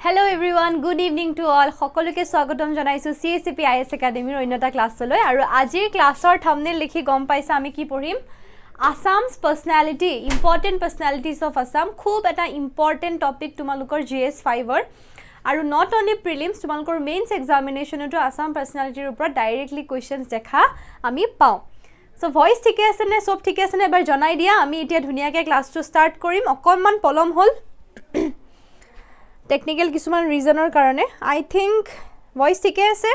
Hello everyone, good evening to all. সকলোকে স্বাগতম জনাইছো CSP IS একাডেমিৰ অন্যটা ক্লাছলৈ আৰু আজিৰ ক্লাছৰ থাম্বনেল লিখি গম পাইছা আমি কি পঢ়িম Assam's personality, important personalities of Assam. খুব এটা important topic তোমালোকৰ GS5 ৰ আৰু not only prelims তোমালোকৰ mains examination to Assam personality ওপৰত directly questions দেখা আমি পাও. So voice ঠিকে আছে নে সব ঠিকে আছে নে এবাৰ জনাই দিয়া আমি এতিয়া ধুনিয়াকে ক্লাছটো স্টাৰ্ট কৰিম অকনমান পলম হল technical কিছুমান ৰিজনৰ কাৰণে I think voice ঠিকে আছে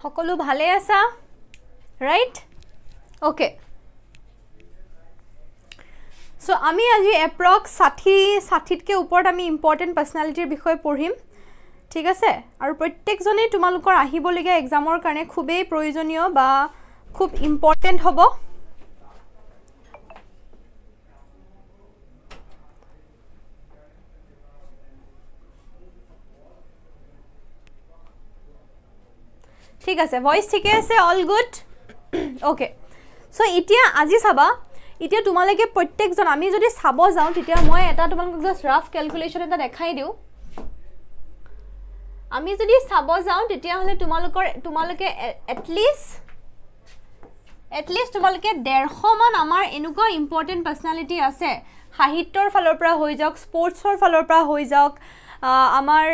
সকলো ভালে আছা right okay so আমি আজি approx 60 কে ওপৰত আমি important personality বিষয় পঢ়িম ঠিক আছে আৰু প্ৰত্যেকজনে তোমালোকৰ আহিবলগীয়া এক্সামৰ কাৰণে খুবেই প্ৰয়োজনীয় বা খুব ইম্পৰ্টেন্ট হ'ব ঠিক আছে ভয়েস ঠিকে আছে অল গুড ওকে সো এতিয়া আজি চাবা এতিয়া তোমালোকে প্ৰত্যেকজন আমি যদি চাব যাও তেতিয়া মই এটা তোমালোকক জাস্ট ৰাফ ক্যালকুলেশন এটা দেখাই দিও আমি যদি চাব যাও তেতিয়া হলে তোমালোকে at least তোমালোকে 150 মান আমাৰ এনেকুৱা ইম্পৰ্টেন্ট পাৰ্সনালিটি আছে সাহিত্যৰ ফালৰ পৰা হৈ যাওক স্পৰ্টছৰ ফালৰ পৰা হৈ যাওক আমাৰ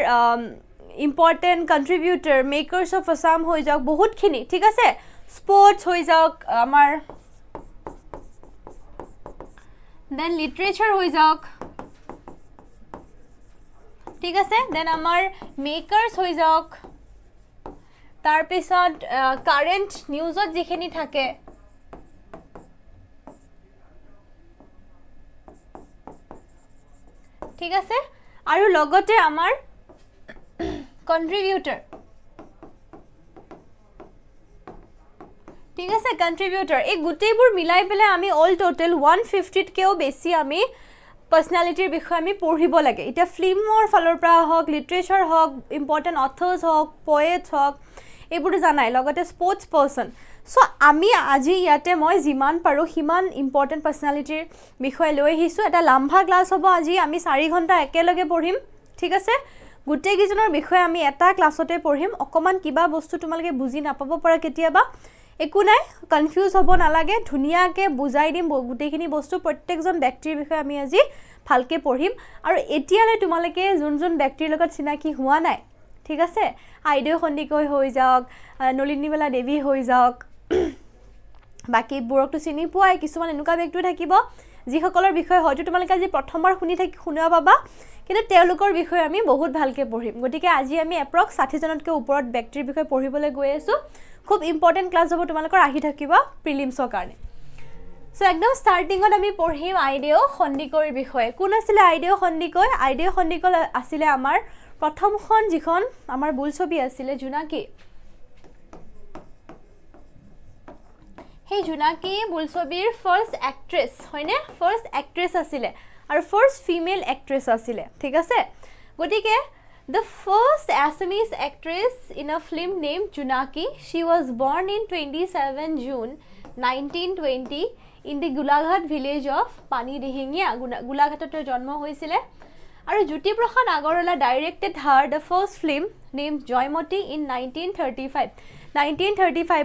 important contributor makers of Assam হৈ যাওক বহুত খিনি ঠিক আছে স্পৰ্টছ হৈ যাওক আমাৰ then literature হৈ যাওক ঠিক আছে দেন আমাৰ মেকাৰস হৈ যাওক তাৰ পিছত কাৰেন্ট নিউজত যিখিনি থাকে ঠিক আছে আৰু লগতে আমাৰ contributor ঠিক আছে contributor এই গুটেইবোৰ মিলাই পেলাই আমি অল টোটাল 150 কেও বেছি আমি personality বিষয় আমি পঢ়িব লাগে এটা ফিল্মৰ ফালৰ পৰা হক লিটাৰেচাৰ হক ইম্পৰ্টেন্ট অথৰ্স হক পোয়েটস হক এইবোৰ জানাই লগতে স্পৰ্টছ পাৰসন সো আমি আজি ইয়াতে মই জিমান পাৰো হিমান ইম্পৰ্টেন্ট পাৰ্সনালিটিৰ বিষয় লৈ আহিছো এটা লম্বা ক্লাছ হ'ব আজি আমি 4 ঘন্টা একেলগে পঢ়িম ঠিক আছে গুটেই কিজনৰ বিষয় আমি এটা ক্লাছতে পঢ়িম অকমান কিবা বস্তু তোমালকে বুজি নাপাব পৰা কেতিয়াবা একো নাই কনফিউজ হ'ব নালাগে ধুনিয়াকে বুজাই দিম গুটেইখিনি বস্তু প্ৰত্যেকজন ব্যক্তিৰ বিষয়ে আমি আজি ভালকে পঢ়িম আৰু এতিয়ালৈ তোমালকে যোন ব্যক্তিৰ লগত চিনাকি হোৱা নাই ঠিক আছে আইডিও খন্দিকৈ হৈ যাওক নলিনীবালা দেৱী হৈ যাওক বাকি বুৰকটো চিনি পোৱাই কিছুমান এনেকুৱা ব্যক্তি থাকিব যিসকলৰ বিষয় হয়তো তোমালকে আজি প্ৰথমবাৰ শুনা পাবা কিন্তু তেওঁলোকৰ বিষয় আমি বহুত ভালকে পঢ়িম গতিকে আজি আমি এপ্ৰক্স 60 জনতকৈ ওপৰত ব্যক্তিৰ বিষয় পঢ়িবলৈ গৈ আছো খুব ইম্পৰ্টেন্ট ক্লাছ হ'ব তোমালোকৰ আহি থাকিবা প্ৰিলিমছৰ কাৰণে সো একদম স্টাৰ্টিংত আমি পঢ়িম আইডিও খন্দিকৈৰ বিষয় কোন আছিল আইডিও খন্দিকৈ আছিল আমাৰ প্ৰথমখন যিখন আমাৰ বুলছবি আছিল জোনাকী হে জোনাকী বুলছবিৰ ফাৰ্স্ট এক্ট্ৰেছ হয়নে ফাৰ্স্ট এক্ট্ৰেছ আছিল আৰু ফাৰ্স্ট ফিমেল এক্ট্ৰেছ আছিল ঠিক আছে গটিকে the first Assamese actress in a film named Junaki she was born in 27 June 1920 in the Gulaghat village of Panidihingya Gulaghatot জন্ম হৈছিলে আৰু Jyotiprasad Agarwala directed her the first film named Joymoti in 1935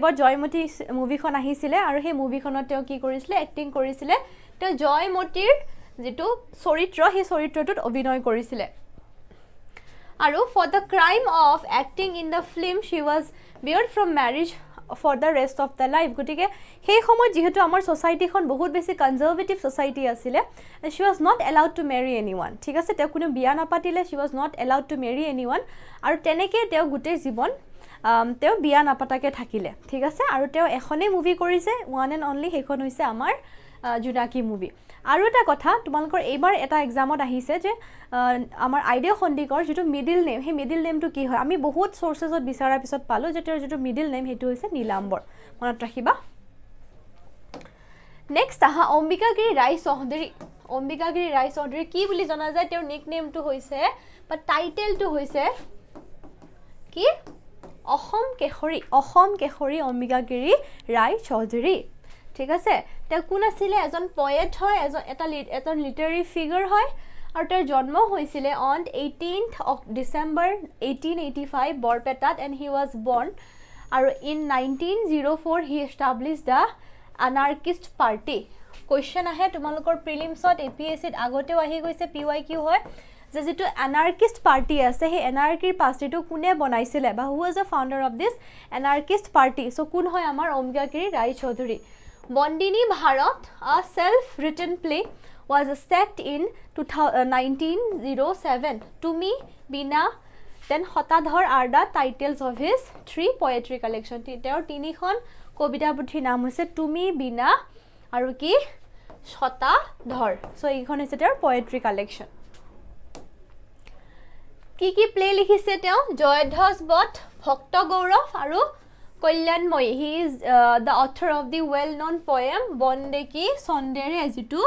ত জয়মতী মুভিখন আহিছিলে আৰু সেই মুভিখনত তেওঁ কি কৰিছিলে এক্টিং কৰিছিলে তেওঁ জয়মতীৰ যেটো চৰিত্ৰ সেই চৰিত্ৰটোত অভিনয় কৰিছিলে আৰু for the crime of acting in the film she was barred from marriage for the rest of the life গটিকে সেই সময় যেহেতু আমাৰ সোসাইটিখন বহুত বেছি কনজারভেটিভ সোসাইটি আছিল she was not allowed to marry anyone ঠিক আছে তেওঁ কোনো বিয়া নাপাতিলে she was not allowed to marry anyone আৰু তেনেকে তেওঁ গুটেই জীৱন তেওঁ বিয়া নাপাতাকে থাকিলে ঠিক আছে আৰু তেওঁ এখনে মুভি কৰিছে one and only হেখন হৈছে আমাৰ জোনাকী মুভি আৰু এটা কথা তোমালোকৰ এইবাৰ এটা এক্সামত আহিছে যে আমাৰ আইডিও খন্দিকৰ যেটো মিডল নেম হে মিডল নেমটো কি হয় আমি বহুত সোর্সেছত বিচাৰাৰ পিছত পালো যে তেওঁৰ যেটো মিডল নেম হেতু হৈছে নীলাম্বৰ মনত ৰাখিবা নেক্সট আহা অম্বিকাগিৰি ৰাইচৌধুৰী কি বুলি জনা যায় তেওঁৰ নিকনেমটো হৈছে বা টাইটেলটো হৈছে কি অসম কেশৰী অম্বিকাগিৰি ৰায়চৌধুৰী ঠিক আছে তেওঁ কোন আছিল এজন পয়েট হয় এজন লিটাৰেৰী ফিগাৰ হয় আৰু তেওঁৰ জন্ম হৈছিল on 18th of December 1885 বৰপেটাত and he was born আৰু in 1904 he established the anarchist party question আহে তোমালোকৰ প্ৰিলিমছত APSC আগতেও আহি গৈছে PYQ হয় যে যেটো anarchist party আছে হে anarchy partyটো কোনে বনাইছিলে বা who was the founder of this anarchist party so কোন হয় আমাৰ Ambikagiri Roychowdhury বন্দিনী Bharat a self written play was set in 1907 Tumi Bina then Hotadhar are the titles of his 3 poetry collection তেওঁৰ তিনিখন কবিতা পুথিৰ নাম হৈছে Tumi Bina আৰু কি Hotadhar so এইখন হৈছে তেওঁৰ poetry collection কি প্লে লিখিছে তেওঁ জয়ধ্বজ বধ ভক্ত গৌৰৱ আৰু কল্যাণময়ী he is the author of the well known poem বন্দেকি সন্দেৰে যেটো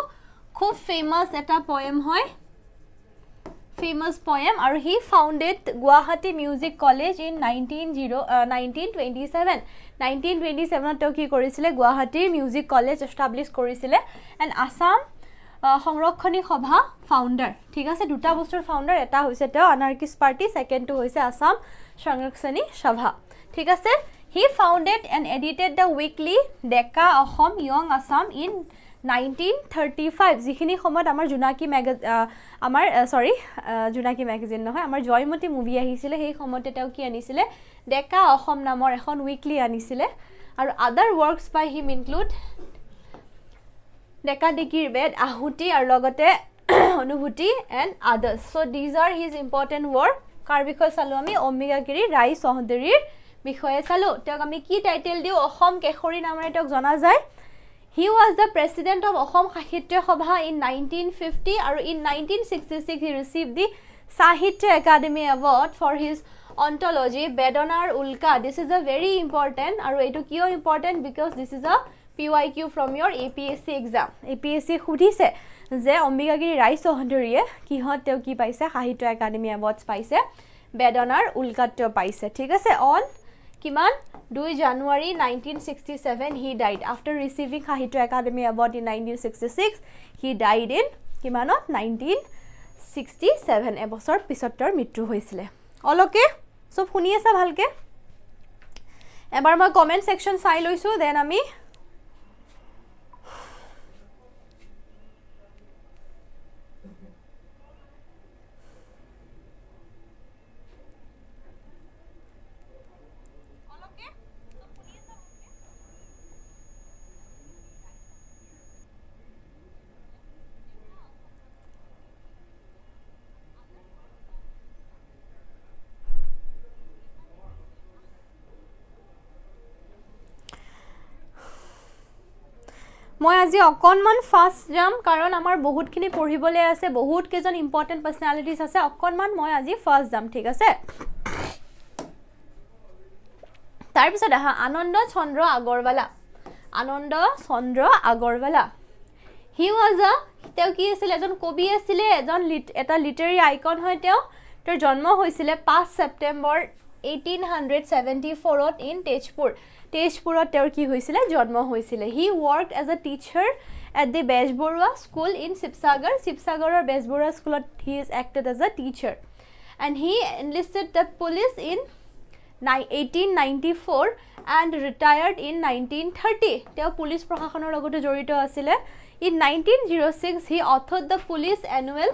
খুব ফেমাস এটা poem হয় famous poem আৰু he founded Guwahati Music College in 1927 তেওঁ কি কৰিছিলে Guwahati Music College establish কৰিছিলে and Assam সংৰক্ষণী সভা ফাউন্ডাৰ ঠিক আছে দুটা বস্তুৰ ফাউন্ডাৰ এটা হৈছে তেওঁ anarchist party second টো হৈছে Assam সংৰক্ষণী সভা ঠিক আছে he founded and edited the weekly Deka Ahom Young Assam in 1935 যিখিনি সময়ত আমাৰ জুনাকি আমাৰ সৰি জুনাকি ম্যাগাজিন নহয় আমাৰ জয়মতী মুভি আহিছিলে সেই সময়তে তেওঁ কি আনিছিলে ডেকা অসম নামৰ এখন উইকলি আনিছিলে আৰু আদাৰ ওয়াৰ্কস বাই হিম ইনক্লুড ডেকা ডিকিৰ বেদ আহুতি আৰু লগতে অনুভূতি and others so this are his important work কাৰ বিষয়ে চালো আমি অম্বিকাগিৰি ৰায়চৌধুৰীৰ বিষয়ে চালো তেওঁক আমি কি টাইটেল দিও অসম কেশৰী নামেৰে তেওঁক জনা যায় He was the president of Assam Sahitya Sabha in 1950 and in 1966 he received the Sahitya Academy Award for his ontology Bedonar Ulka. This is a very important and it is important because this is a PYQ from your APSC exam. APSC khudise je Ambikagiri Raichoudhury kihot teu ki paise Sahitya Academy Awards paise Bedonar Ulka teu paise thik ase on kiman 2 January 1967 he died after receiving Sahitya Academy Award in 1966 he died in kimanot 1967 এবছৰ পিছতৰ মৃত্যু হৈছিলে all okay সব শুনি আছে ভালকে এবাৰ মই comment section চাই লৈছো দেন আমি মই আজি অকনমান ফাস্ট যাম কাৰণ আমাৰ বহুতখিনি পঢ়িবলে আছে বহুত কেজন ইম্পৰ্টেন্ট পাৰ্সনালিটিজ আছে অকনমান মই আজি ফাস্ট যাম ঠিক আছে তাৰ পিছত আনন্দ চন্দ্ৰ আগৰৱালা he was a তেওঁ কি আছিল এজন কবি আছিল এজন এটা লিটাৰেৰী আইকন হয় তেওঁৰ জন্ম হৈছিল 5 সেপ্টেম্বৰ 1874 in তেজপুৰত তেওঁৰ কি হৈছিল জন্ম হৈছিল he worked as a teacher at the Bishnu school in Sibsagar Bishnu school he is acted as a teacher and he enlisted the police in 1894 and retired in 1930 তেওঁ পুলিশ প্ৰশাসনৰ লগতে জড়িত আছিল in 1906 he authored the police annual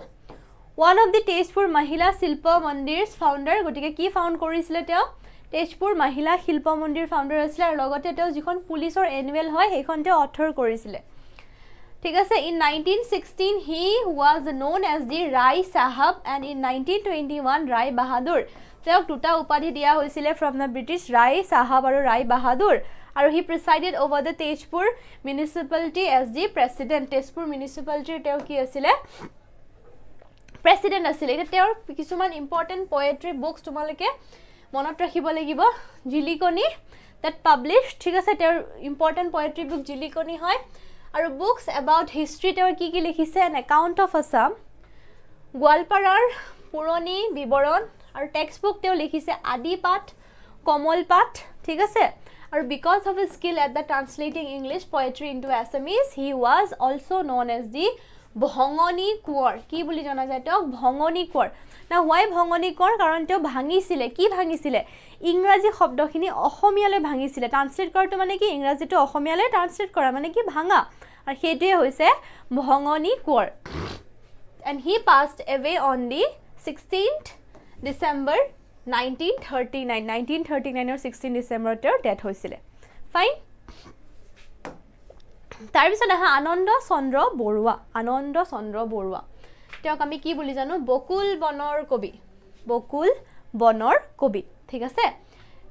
one of the Tejpur Mahila Shilpa Mandir's founder গটিকে কি found কৰিছিল তেওঁ তেজপুৰ মহিলা শিল্প মন্দিৰ ফাউন্ডাৰ আছিল আৰু লগতে তেওঁ যিখন পুলিশৰ এনুৱেল হয় সেইখন তেওঁ অথৰ কৰিছিল ঠিক আছে in 1916 he was known as the Rai Sahab and in 1921 Rai Bahadur তেওঁক দুটা উপাধি দিয়া হৈছিল from the British Rai Sahab আৰু Rai Bahadur আৰু he presided over the Tejpur municipality as the president Tejpur municipality তেওঁ কি আছিল president আছিল এটা তেওঁৰ কিছুমান important poetry books তোমালকে মনত ৰাখিব লাগিব জিলিকনি that published ঠিক আছে তেওঁৰ important poetry book জিলিকনি হয় আৰু books about history তেওঁৰ কি লিখিছে an account of Assam গোৱালপাৰাৰ পুৰণি বিৱৰণ আৰু টেক্সট বুক তেওঁ লিখিছে আদিপাঠ কমলপাত ঠিক আছে আৰু because of his skill at the translating English poetry into Assamese he was also known as the Bhongoni Koor কি বুলি জনা যায় তেওঁক Bhongoni Koor Now why Bhongoni Koor কাৰণ তেওঁ ভাঙিছিলে কি ভাঙিছিলে ইংৰাজী শব্দখিনি অসমীয়ালৈ ভাঙিছিলে ট্ৰান্সলেট কৰাটো মানে কি ইংৰাজীটো অসমীয়ালৈ ট্ৰান্সলেট কৰা মানে কি ভাঙা আৰু সেইটোৱে হৈছে Bhongoni Koor and he passed away on the 16th December 1939 or 16 December তেওঁৰ ডেথ হৈছিলে ফাইন তাৰ পিছত আহা আনন্দ চন্দ্ৰ বৰুৱা তেওঁক আমি কি বুলি জানো বকুল বনৰ কবি ঠিক আছে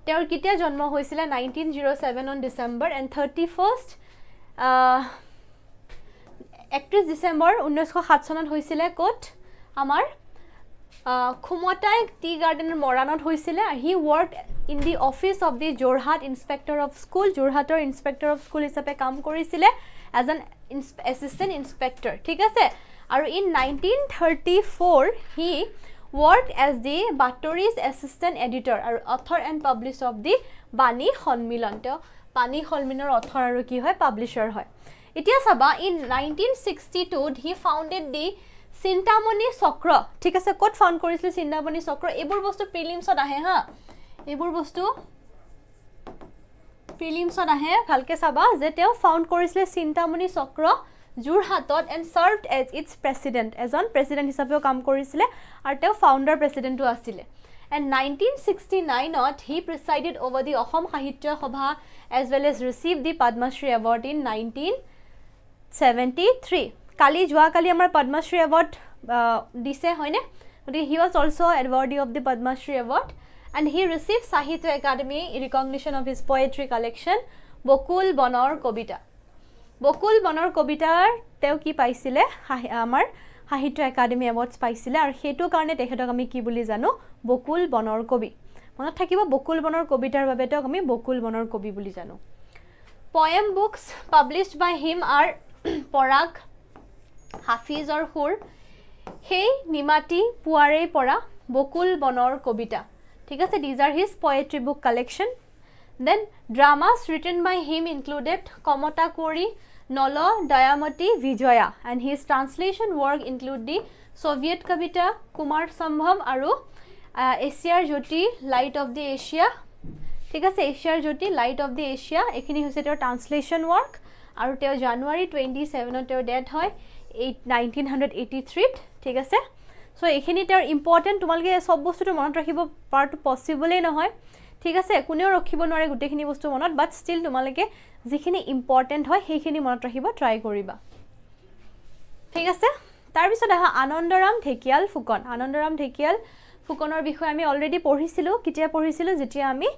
তেওঁৰ কেতিয়া জন্ম হৈছিলে 1907 on December and 31st 31 December 1907 চনত হৈছিলে ক'ত আমাৰ খুমটাই টি গাৰ্ডেনৰ মৰাণত হৈছিলে he worked in the office of the Jorhat inspector of school Jorhator inspector of school হিচাপে কাম কৰিছিলে as an assistant inspector ঠিক আছে আৰু in 1934 he worked as the Battori's assistant editor আৰু author and publisher of the Bani Honmilan Bani Honmilanৰ author আৰু কি হয় publisher হয় এতিয়া চাবা in 1962 he founded the Sintamoni Chakra ঠিক আছে কোড ফাউন্ড কৰিছিল Sintamoni Chakra এইবোৰ বস্তু প্ৰিলিমছত আহে হা এইবোৰ বস্তু প্ৰিলিমছত আহে ভালকে চাবা যে তেওঁ ফাউন্ড কৰিছিল Sintamoni Chakra Jorhatot and served as its president এজন প্ৰেসিডেন্ট হিচাপেও কাম কৰিছিল আৰু তেওঁ ফাউন্ডাৰ প্ৰেসিডেন্টও আছিল and 1969 he presided over the Assam Sahitya Sabha as well as received the Padma Shri award in 1973 কালি আমাৰ Padma Shri award দিছে হয়নে he was also awardee of the Padma Shri award and he received Sahitya Academy recognition of his poetry collection বকুল বনৰ কবিতাৰ তেওঁ কি পাইছিলে আমাৰ সাহিত্য একাডেমি এৱাৰ্ডছ পাইছিলে আৰু হেতু কাৰণে তেখেতক আমি কি বুলি জানো বকুল বনৰ কবি মনত থাকিব বকুল বনৰ কবিতাৰ বাবে তেওঁক আমি বকুল বনৰ কবি বুলি জানো poem books published by him are Parag Hafiz or হুৰ হেই নিমাটি পুৱাৰে পৰা বকুল বনৰ কবিতা ঠিক আছে these are his poetry book collection then dramas written by him included Komata Kori Nolo Dayamati Vijaya and his translation work include the Soviet Kavita Kumar Sambhav aru Asia Jyoti Light of the Asia ঠিক আছে Asia Jyoti Light of the Asia এখিনি হৈছে তেওঁৰ translation work আৰু তেওঁ January 27 তেওঁৰ death হয় 1983 ঠিক আছে সো এখিনি তেওঁৰ ইম্পৰ্টেন্ট তোমালকে সব বস্তুটো মনত ৰাখিব পাৰটো পসিবলই নহয় ঠিক আছে কোনেও ৰখিব নোৱাৰে গুটেখিনি বস্তু মনত বাট ষ্টিল তোমালকে যিখিনি ইম্পৰ্টেন্ট হয় সেইখিনি মনত ৰাখিব ট্ৰাই কৰিবা ঠিক আছে তাৰ পিছত আহা আনন্দৰাম ঢেকিয়াল ফুকনৰ বিষয়ে আমি অলৰেডি পঢ়িছিলো কিতিয়া পঢ়িছিলো যেতিয়া আমি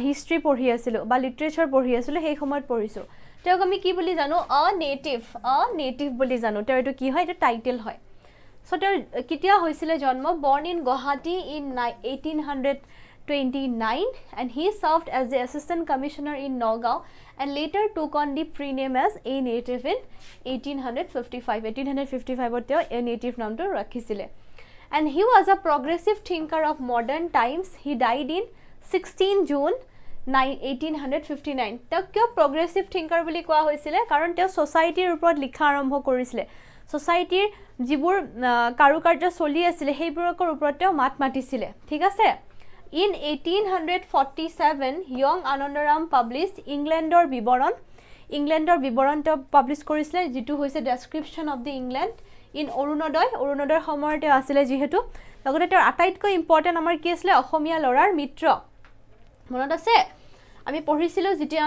হিষ্ট্ৰী পঢ়ি আছিলো বা লিটাৰেচাৰ পঢ়ি আছিলো সেই সময়ত পঢ়িছো তেওঁক আমি কি বুলি জানো আ নেটিভ বুলি জানো তেওঁ এটো কি হয় এটা টাইটেল হয় সো তেওঁৰ কিতিয়া হৈছিল জন্ম born in Guwahati in 1829 and he served as the assistant commissioner in Nagaon and later took on the prename as a native in 1855 তেওঁ a native নামটো ৰাখিছিলে and he was a progressive thinker of modern times he died in 16 June 1859 তেওঁক কিয় progressive thinker বুলি কোৱা হৈছিল কাৰণ তেওঁ সোসাইটিৰ ওপৰত লিখা আৰম্ভ কৰিছিল সোসাইটিৰ যিবোৰ কাৰুকাৰ্য চলি আছিল সেইবোৰৰ ওপৰত তেওঁ মাত মাতিছিল ঠিক আছে in 1847 young Anandaram published Englandৰ বিৱৰণ তেওঁ পাবলিশ কৰিছিল যেটো হৈছে description of the England in Orunodoi সময়তে আছিল যেহেতু লগতে তেওঁৰ আটাইতকৈ ইম্পৰ্টেন্ট আমাৰ কি আছিল অসমীয়া লৰাৰ মিত্ৰ মনত আছে আমি পঢ়িছিলো যেতিয়া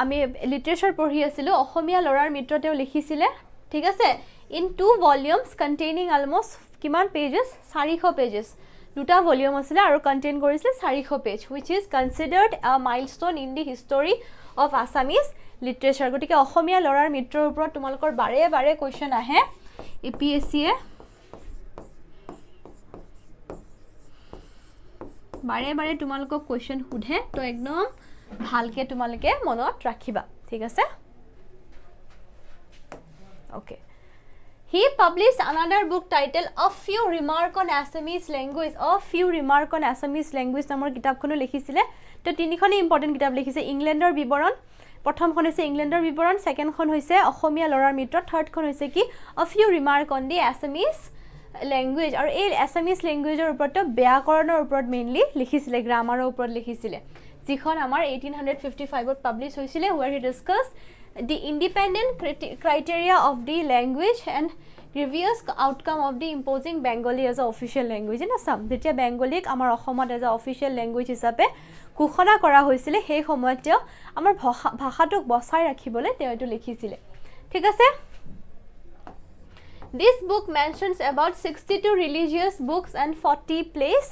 আমি লিটাৰেচাৰ পঢ়ি আছিলো অসমীয়া লৰাৰ মিত্ৰ তেওঁ লিখিছিল ঠিক আছে in 2 volumes containing almost কিমান pages 400 pages দুটা ভলিউম আছিল আৰু কন্টেইন কৰিছিল 400 page which is considered a milestone in the history of Assamese literature গটিকে অসমীয়া লৰাৰ মিত্ৰৰ ওপৰত তোমালকৰ বাৰে কোৱেশ্চন আহে APSC এ বাৰে তোমালকক কোৱেশ্চন সুধে তো একদম ভালকে তোমালকে মনত ৰাখিবা ঠিক আছে okay He published another book titled A Few Remarks on Assamese Language. A Few Remarks on Assamese Language নামৰ কিতাপখনো লিখিছিলে তো তিনিখনে ইম্পৰ্টেন্ট কিতাপ লিখিছে ইংলেণ্ডৰ বিৱৰণ প্ৰথমখন হৈছে ইংলেণ্ডৰ বিৱৰণ সেকেন্ডখন হৈছে অসমীয়া লৰাৰ মিত্ৰ থাৰ্ডখন হৈছে কি A Few Remarks on the Assamese Language আৰু এই Assamese languageৰ ওপৰত ব্যাকৰণৰ ওপৰত মেইনলি লিখিছিলে গ্ৰামাৰৰ ওপৰত লিখিছিলে যিখন আমাৰ 1855 ত পাবলিশ হৈছিলে where he discussed the independent criteria of the language and previous outcome of the imposing Bengali as an official language in Assam. যেতিয়া বেংগলীক আমাৰ অসমত as a official language হিচাপে ঘোষণা কৰা হৈছিলে সেই সময়ত তেওঁ আমাৰ ভাষাটোক বচাই ৰাখিবলৈ তেওঁ এটো লিখিছিলে ঠিক আছে This book mentions about 62 religious books and 40 plays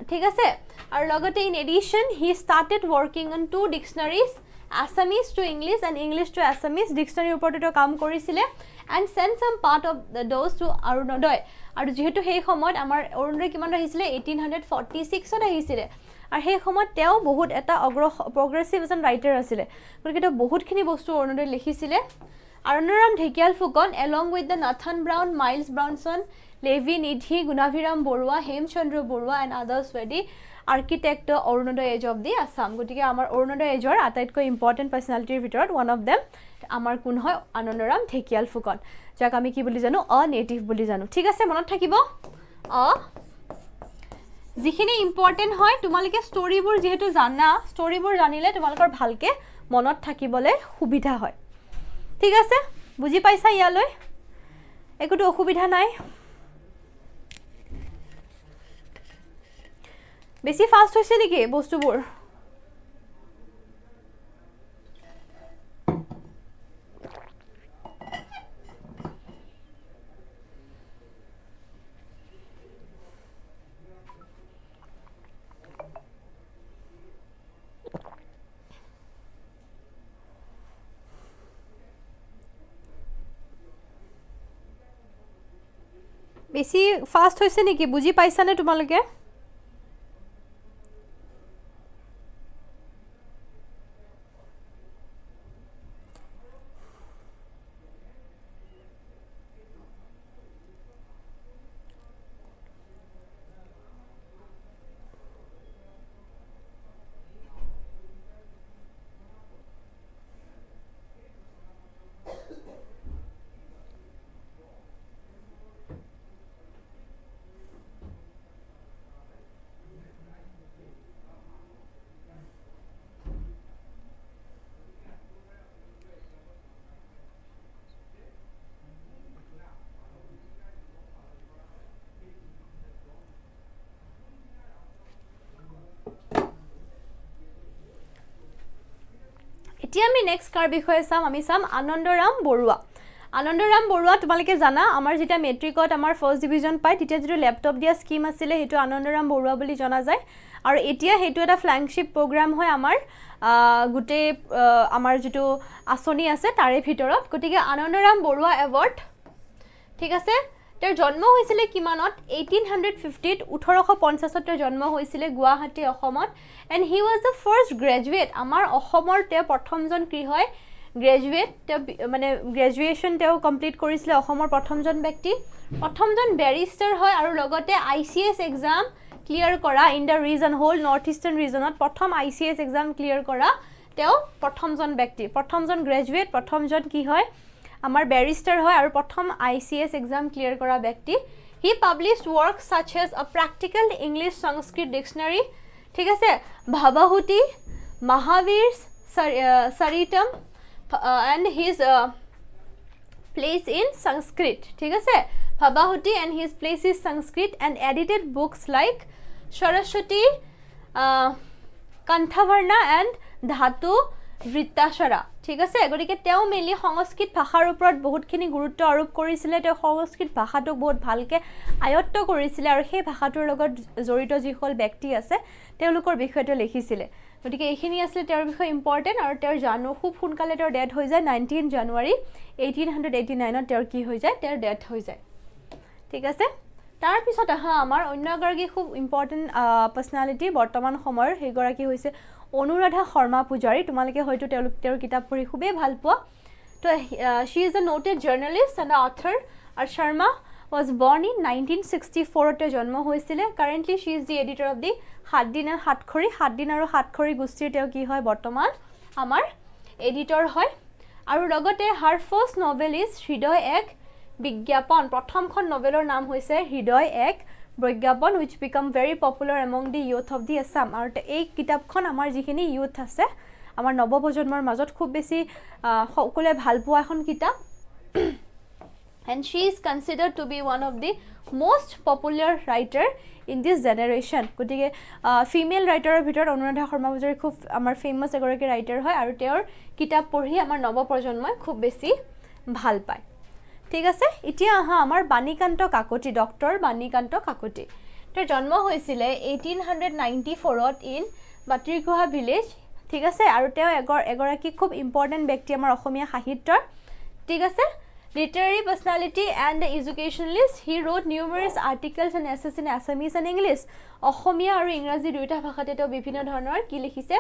ঠিক আছে আৰু লগতে in addition he started working on 2 dictionaries Assamese to English and English to Assamese dictionary ওপৰটো কাম কৰিছিলে and sent some part of those to Arunodoi আৰু যেহেতু সেই সময়ত আমাৰ অৰুণোদয় কিমান আহিছিলে 1846 ত আহিছিলে আৰু সেই সময়ত তেওঁ বহুত এটা progressive এজন ৰাইটাৰ আছিল গতিকে তেওঁ বহুতখিনি বস্তু অৰুণোদয় লিখিছিলে Anandaram Dhekial Phukan along with the Nathan Brown, Miles Brownson, Levi Nidhi, Gunaviram Barooah, Chandra Baruah and others were the architect Arunodoy age of the Assam. গটিকে আমাৰ অৰুণোদয় এজৰ আটাইতকৈ ইম্পৰ্টেন্ট পাৰ্সনালিটিৰ ভিতৰত one of them আমাৰ কোন হয় Anandaram Dhekial Phukan যাক আমি কি বুলি জানো অ নেটিভ বুলি জানো ঠিক আছে মনত থাকিব অ যিখিনি ইম্পৰ্টেন্ট হয় তোমালোকে ষ্টৰীবোৰ যেহেতু জানা ষ্টৰীবোৰ জানিলে তোমালোকৰ ভালকে মনত থাকিবলৈ সুবিধা হয় ঠিক আছে বুজি পাইছা ইয়ালৈ একোটো অসুবিধা নাই বেছি ফাস্ট হৈছে নেকি বস্তুবোৰ বেছি ফাস্ট হৈছে নেকি বুজি পাইছানে তোমালোকে এতিয়া আমি নেক্সট কাৰ বিষয়ে চাম আমি চাম আনন্দৰাম বৰুৱা আনন্দৰাম বৰুৱা তোমালোকে জানা আমাৰ যেটা মেট্ৰিকত আমাৰ ফাৰ্স্ট ডিভিজন পাই তেতিয়া যেটো ল্যাপটপ দিয়া স্কিম আছিল হেতু আনন্দৰাম বৰুৱা বুলি জনা যায় আৰু এতিয়া হেতু এটা ফ্ল্যাগশিপ প্ৰগ্ৰাম হয় আমাৰ গুটে আমাৰ যেটো আসনি আছে তাৰে ভিতৰত গটিকে আনন্দৰাম বৰুৱা এৱাৰ্ড ঠিক আছে তেওঁৰ জন্ম হৈছিল কিমানত 1850 1850 ত জন্ম হৈছিল গুৱাহাটী অসমত and he was the first graduate আমাৰ অসমৰ তে প্ৰথমজন কি হয় গ্ৰেজুৱেট মানে গ্ৰেজুৱেচন তেও কমপ্লিট কৰিছিল অসমৰ প্ৰথমজন ব্যক্তি প্ৰথমজন ব্যাৰিষ্টাৰ হয় আৰু লগতে ICS এক্সাম ক্লিয়াৰ কৰা in the region whole north eastern ৰিজনত প্ৰথম ICS এক্সাম ক্লিয়াৰ কৰা তেও প্ৰথমজন ব্যক্তি প্ৰথমজন গ্ৰেজুৱেট প্ৰথমজন কি হয় আমাৰ ব্যাৰিষ্টাৰ হয় আৰু প্ৰথম ICS এক্সাম ক্লিয়াৰ কৰা ব্যক্তি he published works such as a practical English Sanskrit dictionary ঠিক আছে ভাবাহুতি মহাবীর সরিতম and his place in Sanskrit ঠিক আছে ভাবাহুতি and his place in Sanskrit and edited books like Saraswati Kanthavarna and Dhatu Vrittashara ঠিক আছে গটিকে তেও মেলি সংস্কৃত ভাষাৰ ওপৰত বহুতখিনি গুৰুত্ব আৰোপ কৰিছিল তেও সংস্কৃত ভাষাটোক বহুত ভালকে আয়ত্ত কৰিছিল আৰু সেই ভাষাটোৰ লগত জড়িত যিসকল ব্যক্তি আছে তেওঁলোকৰ বিষয়টো লিখিছিল গটিকে এইখিনি আছিল তেওঁৰ বিষয় ইম্পৰ্টেন্ট আৰু তেওঁৰ জানো খুব সোনকালে তেওঁৰ ডেথ হৈ যায় 19 জানুৱাৰী 1889 ত তেওঁৰ কি হৈ যায় তেওঁৰ ডেথ হৈ যায় ঠিক আছে তাৰ পিছত আহা আমাৰ অন্য এগৰাকী খুব ইম্পৰ্টেন্ট পাৰ্সনালিটি বৰ্তমান সময়ৰ হেগৰাকী হৈছে অনুৰাধা শৰ্মা পূজাৰী তোমালোকে হয়তো তেওঁৰ কিতাপ পঢ়ি খুবেই ভাল পোৱা তো she is a noted journalist and author are Sharma was born in 1964 তে জন্ম হৈছিলে currently she is the editor of the হাতদিন আৰু হাতখৰি গোষ্ঠীৰ তেওঁ কি হয় বৰ্তমান আমাৰ এডিটৰ হয় আৰু লগতে her first novel is হৃদয় এক বিজ্ঞাপন প্ৰথমখন নভেলৰ নাম হৈছে হৃদয় এক বিজ্ঞাপন which become very popular among the youth of the Assam আৰু এই কিতাপখন আমাৰ যিখিনি youth আছে আমাৰ নৱপ্ৰজন্মৰ মাজত খুব বেছি সকলোৱে ভাল পোৱা এখন কিতাপ and she is considered to be one of the most popular writer in this generation গতিকে ফিমেল ৰাইটাৰৰ ভিতৰত অনুৰাধা শৰ্মা পূজাৰী খুব আমাৰ ফেমাস এগৰাকী ৰাইটাৰ হয় আৰু তেওঁৰ কিতাপ পঢ়ি আমাৰ নৱপ্ৰজন্মই খুব বেছি ভাল পায় ঠিক আছে এতিয়া আহা আমাৰ বাণীকান্ত কাকতি ডক্টৰ বাণীকান্ত কাকতি তেওঁৰ জন্ম হৈছিল 1894 ত ইন বাতিৰগুহা ভিলেজ ঠিক আছে আৰু তেওঁ এগৰাকী খুব ইম্পৰ্টেন্ট ব্যক্তি আমাৰ অসমীয়া সাহিত্যৰ ঠিক আছে literary personality and educationalist he wrote numerous articles and essays in Assamese and English অসমীয়া আৰু ইংৰাজী দুইটা ভাষাতে তেওঁ বিভিন্ন ধৰণৰ কি লিখিছে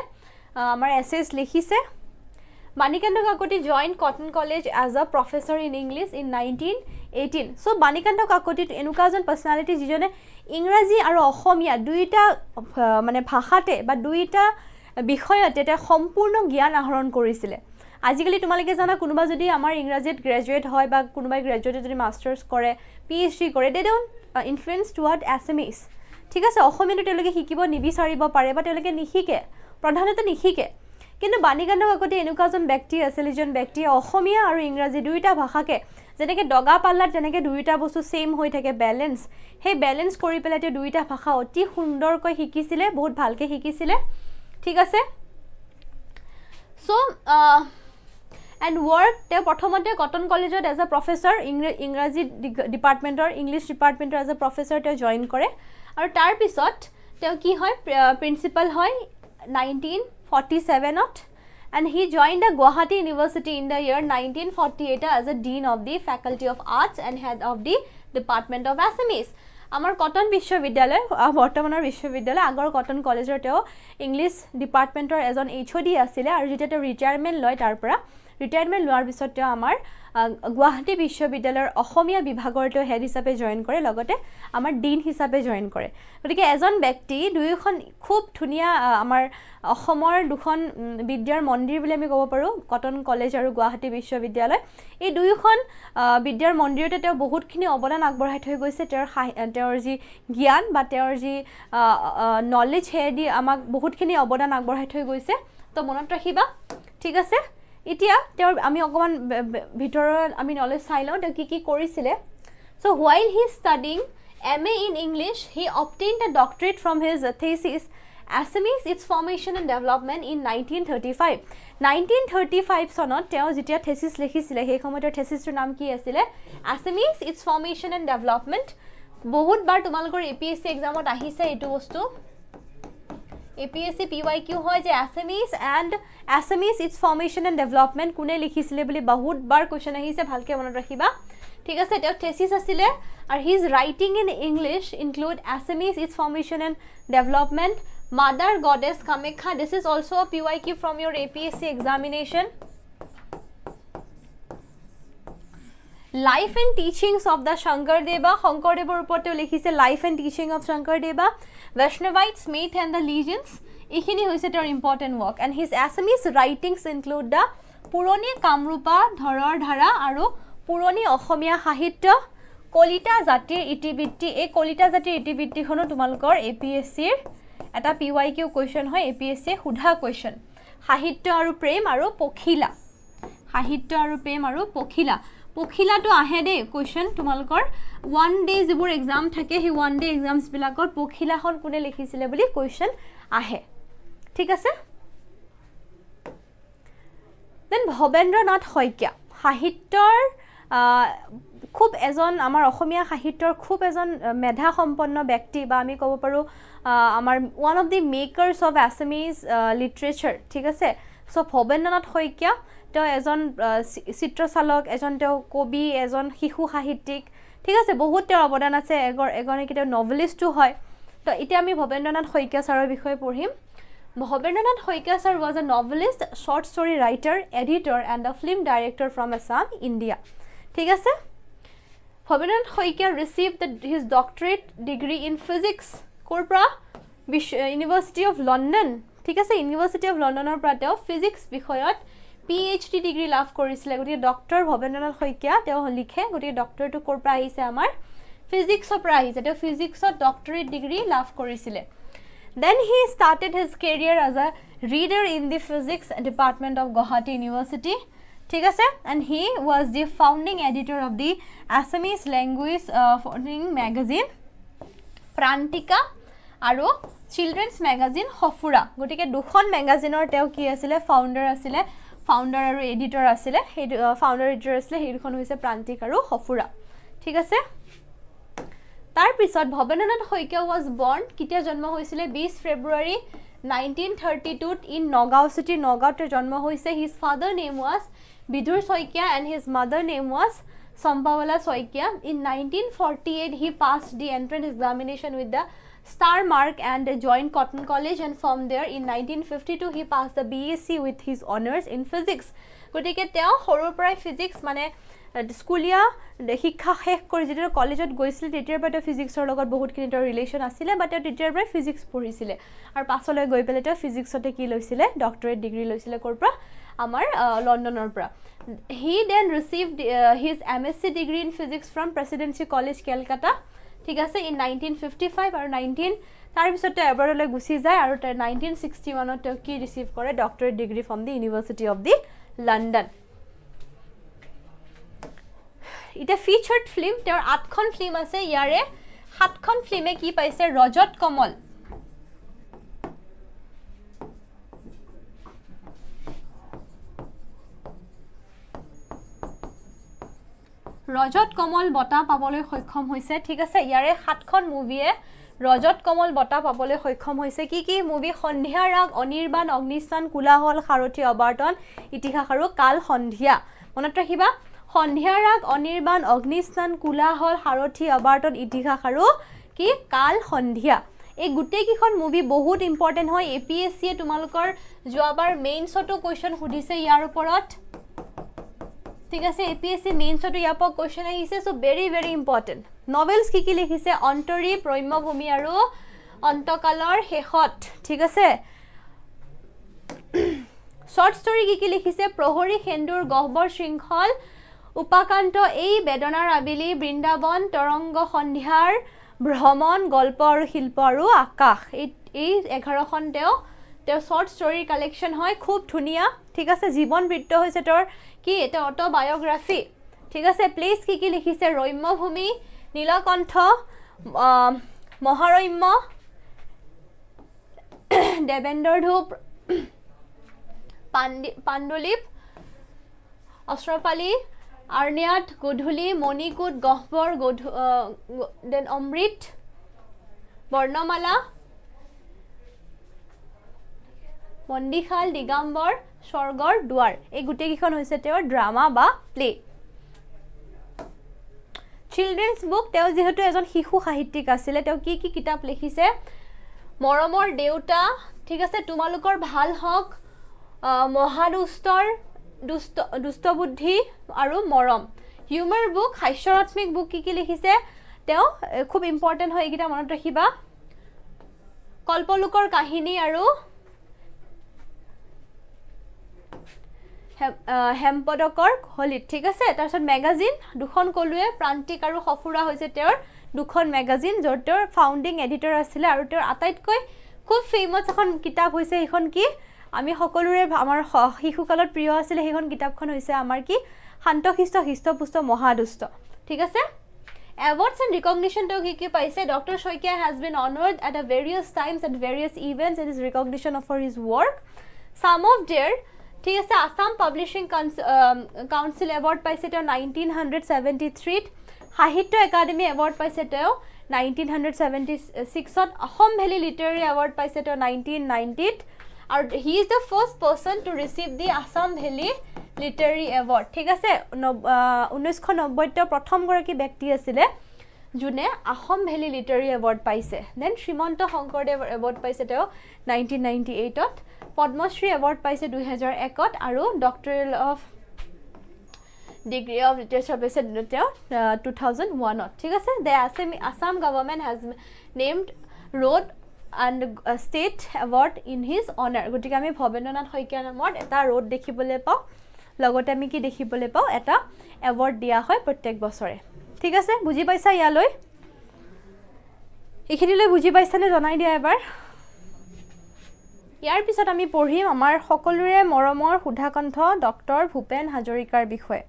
আমাৰ essays লিখিছে Banikanta Kakati joined Cotton College as a professor in English in 1918 so Banikanta Kakati এনেকুৱা এজন personality যিজনে ইংৰাজী আৰু অসমীয়া দুইটা মানে ভাষাতে বা দুইটা বিষয়তে এটা সম্পূৰ্ণ জ্ঞান আহৰণ কৰিছিল আজিকালি তোমালোকে জানা কোনোবা যদি আমাৰ ইংৰাজীত গ্ৰেজুৱেট হয় বা কোনোবাই গ্ৰেজুৱেটে যদি মাষ্টাৰ্স কৰে PhD কৰে they don't influence toward Assamese ঠিক আছে অসমীয়াটো তেওঁলোকে শিকিব নিবিচাৰিব পাৰে বা তেওঁলোকে নিশিকে প্ৰধানতঃ নিশিকে কিন্তু বাণীকান্ত কাকতি এনেকুৱা এজন ব্যক্তি আছিল যিজন ব্যক্তি অসমীয়া আৰু ইংৰাজী দুইটা ভাষাকে যেনেকৈ ডগা পাল্লাত যেনেকৈ দুইটা বস্তু সেম হৈ থাকে ব্যালেন্স সেই ব্যালেন্স কৰি পেলাই তেওঁ দুইটা ভাষা অতি সুন্দৰকৈ শিকিছিলে বহুত ভালকৈ শিকিছিলে ঠিক আছে so and worked তেওঁ প্ৰথমতে কটন কলেজত as a professor ইংৰাজী ডিপাৰ্টমেন্টৰ ইংলিশ ডিপাৰ্টমেন্টৰ as a professor তেওঁ জয়েন কৰে আৰু তাৰ পিছত তেওঁ কি হয় প্ৰিন্সিপাল হয় 1947 ত and he joined the Guwahati University in the year 1948 as a dean of the faculty of arts and head of the department of Assamese আমাৰ কটন বিশ্ববিদ্যালয় বৰ্তমানৰ বিশ্ববিদ্যালয় আগৰ কটন কলেজৰ তেওঁ ইংলিশ ডিপাৰ্টমেন্টৰ এজন HOD আছিল আৰু যেতিয়া তেওঁ ৰিটায়াৰমেন্ট লয় তাৰ পৰা ৰিটায়াৰমেন্ট লোৱাৰ পিছত তেওঁ আমাৰ গুৱাহাটী বিশ্ববিদ্যালয়ৰ অসমীয়া বিভাগৰ তেওঁ হেড হিচাপে জয়েন কৰে লগতে আমাৰ ডিন হিচাপে জয়েন কৰে গতিকে এজন ব্যক্তি দুইখন খুব ধুনীয়া আমাৰ অসমৰ দুখন বিদ্যাৰ মন্দিৰ বুলি আমি ক'ব পাৰো কটন কলেজ আৰু গুৱাহাটী বিশ্ববিদ্যালয় এই দুইখন বিদ্যাৰ মন্দিৰতে তেওঁ বহুতখিনি অৱদান আগবঢ়াই থৈ গৈছে তেওঁৰ যি জ্ঞান বা তেওঁৰ যি নলেজ হেদি আমাক বহুতখিনি অৱদান আগবঢ়াই থৈ গৈছে তো মনত ৰাখিবা ঠিক আছে এতিয়া তেওঁৰ আমি অকমান ভিতৰৰ আমি নলেজ চাই লওঁ তেওঁ কি কৰিছিলে so while he studying MA in English he obtained a doctorate from his thesis Assamese its formation and development in 1935 চনত তেওঁ যেতিয়া thesis লিখিছিলে সেই সময়ৰ thesisৰ নাম কি আছিল Assamese its formation and development বহুত বাৰ তোমালোকৰ APSC এক্সামত আহিছে এটো বস্তু APSC PYQ হয় যে Assamese its formation and development কোনে লিখিছিলে বুলি বহুত বাৰ কোৱেশ্চন আহিছে ভালকে মনত ৰাখিবা ঠিক আছে তেওঁ thesis আছিল আৰু his writing in English include Assamese its formation and development Mother Goddess Kamakha this is also a PYQ from your APSC examination Life and teachings of the Shankardeva Shankardevar উপর তেওঁ লিখিছে Life and teaching of Shankardeva Vaishnavites myth and the legends এইখিনি হৈছে তেওঁৰ important work and his Assamese writings include the পুৰণি কামৰূপা ধৰৰ ধাৰা আৰু পুৰণি অসমীয়া সাহিত্য কলিতা জাতিৰ ইতিবৃত্তি এই কলিতা জাতিৰ ইতিবৃত্তিখনো তোমালোকৰ APSC ৰ এটা PYQ কোৱেশ্চন হয় APSC সুধা কোৱেশ্চন সাহিত্য আৰু প্ৰেম আৰু পখিলা সাহিত্য আৰু প্ৰেম আৰু পখিলা পখিলাটো আহে দে কোৱেশ্চন তোমালোকৰ ওয়ান ডে যিবোৰ এক্সাম থাকে হি ওয়ান ডে এক্সামছ বিলাকৰ পখিলাখন কোনে লিখিছিলে বুলি কোৱেশ্চন আহে ঠিক আছে দেন ভবেন্দ্ৰ নাথ শইকীয়া সাহিত্যৰ খুব এজন আমাৰ অসমীয়া সাহিত্যৰ খুব এজন মেধা সম্পন্ন ব্যক্তি বা আমি ক'ব পাৰো আমাৰ one of the makers of Assamese literature ঠিক আছে সো ভবেন্দ্ৰ নাথ শইকীয়া তেওঁ এজন চিত্ৰচালক এজন তেওঁ কবি এজন শিশু সাহিত্যিক ঠিক আছে বহুত তেওঁৰ অৱদান আছে এগৰাকী তেওঁ নভেলিষ্টও হয় তো এতিয়া আমি ভবেন্দ্ৰ নাথ শইকীয়া ছাৰৰ বিষয়ে পঢ়িম Bhabendranath Saikia sir was a novelist, short story writer, editor and a film director from Assam, India. ঠিক আছে Bhabendranath Saikia received his doctorate degree in physics korpra University of London. ঠিক আছে University of London or pra teo physics বিষয়ত PhD degree লাভ কৰিছিলে গতি doctor Bhabendranath Saikia teo লিখে গতি doctor two korpra আহিছে আমাৰ physics opra আহিছে teo physics ত doctorate degree লাভ কৰিছিলে. Then he started his career as a reader in the physics department of Guwahati University. ঠিক আছে and he was the founding editor of the Assamese language magazine Prantika আৰু children's magazine Hofura. গটিকে দুখন ম্যাগাজিনৰ তেও কি আছিল ফাউন্ডাৰ আৰু এডিটৰ আছিল সেই ফাউন্ডাৰ এডিটৰ আছিল সেই দুখন হৈছে Prantika আৰু Hofura. ঠিক আছে তাৰ পিছত Bhabendranath Saikia was born কিতিয়া জন্ম হৈছিল 20 February 1932 in Nagaon city Nagaon জন্ম হৈছে. His father name was Bidhur Saikia and his mother name was Sampawala Saikia. In 1948 he passed the entrance examination with the star mark and joined Cotton College and from there in 1952 he passed the BSc with his honors in physics. গটিকে তেও সৰুৰ পৰাই physics মানে স্কুলিয়া শিক্ষা শেষ কৰি যেতিয়া কলেজত গৈছিল তেতিয়াৰ পৰা ফিজিক্সৰ লগত বহুত কিনি ৰিলেচন আছিল বাট তেতিয়াৰ পৰা ফিজিক্স পঢ়িছিল আৰু পাছলৈ গৈ পেলাই তেওঁ ফিজিক্সতে কি লৈছিল ডক্টৰেট ডিগ্ৰী লৈছিল কৰ পৰা আমাৰ লণ্ডনৰ পৰা. He then received his MSc degree in physics from Presidency College Calcutta. ঠিক আছে in 1955 আৰু 19 তাৰ পিছত এবাৰলৈ গুচি যায় আৰু 1961 ত কি ৰিসিভ কৰে doctorate degree from the University of the London. It a featured film there 8খন film আছে ইয়াৰে 7খন ফিল্মে কি পাইছে ৰজত কমল. ৰজত কমল বঁটা পাবলৈ সক্ষম হৈছে. ঠিক আছে ইয়াৰে 7খন মুভিয়ে ৰজত কমল বঁটা পাবলৈ সক্ষম হৈছে. কি মুভি সন্ধিয়া ৰাগ অনিৰ্বাণ অগ্নিস্থান কোলাহল সাৰথী অবাৰ্তন ইতিহাস আৰু কাল সন্ধিয়া. মনত ৰাখিবা সন্ধিয়া ৰাগ অনিৰ্বাণ অগ্নিস্থান কোলাহল সাৰথী অবাৰ্তন ইতিহাস আৰু কি কাল সন্ধিয়া. এই গুটেই কিখন মুভি বহুত ইম্পৰ্টেন্ট হয়. APSC এ তোমালোকৰ যোৱাবাৰ মেইনছটো কোৱেশ্চন সুধিছে ইয়াৰ ওপৰত. ঠিক আছে APSC মেইনছটো ইয়াৰ পৰা কোৱেশ্চন আহিছে so very very important. Novels কি লিখিছে অন্তৰী প্ৰম্যভূমি আৰু অন্তকালৰ শেষত. ঠিক আছে শৰ্ট ষ্টৰী কি লিখিছে প্ৰহৰী সেন্দুৰ গহ্বৰ শৃংখল উপাকান্ত এই বেদনাৰ আবিলি বৃন্দাবন তৰংগ সন্ধ্যাৰ ভ্ৰমণ গল্প আৰু শিল্প আৰু আকাশ. এই 11খন তেওঁ শৰ্ট ষ্টৰীৰ কালেকশ্যন হয় খুব ধুনীয়া. ঠিক আছে জীৱন বৃত্ত হৈছে তেওঁৰ কি এটা অটোবায়োগ্ৰাফি. ঠিক আছে প্লেস কি লিখিছে ৰম্যভূমি নীলকণ্ঠ মহাৰম্য দেবেন্দ্ৰ ধূপ পাণ্ডুলিপ অশ্ৰপালি আৰ্নিয়াত গধুলি মণিকূট গহ্বৰ দেন অমৃত বৰ্ণমালা মন্দিশাল দিগম্বৰ স্বৰ্গৰ দুৱাৰ. এই গুটেই কিখন হৈছে তেওঁৰ ড্ৰামা বা প্লে. চিলড্ৰেন্স বুক তেওঁ যেহেতু এজন শিশু সাহিত্যিক আছিল তেওঁ কি কিতাপ লিখিছে মৰমৰ দেউতা. ঠিক আছে তোমালোকৰ ভাল হওক মহাদুষ্টৰ দুষ্ট বুদ্ধি আৰু মৰম. হিউমাৰ বুক হাস্যৰত্মিক বুক কি লিখিছে তেওঁ খুব ইম্পৰ্টেন্ট হয় এইকেইটা মনত ৰাখিবা কল্পলোকৰ কাহিনী আৰু হেমপদকৰ হলিত. ঠিক আছে তাৰপিছত মেগাজিন দুখন কলুৱে প্ৰান্তিক আৰু সফুৰা হৈছে তেওঁৰ দুখন মেগাজিন য'ৰ তেওঁৰ ফাউণ্ডিং এডিটৰ আছিলে আৰু তেওঁৰ আটাইতকৈ খুব ফেমাছ এখন কিতাপ হৈছে সেইখন কি আমি সকলোৰে আমাৰ শিশুকালত প্ৰিয় আছিলে সেইখন কিতাপখন হৈছে আমাৰ কি শান্তশিষ্ট হৃষ্টপুষ্ট মহাদুষ্ট. ঠিক আছে awards and recognition তেওঁ কি পাইছে Dr. Saikia has been honored at a various times at various events and his recognition for his work. Some of their ঠিক আছে Assam Publishing Council Award পাইছে তেওঁ 1973 সাহিত্য একাডেমি এৱাৰ্ড পাইছে তেওঁ 1976 অসম ভেলি লিটাৰেৰী এৱাৰ্ড পাইছে তেওঁ 1990 আৰু he is the first person to receive the Assam Valley Literary Award. ঠিক আছে 1990 প্ৰথম গৰাকী ব্যক্তি আছিল যোনে আহোম ভেলী লিটাৰী এৱাৰ্ড পাইছে দেন শ্ৰীমন্ত শংকৰদেৱ এৱাৰ্ড পাইছে তেওঁ 1998ত পদ্মশ্ৰী এৱাৰ্ড পাইছে 2001ত আৰু doctoral of degree of literature পাইছে তেওঁ 2001ত ঠিক আছে the Assam government has named road and state award in his honor গতিকে আমি ভবেন্দ্ৰনাথ শইকীয়া নামৰ এটা ৰোড দেখিবলৈ পাওঁ লগতে আমি কি দেখিবলৈ পাওঁ এটা এৱাৰ্ড দিয়া হয় প্ৰত্যেক বছৰে ঠিক আছে বুজি পাইছা ইয়ালৈ এইখিনিলৈ বুজি পাইছানে জনাই দিয়া এবাৰ ইয়াৰ পিছত আমি পঢ়িম আমাৰ সকলোৰে মৰমৰ সুধাকণ্ঠ ডক্টৰ ভূপেন হাজৰিকাৰ বিষয়ে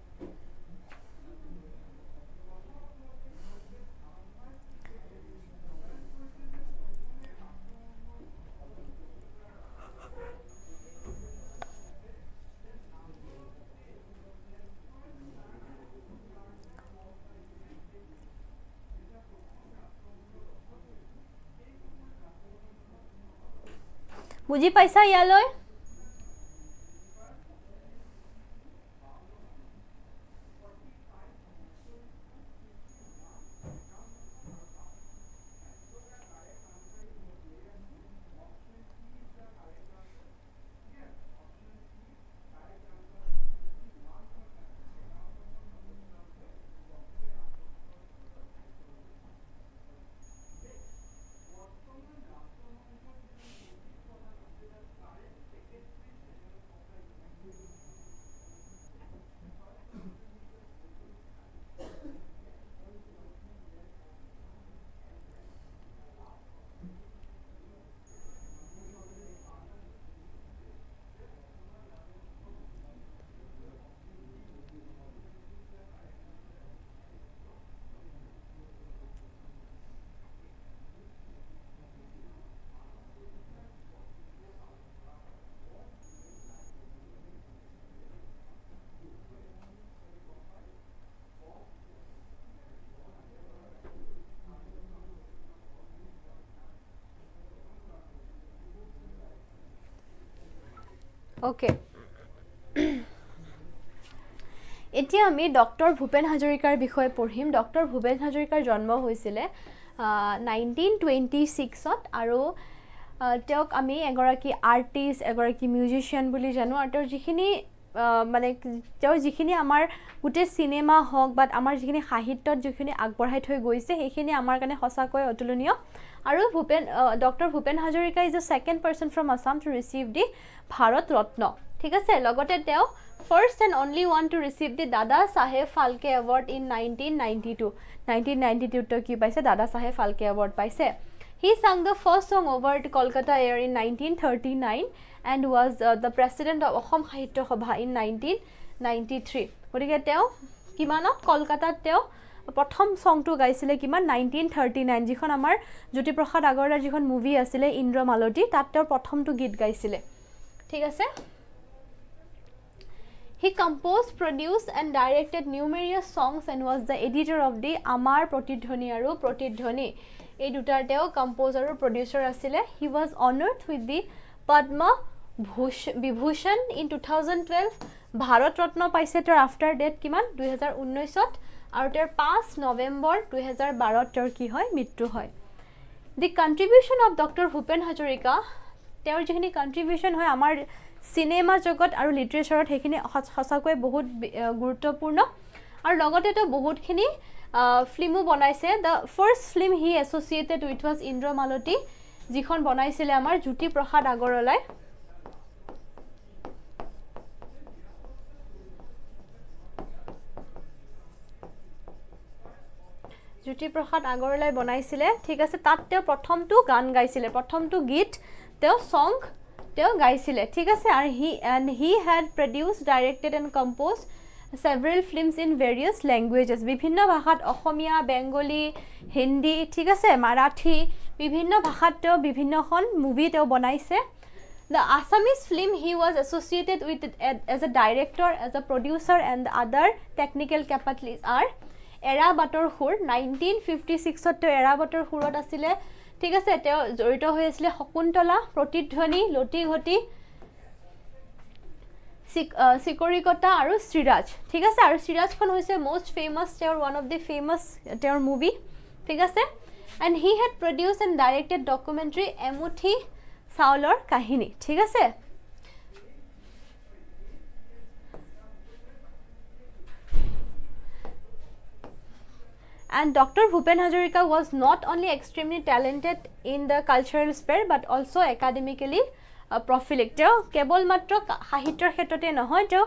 বুজি পাইছা ইয়ালৈ ওকে এতিয়া আমি ডক্টৰ ভূপেন হাজৰিকাৰ বিষয়ে পঢ়িম ডক্টৰ ভূপেন হাজৰিকাৰ জন্ম হৈছিলে 1926ত আৰু তেওঁক আমি এগৰাকী আৰ্টিষ্ট এগৰাকী মিউজিচিয়ান বুলি জানো আৰু তেওঁৰ যিখিনি মানে তেওঁ যিখিনি আমাৰ গোটেই সিনেমা হওক বা আমাৰ যিখিনি সাহিত্যত যিখিনি আগবঢ়াই থৈ গৈছে সেইখিনি আমাৰ কাৰণে সঁচাকৈ অতুলনীয় আৰু doctor Bhupen Hazarika is the second person from Assam to receive the Bharat Ratna ঠিক আছে লগতে তেওঁ first and only one to receive the Dada Saheb Phalke Award in 1992 to ki paise Dada Saheb Phalke Award paise he sang the first song over to Kolkata Air in 1939 and was the president of Assam Sahitya Sabha in 1993 গতিকে তেওঁ কিমানত কলকাতাত তেওঁ প্ৰথম সংটো গাইছিলে কিমান 1939 যিখন আমাৰ জ্যোতিপ্ৰসাদ আগৰৱালাৰ যিখন মুভি আছিল ইন্দ্ৰমালতী তাত তেওঁ প্ৰথমটো গীত গাইছিলে ঠিক আছে He composed, produced and directed numerous songs and was the editor of the Amar Pratidhwani aru Pratidhwani. এই দুটাৰ তেওঁ কম্পোজাৰ আৰু প্ৰডিউচাৰ আছিলে He was honored with the Padma Vibhushan in 2012 Bharat Ratna পাইছে তেওঁৰ আফটাৰ ডেট কিমান 2019ত আৰু তেওঁৰ 5 নৱেম্বৰ 2012ত তেওঁৰ কি হয় মৃত্যু হয় The contribution of Dr. Bhupen Hazarika তেওঁৰ যিখিনি কন্ট্ৰিবিউশন হয় আমাৰ সিনেমা জগত আৰু লিটাৰেচাৰত হেখিনি সঁচাকৈ বহুত গুৰুত্বপূৰ্ণ আৰু লগতে তো বহুতখিনি ফিল্মো বনাইছে the first film he associated with was Indramalati যিখন বনাইছিলে আমাৰ জ্যোতিপ্ৰসাদ আগৰৱালাই জ্যোতিপ্ৰসাদ আগৰৱালাই বনাইছিলে ঠিক আছে তাত তেওঁ প্ৰথমটো গান গাইছিলে প্ৰথমটো গীত তেওঁ সং তেওঁ গাইছিলে ঠিক আছে আৰু he had produced directed and composed several films in various languages বিভিন্ন ভাষাত অসমীয়া বেংগলী হিন্দী ঠিক আছে মাৰাঠী বিভিন্ন ভাষাত তেওঁ বিভিন্নখন মুভি তেওঁ বনাইছে The Assamese film he was associated with as a director as a producer and other technical capacities are এৰা বাটৰ খুৰ 1956 ত এৰা বাটৰ খুৰত আছিল ঠিক আছে তেওঁ জড়িত হৈ আছিল শকুন্তলা প্ৰতিধ্বনি লটি ঘটি সিকৰিকটা আৰু শ্ৰীৰাজ ঠিক আছে আৰু শ্ৰীৰাজখন হৈছে মোস্ট ফেমাস তেওঁৰ ওয়ান অফ দি ফেমাস তেওঁৰ মুভি ঠিক আছে and he had produced and directed documentary Emuthi Saulor Kahini ঠিক আছে and Dr. Bhupen Hazarika was not only extremely talented in the cultural sphere but also academically prolific তেওঁ কেৱল মাত্ৰ সাহিত্যৰ ক্ষেত্ৰতে নহয় তেওঁ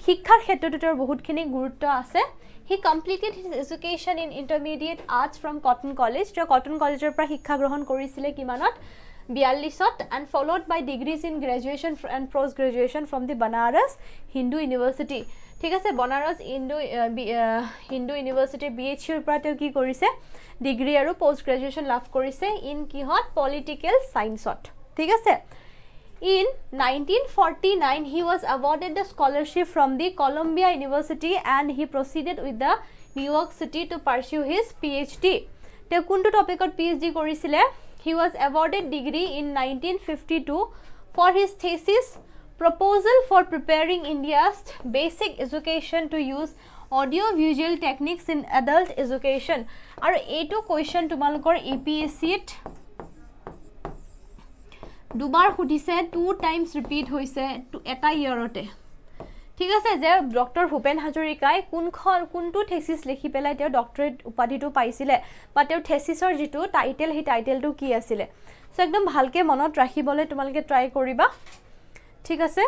শিক্ষাৰ ক্ষেত্ৰতো বহুতখিনি গুৰুত্ব আছে he completed his education in intermediate arts from Cotton College তেওঁ Cotton Collegeৰ পৰা শিক্ষা গ্ৰহণ কৰিছিলে কিমানত 42ত and followed by degrees in graduation and post graduation from the Banaras Hindu University ঠিক আছে বনাৰস হিন্দু ইউনিভাৰ্সিটি BHU ৰ পৰা তেওঁ কি কৰিছে ডিগ্ৰী আৰু পোষ্ট গ্ৰেজুৱেচন লাভ কৰিছে ইন কিহত পলিটিক্যাল সায়েন্সত ঠিক আছে In 1949, he was awarded the scholarship from the Columbia University and he proceeded with the New York City to pursue his PhD. Te kuntu topic of PhD korisile? He was awarded degree in 1952 for his thesis proposal for preparing India's basic education to use audio-visual techniques in adult education. Aru eto question tumalokor APSC it দুবাৰ খুদিছে 2 Times repeat হৈছে এটা ইয়াৰতে ঠিক আছে যে doctor Bhupen হাজৰিকাই কোনটো thesis লিখি পেলাই তেওঁ ডক্টৰেট উপাধিটো পাইছিলে বা তেওঁৰ থেসিসৰ যেটো টাইটেল হি টাইটেলটো কি আছিল সো একদম ভালকে মনত ৰাখিবলৈ তোমালকে ট্ৰাই কৰিবা ঠিক আছে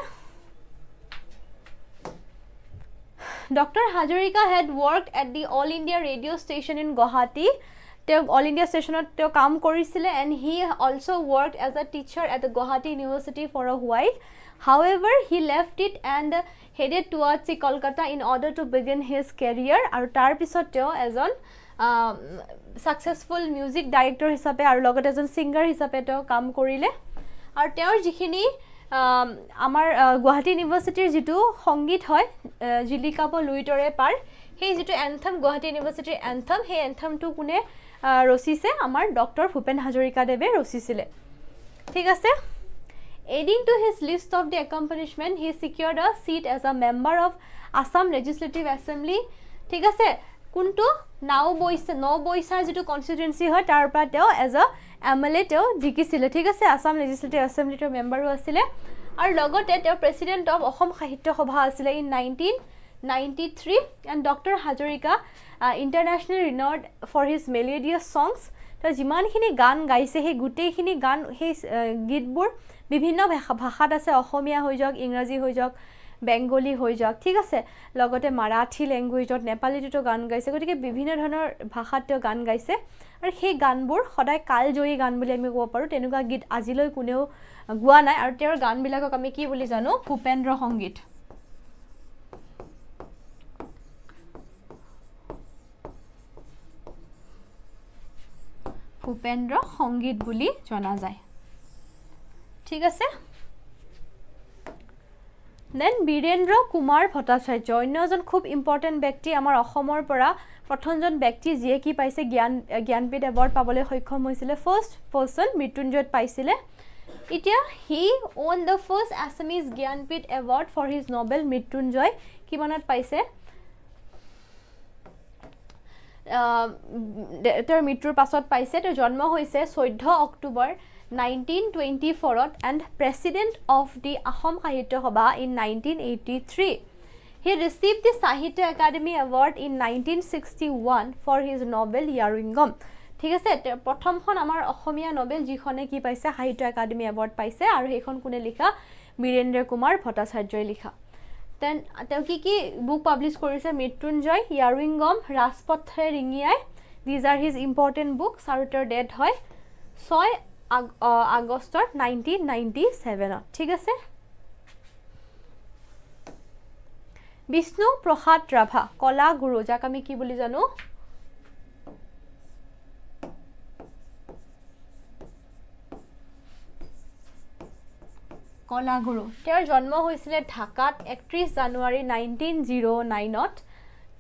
Dr. Hazarika had worked at the All India radio station in Guwahati তেওঁ অল ইন্ডিয়া স্টেশনত তেওঁ কাম কৰিছিলে and he also worked as a teacher at the Guwahati University for a while however he left it and headed towards Kolkata in order to begin his career আৰু তাৰ পিছত তেওঁ এজন successful music director হিচাপে আৰু লগতে এজন singer হিচাপে তেওঁ কাম কৰিলে আৰু তেওঁৰ যিখিনি আমাৰ গুৱাহাটী ইউনিভাৰ্সিটিৰ যেটো সংগীত হয় জিলিকাব লুইটৰে পাৰ সেই যেটো এন্থম গুৱাহাটী ইউনিভাৰ্সিটিৰ এন্থম সেই এন্থমটো কোনে ৰচিছে আমাৰ ডক্টৰ ভূপেন হাজৰিকা দেৱে ৰচিছিলে ঠিক আছে adding to his list of the accomplishment he secured a seat as a member of Assam Legislative Assembly ঠিক আছে কোনটো নাও বৈছাৰ যেটো কনস্টিটুৱেন্সি হয় তাৰ পৰা তেওঁ এজ আ MLA তেওঁ জিকিছিলে ঠিক আছে আসাম লেজিসলেটিভ এছেম্বলিৰ মেম্বাৰো আছিলে আৰু লগতে তেওঁ প্ৰেসিডেন্ট অফ অসম সাহিত্য সভা আছিলে in 1993 and Dr. Hazarika internationally renowned for his melodious songs তো যিমানখিনি গান গাইছে হে গুটেইখিনি গান হে গীতবোৰ বিভিন্ন ভাষাত আছে অসমীয়া হৈ যাওক ইংৰাজী হৈ যাওক বেঙ্গলী হৈ যাওক ঠিক আছে লগতে মাৰাঠী ল্যাঙ্গুৱেজত নেপালীটো গান গাইছে গতিকে বিভিন্ন ধৰণৰ ভাষাত তেওঁ গান গাইছে আৰু সেই গানবোৰ সদায় কালজয়ী গান বুলি আমি ক'ব পাৰো তেনেকুৱা গীত আজিলৈ কোনেও গোৱা নাই আৰু তেওঁৰ গানবিলাকক আমি কি বুলি জানো ভূপেন্দ্ৰ সংগীত ভূপেন্দ্ৰ সংগীত বুলি জনা যায় ঠিক আছে দেন বীৰেন্দ্ৰ কুমাৰ ভট্টাচাৰ্য অন্যজন খুব ইম্পৰ্টেন্ট ব্যক্তি আমাৰ অসমৰ পৰা প্ৰথমজন ব্যক্তি যিয়ে কি পাইছে জ্ঞানপীঠ এৱাৰ্ড পাবলৈ সক্ষম হৈছিল ফাৰ্স্ট পাৰসন মৃত্যুঞ্জয়ত পাইছিল এতিয়া he won the first Assamese Jnanpith award for his novel Mrityunjay কিমানত পাইছে তেওঁৰ মৃত্যুৰ পাছত পাইছে তেওঁ জন্ম হৈছে 14 October 1924 and President of the Assam Sahitya Sabha in 1983. He received the Sahitya Academy Award in 1961 for his novel Yaringam. ঠিক আছে প্ৰথমখন আমাৰ অসমীয়া নভেল যিখনে কি পাইছে সাহিত্য একাডেমি এৱাৰ্ড পাইছে আৰু সেইখন কোনে লিখা বীৰেন্দ্ৰ কুমাৰ ভট্টাচাৰ্যই লিখা দেন তেওঁ কি বুক পাবলিশ কৰিছে Mrityunjay Iyaruingam Rajpathe Ringiai these are his important books আৰু তেওঁৰ ডেট হয় 6 আগষ্টৰ 1997 ঠিক আছে বিষ্ণু প্ৰসাদ ৰাভা কলা গুৰু যাক আমি কি বুলি জানো কলা গুৰু তেওঁৰ জন্ম হৈছিল ঢাকাত 31 জানুৱাৰী 1909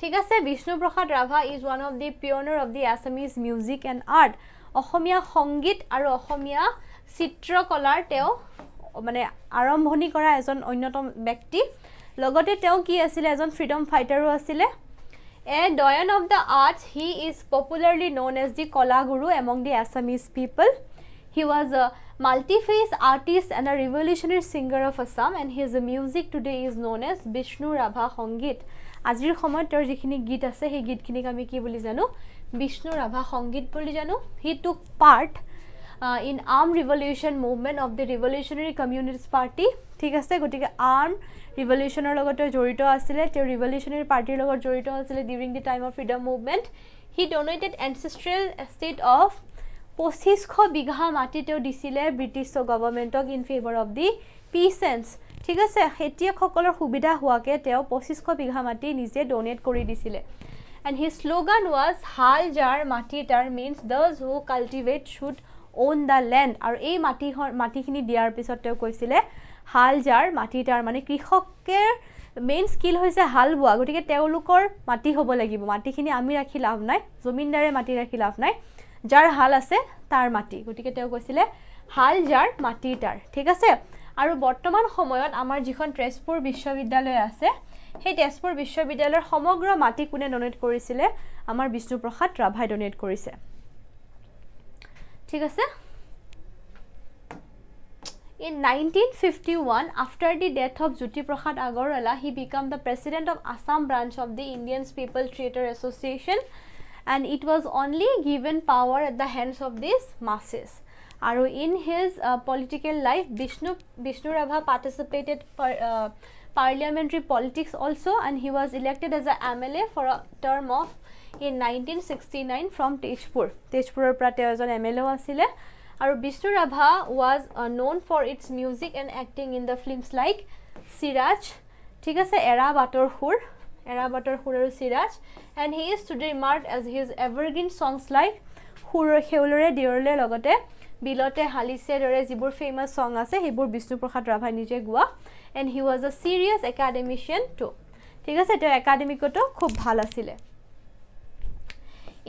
ঠিক আছে Bishnu Prasad Rabha is one of the pioneer of the Assamese music and art অসমীয়া সংগীত আৰু অসমীয়া চিত্ৰকলাৰ তেওঁ মানে আৰম্ভণি কৰা এজন অন্যতম ব্যক্তি লগতে তেওঁ কি আছিল এজন ফ্ৰীডম ফাইটাৰো আছিল A doyen of the arts, he is popularly known as the Kala Guru among the Assamese people. He was a multi-faced artist and a revolutionary singer of Assam, and his music today is known as Bishnu Rabha Sangit. Azir সময়ত তেওঁৰ যিখিনি গীত আছে সেই গীতখিনিক আমি কি বুলি জানো Bishnu Rabha Sangit বুলি জানো he took part in armed revolution movement of the revolutionary communist party ঠিক আছে গটিকে armed revolutionৰ লগত জড়িত আছিল তেওঁ revolutionary partyৰ লগত জড়িত আছিল during the time of freedom movement he donated ancestral estate of 2500 বিঘা মাটি তেওঁ দিছিলে ব্ৰিটিছ গভৰ্ণমেণ্টক ইন ফেভৰ অফ দি পিসেন্টস ঠিক আছে খেতিয়কসকলৰ সুবিধা হোৱাকে তেওঁ 2500 বিঘা মাটি নিজে ডোনেট কৰি দিছিলে and his slogan was hal jar mati tar means those who cultivate should own the land আৰু এই মাটিখিনি দিয়াৰ পিছত তেওঁ কৈছিলে হাল জাৰ মাটি tar মানে কৃষকৰ মেইন স্কিল হৈছে হাল বোৱা গটিকে তেওঁলোকৰ মাটি হ'ব লাগিব মাটিখিনি আমি ৰাখি লাভ নাই জমিনদাৰে মাটি ৰাখি লাভ নাই যাৰ হাল আছে তাৰ মাটি গটিকে তেওঁ কৈছিলে হাল জাৰ মাটি tar ঠিক আছে আৰু বৰ্তমান সময়ত আমাৰ যিখন তেজপুৰ বিশ্ববিদ্যালয় আছে সেই তেজপুৰ বিশ্ববিদ্যালয়ৰ সমগ্ৰ মাটি কোনে ডোনেট কৰিছিলে আমাৰ বিষ্ণুপ্ৰসাদ ৰাভাই ডোনেট কৰিছে ঠিক আছে In 1951, after the death of Jyoti Prasad Agarwalla, he became the president of Assam branch of the Indian People Theatre Association, and it was only given power at the hands of these masses. Aru in his political life, Bishnu Rabha participated parliamentary politics also, and he was elected as a MLA for a term of in 1969 from Tejpur. Tejpurer pra teo ejon MLA asile. Aru Bishnu Rabha was known for its music and acting in the films like Siraj, ঠিক আছে এৰা বাটৰ খুৰ আৰু Siraj, and he is today marked as his evergreen songs like খুৰ খেউলৰে দিৰলে লগতে বিলতে হালিছে দৰে যিবোৰ famous সং আছে সেইবোৰ বিষ্ণুপ্ৰসাদ ৰাভাই নিজে গোৱা and he was a serious academician too ঠিক আছে তেওঁ একাডেমিকটো খুব ভাল আছিল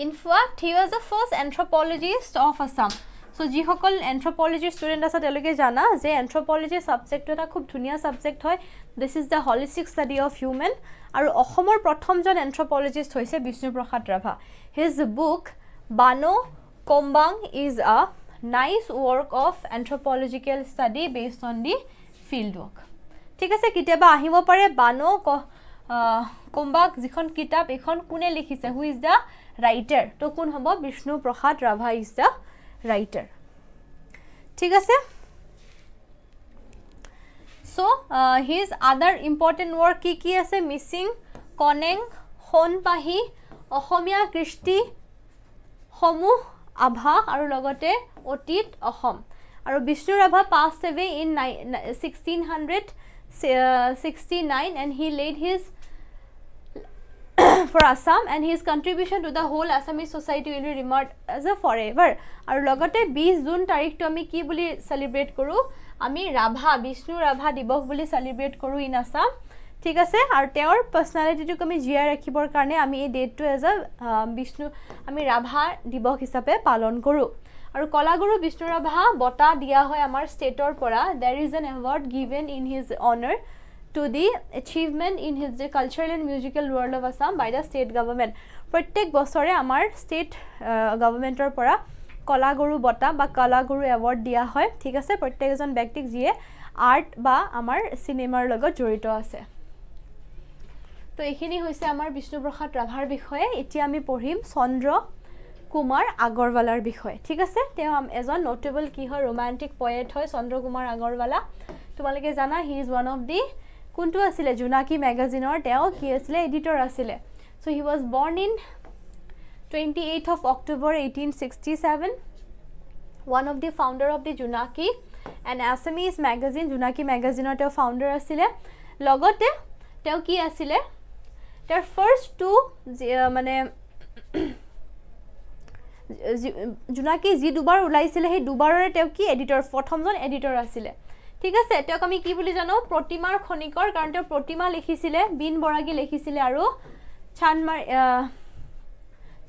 in fact he was the first anthropologist of Assam so যিসকল anthropology student আছে তেওঁলোকে জানা যে anthropology subject এটা খুব ধুনিয়া subject হয় this is the holistic study of human আৰু অসমৰ প্ৰথমজন anthropologist হৈছে Bishnuprasad Rabha his book Bano Kombang is a nice work of anthropological study based on the field work ঠিক আছে কিতাবা আহিব পাৰে বানো কোম্বাক যিখন কিতাপ এখন কোনে লিখিছে who is the writer তো কোন হ'ব Bishnuprasad Rabha is the writer ঠিক আছে so his other important work কি আছে মিসিং কনেং হনপাহি অসমীয়া কৃষ্টি সমূহ আভা আৰু লগতে অতীত অসম আৰু Bishnu Rabha passed away in 1669 and he laid his for Assam and his contribution to the whole Assamese society will be remembered as a forever আৰু লগতে 20 জুন তাৰিখটো আমি কি বুলি সেলিব্ৰেট কৰো আমি ৰাভা বিষ্ণু ৰাভা দিৱস বুলি সেলিব্ৰেট কৰো ইন আসাম ঠিক আছে আৰু তেওঁৰ পাৰ্সনালিটিটো আমি জিয়া ৰাখিবৰ কাৰণে আমি এই ডেটটো এজ আ বিষ্ণু আমি ৰাভা দিৱস হিচাপে পালন কৰো আৰু কলাগুৰু বিষ্ণু ৰাভা বটা দিয়া হয় আমাৰ ষ্টেটৰ পৰা there is an award given in his honor to the achievement in his cultural and musical world of Assam by the state government প্ৰত্যেক বছৰে আমাৰ ষ্টেট গভৰ্ণমেণ্টৰ পৰা কলাগুৰু বটা বা কলাগুৰু এৱাৰ্ড দিয়া হয় ঠিক আছে প্ৰত্যেকজন ব্যক্তিক যিয়ে আৰ্ট বা আমাৰ সিনেমাৰ লগত জড়িত আছে তো এইখিনি হৈছে আমাৰ বিষ্ণুপ্ৰসাদ ৰাভাৰ বিষয়ে এতিয়া আমি পঢ়িম চন্দ্ৰ কুমাৰ আগৰৱালাৰ বিষয়ে ঠিক আছে তেওঁ এজন নোটেবল কি হয় ৰোমান্টিক পয়েট হয় চন্দ্ৰ কুমাৰ আগৰৱালা তোমালোকে জানা হি ইজ ওয়ান অফ দি কোনটো আছিল জুনাকি ম্যাগাজিনৰ তেওঁ কি আছিল এডিটৰ আছিল so he was born in 28th of October 1867 one of the founder of the Junaki and Assamese magazine Junaki magazine তেওঁ founder আছিল লগতে তেওঁ কি আছিল their first two মানে জুনাকি যি দুবাৰ উলাইছিল সেই দুবাৰৰে তেওঁ কি এডিটৰ প্ৰথমজন এডিটৰ আছিল ঠিক আছে তেওঁক আমি কি বুলি জানো প্ৰতিমাৰ খনিকৰ কাৰণ তেওঁ প্ৰতিমা লিখিছিল বিন বৰাগী লিখিছিল আৰু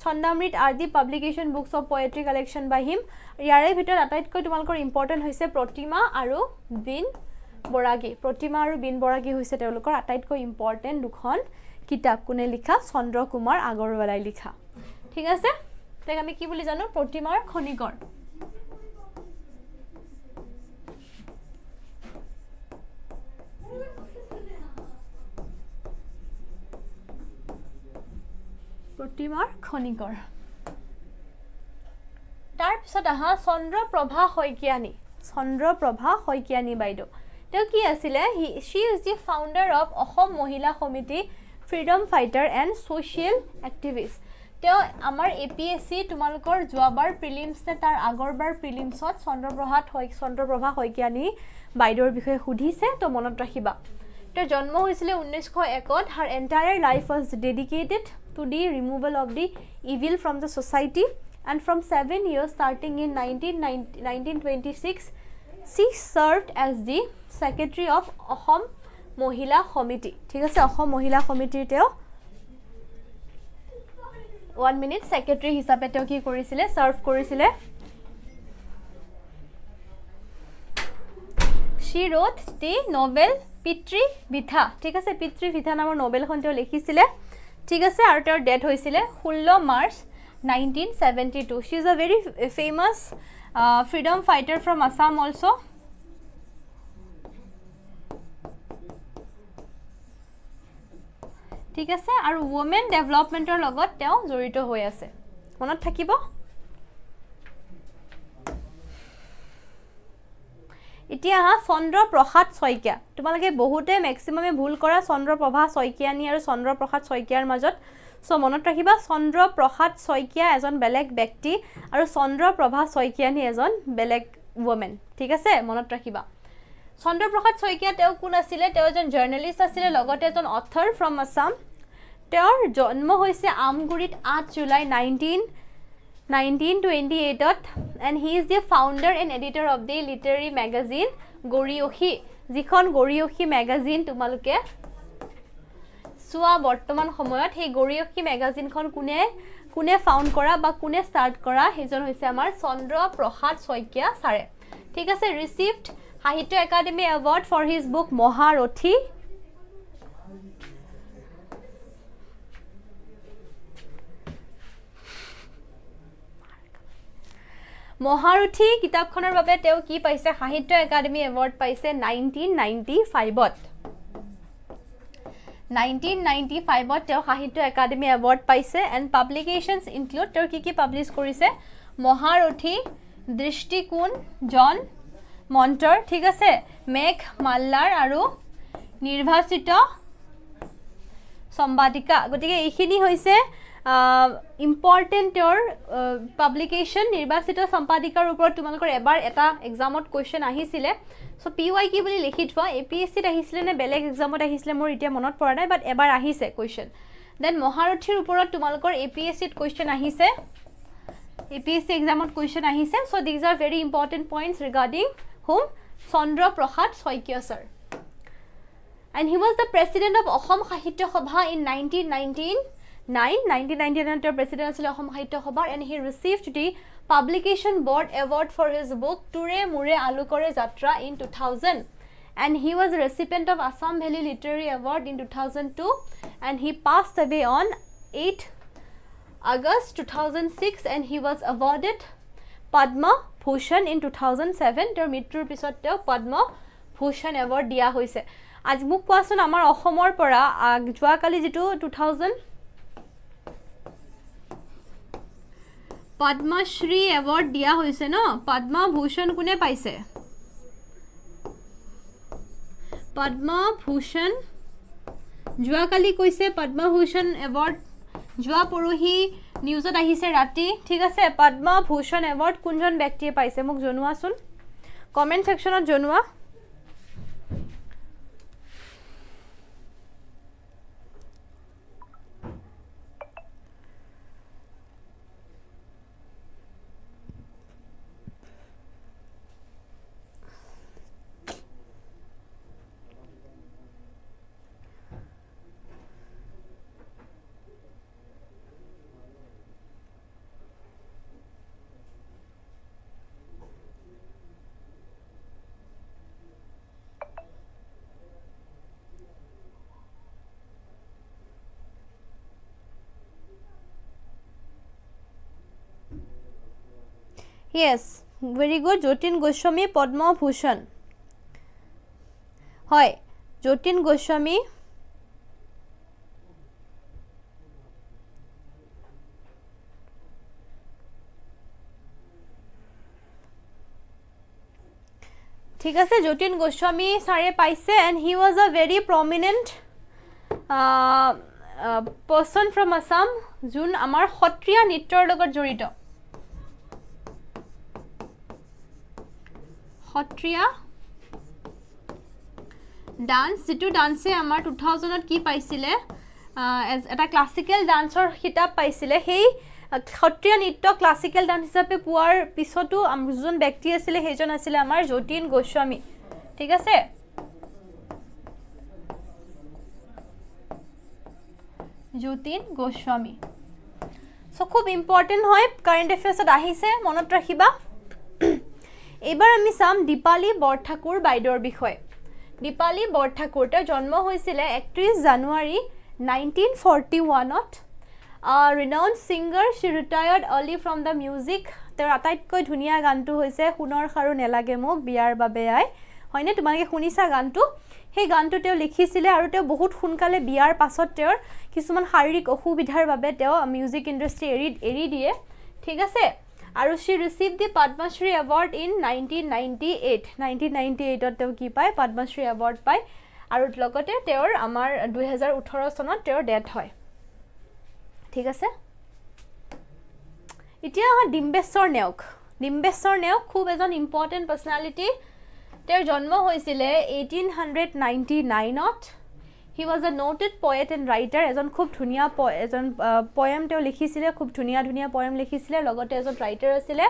ছন্দামৃত are the publication books of poetry collection by him ইয়াৰে ভিতৰত আটাইতকৈ তোমালোকৰ ইম্পৰ্টেন্ট হৈছে প্ৰতিমা আৰু বিন বৰাগী প্ৰতিমা আৰু বিন বৰাগী হৈছে তেওঁলোকৰ আটাইতকৈ ইম্পৰ্টেন্ট দুখন কিতাপ কোনে লিখা চন্দ্ৰ কুমাৰ আগৰৱালাই লিখা ঠিক আছে তাক আমি কি বুলি জানো প্ৰতিমাৰ খনিকৰ প্ৰতিমাৰ খনিকৰ তাৰ পিছত আহা চন্দ্ৰপ্ৰভা শইকীয়ানী বাইদেউ তেওঁ কি আছিলে she is the founder of Assam মহিলা সমিতি freedom fighter and social activist তেওঁ আমাৰ APSC তোমালোকৰ যোৱাবাৰ প্ৰিলিমছ নে তাৰ আগৰবাৰ প্ৰিলিমছত চন্দ্ৰপ্ৰভা শইকীয়ানী বাইদেউৰ বিষয়ে সুধিছে তো মনত ৰাখিবা তেওঁৰ জন্ম হৈছিল 1901 her entire life was dedicated to the removal of the evil from the society and from 7 years starting in 1926 she served as the secretary of Assam Mohila Committee ঠিক আছে Assam Mohila Committee তেও 1 minute secretary হিচাপে তেও কি কৰিছিলে সাৰ্ভ কৰিছিলে she wrote the novel পিতৃ বিথা ঠিক আছে পিতৃ বিথা নামৰ নভেলখন তেও লিখিছিলে ঠিক আছে আৰু তেওঁৰ ডেথ হৈছিল 16 March 1972 she is a very famous freedom fighter from Assam also ঠিক আছে আৰু women developmentor লগত তেও জড়িত হৈ আছে মনত থাকিব এতিয়া চন্দ্ৰপ্ৰসাদ শইকীয়া তোমালোকে বহুতে ম্যাক্সিমামে ভুল কৰা চন্দ্ৰপ্ৰভা শইকীয়ানী আৰু চন্দ্ৰপ্ৰসাদ শইকীয়াৰ মাজত সো মনত ৰাখিবা চন্দ্ৰপ্ৰসাদ শইকীয়া এজন বেলেগ ব্যক্তি আৰু চন্দ্ৰপ্ৰভা শইকীয়ানী এজন বেলেগ woman ঠিক আছে মনত ৰাখিবা চন্দ্ৰপ্ৰসাদ শইকীয়া তেও কোন আছিল তেও এজন জাৰ্নালিষ্ট আছিল লগতে এজন অথৰ ফ্ৰম আসাম তেওঁৰ জন্ম হৈছে আমগুৰিত 8 July 1928 and he is the founder and editor of the literary magazine গৰিয়সী যিখন গৰিয়সী ম্যাগাজিন তোমালোকে সুৱা বৰ্তমান সময়ত সেই গৰিয়সী ম্যাগাজিনখন কোনে ফাউন্ড কৰা বা কোনে স্টাৰ্ট কৰা হেজন হৈছে আমাৰ চন্দ্ৰপ্ৰসাদ শইকীয়া ছাৰে ঠিক আছে received Sahitya Akademi award for his book Maharathi Maharathi কিতাপখনৰ বাবে তেও কি পাইছে সাহিত্য একাডেমি এৱাৰ্ড পাইছে 1995ত 1995ত তেও সাহিত্য একাডেমি এৱাৰ্ড পাইছে এন্ড পাবলিকেশনস ইনক্লুড তেও কি পাবলিশ কৰিছে মহাৰথী দৃষ্টিকোণ জন মন্টৰ ঠিক আছে মেঘ মাল্লাৰ আৰু নিৰ্বাচিত সম্পাদিকা গতিকে এইখিনি হৈছে important your publication নিৰ্বাচিত সম্পাদিকাৰ ওপৰত তোমালোকৰ এবাৰ এটা এক্সামত কোৱেশ্চন আহিছিলে সো PY কি বুলি লিখি থোৱা APSC ত আহিছিলে নে বেলেগ এক্সামত আহিছিলে মোৰ এতিয়া মনত পৰা নাই বাট এবাৰ আহিছে কোৱেশ্চন দেন মহাৰথীৰ ওপৰত তোমালোকৰ APSC ত কোৱেশ্চন আহিছে APSC এক্সামত কোৱেশ্চন আহিছে so these are very important points regarding whom Chandraprasad Saikia sir and he was the president of Assam Sahitya Sabha in 1999 president আছিল অসম সাহিত্য সভাৰ and he received the publication board award for his book Ture Mure Alukore Jatra in 2000 and he was a recipient of Assam Valley Literary Award in 2002 and he passed away on 8 August 2006 and he was awarded Padma Bhushan in 2007 তেওঁৰ মৃত্যুৰ পিছত তেওঁ Padma Bhushan award দিয়া হৈছে আজ মোক কোৱাচোন আমাৰ অসমৰ পৰা যোৱাকালি যেটো 2000 Padmashri award দিয়া হৈছে ন Padma Bhushan কোনে পাইছে Padma Bhushan যোৱাকালি কৈছে Padma Bhushan award যোৱা পৰহি নিউজত আহিছে ৰাতি ঠিক আছে Padma Bhushan award কোনজন ব্যক্তিয়ে পাইছে মোক জনোৱাচোন কমেন্ট সেকশনত জনোৱা Yes, very good. Jatin Goswami Padma Bhushan. Hoy, Jatin Goswami ঠিক আছে Jatin Goswami sare paise and he was a very prominent person from Assam jun amar Khatriya Nityor logot jorito Khatriya dance jitu dance amar 2000 ot ki paisile as eta classical dancer khitab paisile hei Khatriya Nityo classical dance hisabe puar pisotu amjon ব্যক্তি asile hejon asile amar Jatin Goswami ঠিক আছে Jatin Goswami so খুব important হয় current অ্যাফেয়ার্সত আহিছে মনত ৰাখিবা এবাৰ আমি চাম Deepali Barthakur বাইদৰ বিষয় Deepali Barthakur ৰ জন্ম হৈছিল 31 জানুৱাৰী 1941 ত A renowned singer, she retired early from the music. Ter ataitকৈ ধুনিয়া গানটো হৈছে হুনৰ খাৰু নেলাগে মোক বিয়াৰ বাবে আই হয়নে তোমালোকে শুনিছা গানটো সেই গানটো তেও লিখিছিলে আৰু তেও বহুত সোনকালে বিয়াৰ পাছত তেৰ কিছুমান শাৰীৰিক অসুবিধাৰ বাবে তেও মিউজিক ইন্ডাষ্ট্ৰি এৰি দিয়ে ঠিক আছে আৰু she received the Padma Shri award in 1998 ত তেও কি পায় Padma Shri award পায় আৰু লগতে তেৰ আমাৰ 2018 চনত তেৰ ডেথ হয় ঠিক আছে এতিয়া Dimbeswar Neog খুব এজন ইম্পৰ্টেন্ট পাৰ্সোনালিটি তেৰ জন্ম হৈছিল 1899 ত he was a noted poet and writer এজন খুব ধুনিয়া এজন poem তেও লিখিছিল খুব ধুনিয়া poem লিখিছিল লগতে এজন writer আছিল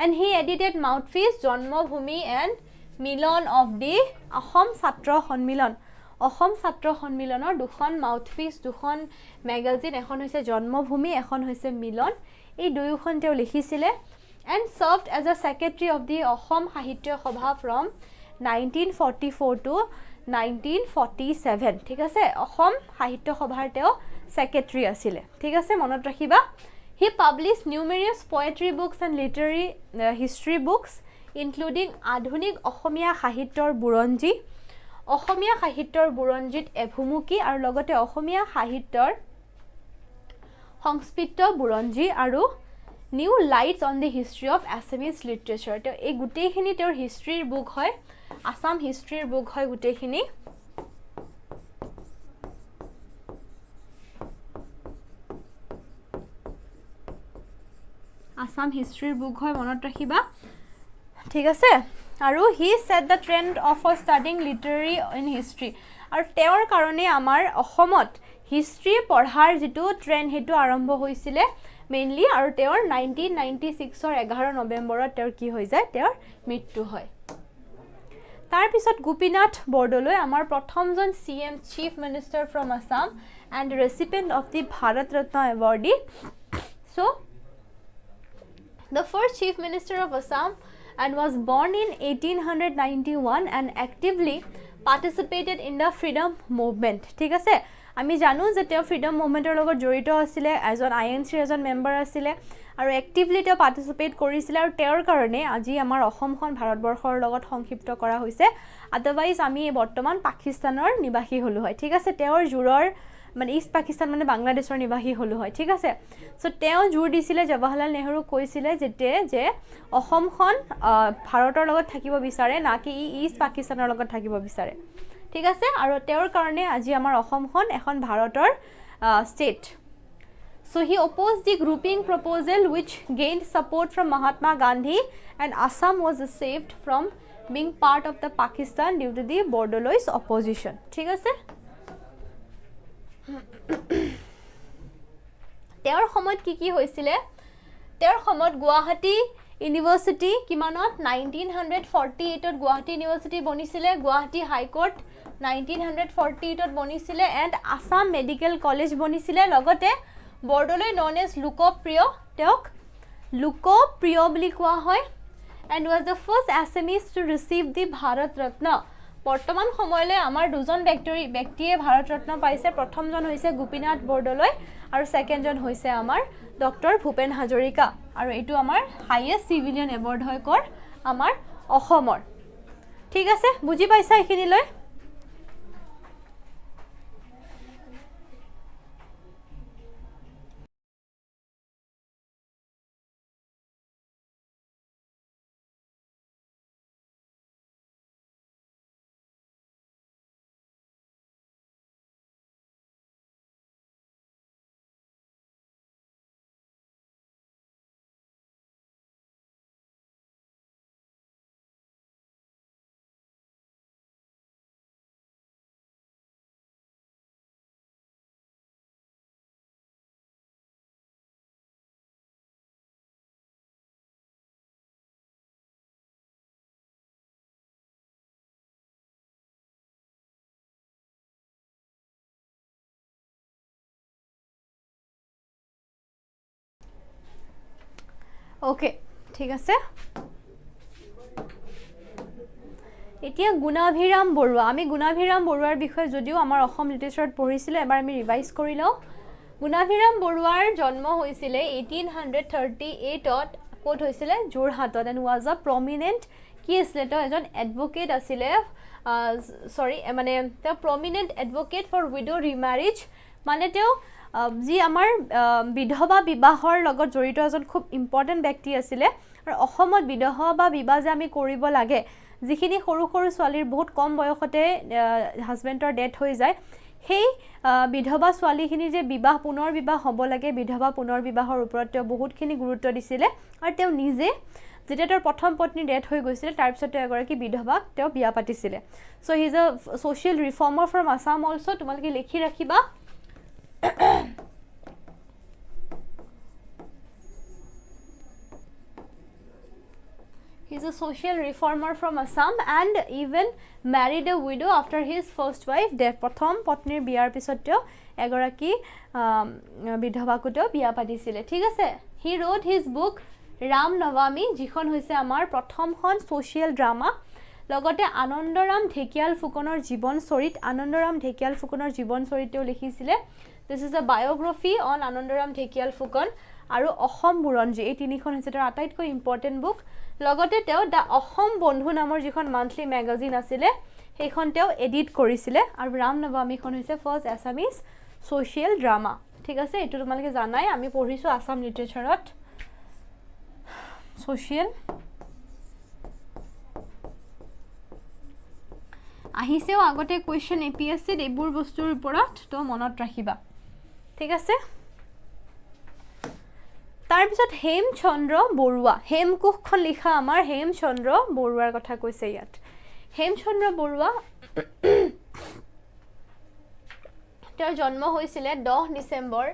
and he edited Mouthpiece জন্মভূমি and Milon of the Assam ছাত্ৰ সন্মিলনৰ দুখন মাউথপিস দুখন ম্যাগাজিন এখন হৈছে জন্মভূমি এখন হৈছে মিলন এই দুয়োখন তেও লিখিছিল and served as a secretary of the Assam Sahitya Sabha from 1944 to 1947 ঠিক আছে Assam Sahitya Sabhar তেও secretary আছিল ঠিক আছে মনত ৰাখিবা he published numerous poetry books and literary history books including আধুনিক অসমীয়া সাহিত্যৰ বুৰঞ্জী অসমীয়া সাহিত্যৰ বুৰঞ্জীত এভুমুকি আৰু লগতে অসমীয়া সাহিত্যৰ সংস্কৃত বুৰঞ্জী আৰু new lights on the history of Assamese literature তে এই গুটেইখিনি তেওঁৰ হিষ্ট্ৰীৰ বুক হয় আসাম হিষ্ট্ৰীৰ বুক হয় গুটেইখিনি আসাম হিষ্ট্ৰীৰ বুক হয় মনত ৰাখিবা ঠিক আছে আৰু he set the trend of studying literary in history আৰু তেওঁৰ কাৰণে আমাৰ অসমত হিষ্ট্ৰী পঢ়াৰ যেটো ট্ৰেন্ড হেতু আৰম্ভ হৈছিল মেইনলি আৰু তেওঁৰ 1996 ৰ 11 নৱেম্বৰত তেওঁৰ কি হৈ যায় তেওঁৰ মৃত্যু হয় তাৰ পিছত Gopinath Bordoloi আমাৰ প্ৰথমজন CM Chief Minister from Assam and recipient of the Bharat Ratna awardee so the first Chief Minister of Assam and was born in 1891 and actively participated in the freedom movement ঠিক আছে আমি জানো যে তেওঁ freedom movement ৰ লগত জড়িত আছিল এজন INC এজন মেম্বাৰ আছিল আৰু actively তেওঁ participate কৰিছিল আৰু তেওঁৰ কাৰণে আজি আমাৰ অসমখন ভাৰতবৰ্ষৰ লগত সংক্ষিপ্ত কৰা হৈছে আদাৰৱাইজ আমি বৰ্তমান পাকিস্তানৰ নিবাসী হলো হয় ঠিক আছে তেওঁৰ জুৰৰ মানে ইষ্ট পাকিস্তান মানে বাংলাদেশৰ নিবাসী হলো হয় ঠিক আছে সো তেওঁ জুৰ দিছিলে জৱাহৰলাল নেহৰু কৈছিলে যে অসমখন ভাৰতৰ লগত থাকিব বিচাৰে না কি ইষ্ট পাকিস্তানৰ লগত থাকিব বিচাৰে ঠিক আছে আৰু তেওঁৰ কাৰণে আজি আমাৰ অসমখন এখন ভাৰতৰ state so he opposed the grouping proposal which gained support from Mahatma Gandhi and Assam was saved from being part of the Pakistan due to the Bordoloi's opposition ঠিক আছে তেওঁৰ সময়ত কি হৈছিল তেওঁৰ সময়ত গুৱাহাটী ইউনিভাৰ্সিটি কিমানত 1948 ত গুৱাহাটী ইউনিভাৰ্সিটি বনিছিলে গুৱাহাটী হাই কোৰ্ট 1948 ত বনিছিলে and Assam Medical College বনিছিলে লগতে Bordoloi known as লোকপ্ৰিয় তেওঁক লোকপ্ৰিয় বুলি কোৱা হয় and was the first Assamese to receive the Bharat Ratna বৰ্তমান সময়লৈ আমাৰ দুজন ব্যক্তিয়ে ভাৰত ৰত্ন পাইছে প্ৰথমজন হৈছে গোপীনাথ বৰদলৈ আৰু সেকেন্ডজন হৈছে আমাৰ ডক্টৰ ভূপেন হাজৰিকা আৰু এটো আমাৰ হাইয়েষ্ট সিভিলিয়ান এৱাৰ্ড হয় কৰ আমাৰ অসমৰ ঠিক আছে বুজি পাইছা এখিনিলৈ ওকে ঠিক আছে এতিয়া গুণাভিৰাম বৰুৱা আমি গুণাভিৰাম বৰুৱাৰ বিষয়ে যদিও আমাৰ অসম লিটাৰেচাৰত পঢ়িছিলে এবাৰ আমি ৰিভাইজ কৰি লওঁ গুণাভিৰাম বৰুৱাৰ জন্ম হৈছিলে 1838ত কোট হৈছিলে যোৰহাটত এণ্ড ৱাজ আ প্ৰমিনেণ্ট কি আছিলে তেওঁ এজন এডভোকেট আছিলে সৰি মানে তেওঁ প্ৰমিনেণ্ট এডভোকেট ফৰ উইডো ৰিমেৰিজ মানে তেওঁ যি আমাৰ বিধৱা বিবাহৰ লগত জড়িত এজন খুব ইম্পৰ্টেণ্ট ব্যক্তি আছিলে আৰু অসমত বিধৱা বা বিবাহ যে আমি কৰিব লাগে যিখিনি সৰু সৰু ছোৱালীৰ বহুত কম বয়সতে হাজবেণ্ডৰ ডেথ হৈ যায় সেই বিধৱা ছোৱালীখিনি যে বিবাহ পুনৰ বিবাহ হ'ব লাগে বিধৱা পুনৰ বিবাহৰ ওপৰত তেওঁ বহুতখিনি গুৰুত্ব দিছিলে আৰু তেওঁ নিজে যেতিয়া তেওঁৰ প্ৰথম পত্নী ডেথ হৈ গৈছিলে তাৰ পিছত তেওঁ এগৰাকী বিধৱাক তেওঁ বিয়া পাতিছিলে so he is a social reformer from Assam also তোমালোকে লিখি ৰাখিবা He is a social reformer from Assam and even married a widow after his first wife death. প্ৰথম পত্নীৰ বিয়াৰ পিছত তেওঁ এগৰাকী বিধৱাকো তেওঁ বিয়া পাতিছিলে ঠিক আছে he wrote his book Ram নৱমী যিখন হৈছে আমাৰ প্ৰথমখন সোশ্যাল ড্ৰামা লগতে আনন্দৰাম ঢেকিয়াল ফুকনৰ জীৱনচৰিত আনন্দৰাম ঢেকিয়াল ফুকনৰ জীৱনচৰিত তেওঁ লিখিছিলে this is a biography on Anundoram Dhekial Phukan আৰু অসম বুৰঞ্জী এই তিনিখন হৈছে তাৰ আটাইতকৈ ইম্পৰ্টেণ্ট বুক লগতে তেওঁ দা অসম বন্ধু নামৰ যিখন মান্থলি মেগাজিন আছিলে সেইখন তেওঁ এডিট কৰিছিলে আৰু ৰাম নৱমীখন হৈছে ফাৰ্ষ্ট আছামিজ সোশ্যাল ড্ৰামা ঠিক আছে এইটো তোমালোকে জানাই আমি পঢ়িছো আসাম লিটাৰেচাৰত সোশ্যাল আহিছেও আগতে কোৱেশ্চন APSC এইবোৰ বস্তুৰ ওপৰত তো মনত ৰাখিবা ঠিক আছে তাৰ পিছত হেমচন্দ্ৰ বৰুৱা হেমকুশখন লিখা আমাৰ হেমচন্দ্ৰ বৰুৱাৰ কথা কৈছে ইয়াত হেমচন্দ্ৰ বৰুৱা তেওঁৰ জন্ম হৈছিলে 10 ডিসেম্বৰ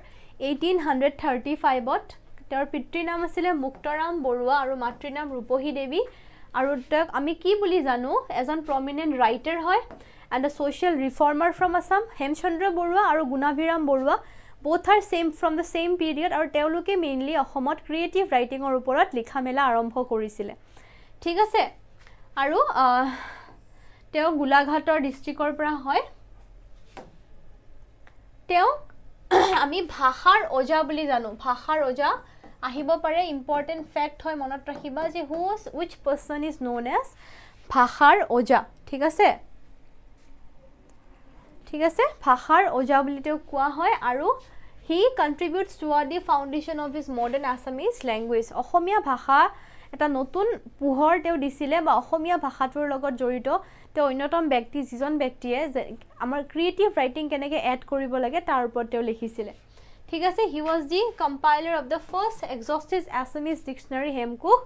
1835ত তেওঁৰ পিতৃৰ নাম আছিল মুক্তৰাম বৰুৱা আৰু মাতৃৰ নাম ৰূপহী দেৱী আৰু তেওঁক আমি কি বুলি জানো এজন প্ৰমিনেণ্ট ৰাইটাৰ হয় and a social reformer from Assam Hemchandra Barua আৰু Gunabhiram Barua both are same from the same period আৰু তেওঁলোকে মেইনলি অসমত ক্ৰিয়েটিভ ৰাইটিংৰ ওপৰত লিখা মেলা আৰম্ভ কৰিছিলে ঠিক আছে আৰু তেওঁ গোলাঘাটৰ ডিস্ট্ৰিক্টৰ পৰা হয় তেওঁ আমি ভাষাৰ ওজা বুলি জানো ভাষাৰ ওজা আহিব পাৰে ইম্পৰ্টেন্ট ফ্যাক্ট হয় মনত ৰাখিবা যে which person is known as ভাষাৰ ওজা ঠিক আছে ভাষাৰ ওজা বুলি তেওঁ কোৱা হয় আৰু he contributes toward the foundation of his modern Assamese language অসমীয়া ভাষা এটা নতুন পোহৰ তেওঁ দিছিলে বা অসমীয়া ভাষাটোৰ লগত জড়িত তেওঁ অন্যতম ব্যক্তি যিজন ব্যক্তিয়ে আমাৰ ক্ৰিয়েটিভ ৰাইটিং কেনেকৈ এড কৰিব লাগে তাৰ ওপৰত তেওঁ লিখিছিলে ঠিক আছে he was the compiler of the first exhaustive Assamese dictionary হেমকুশ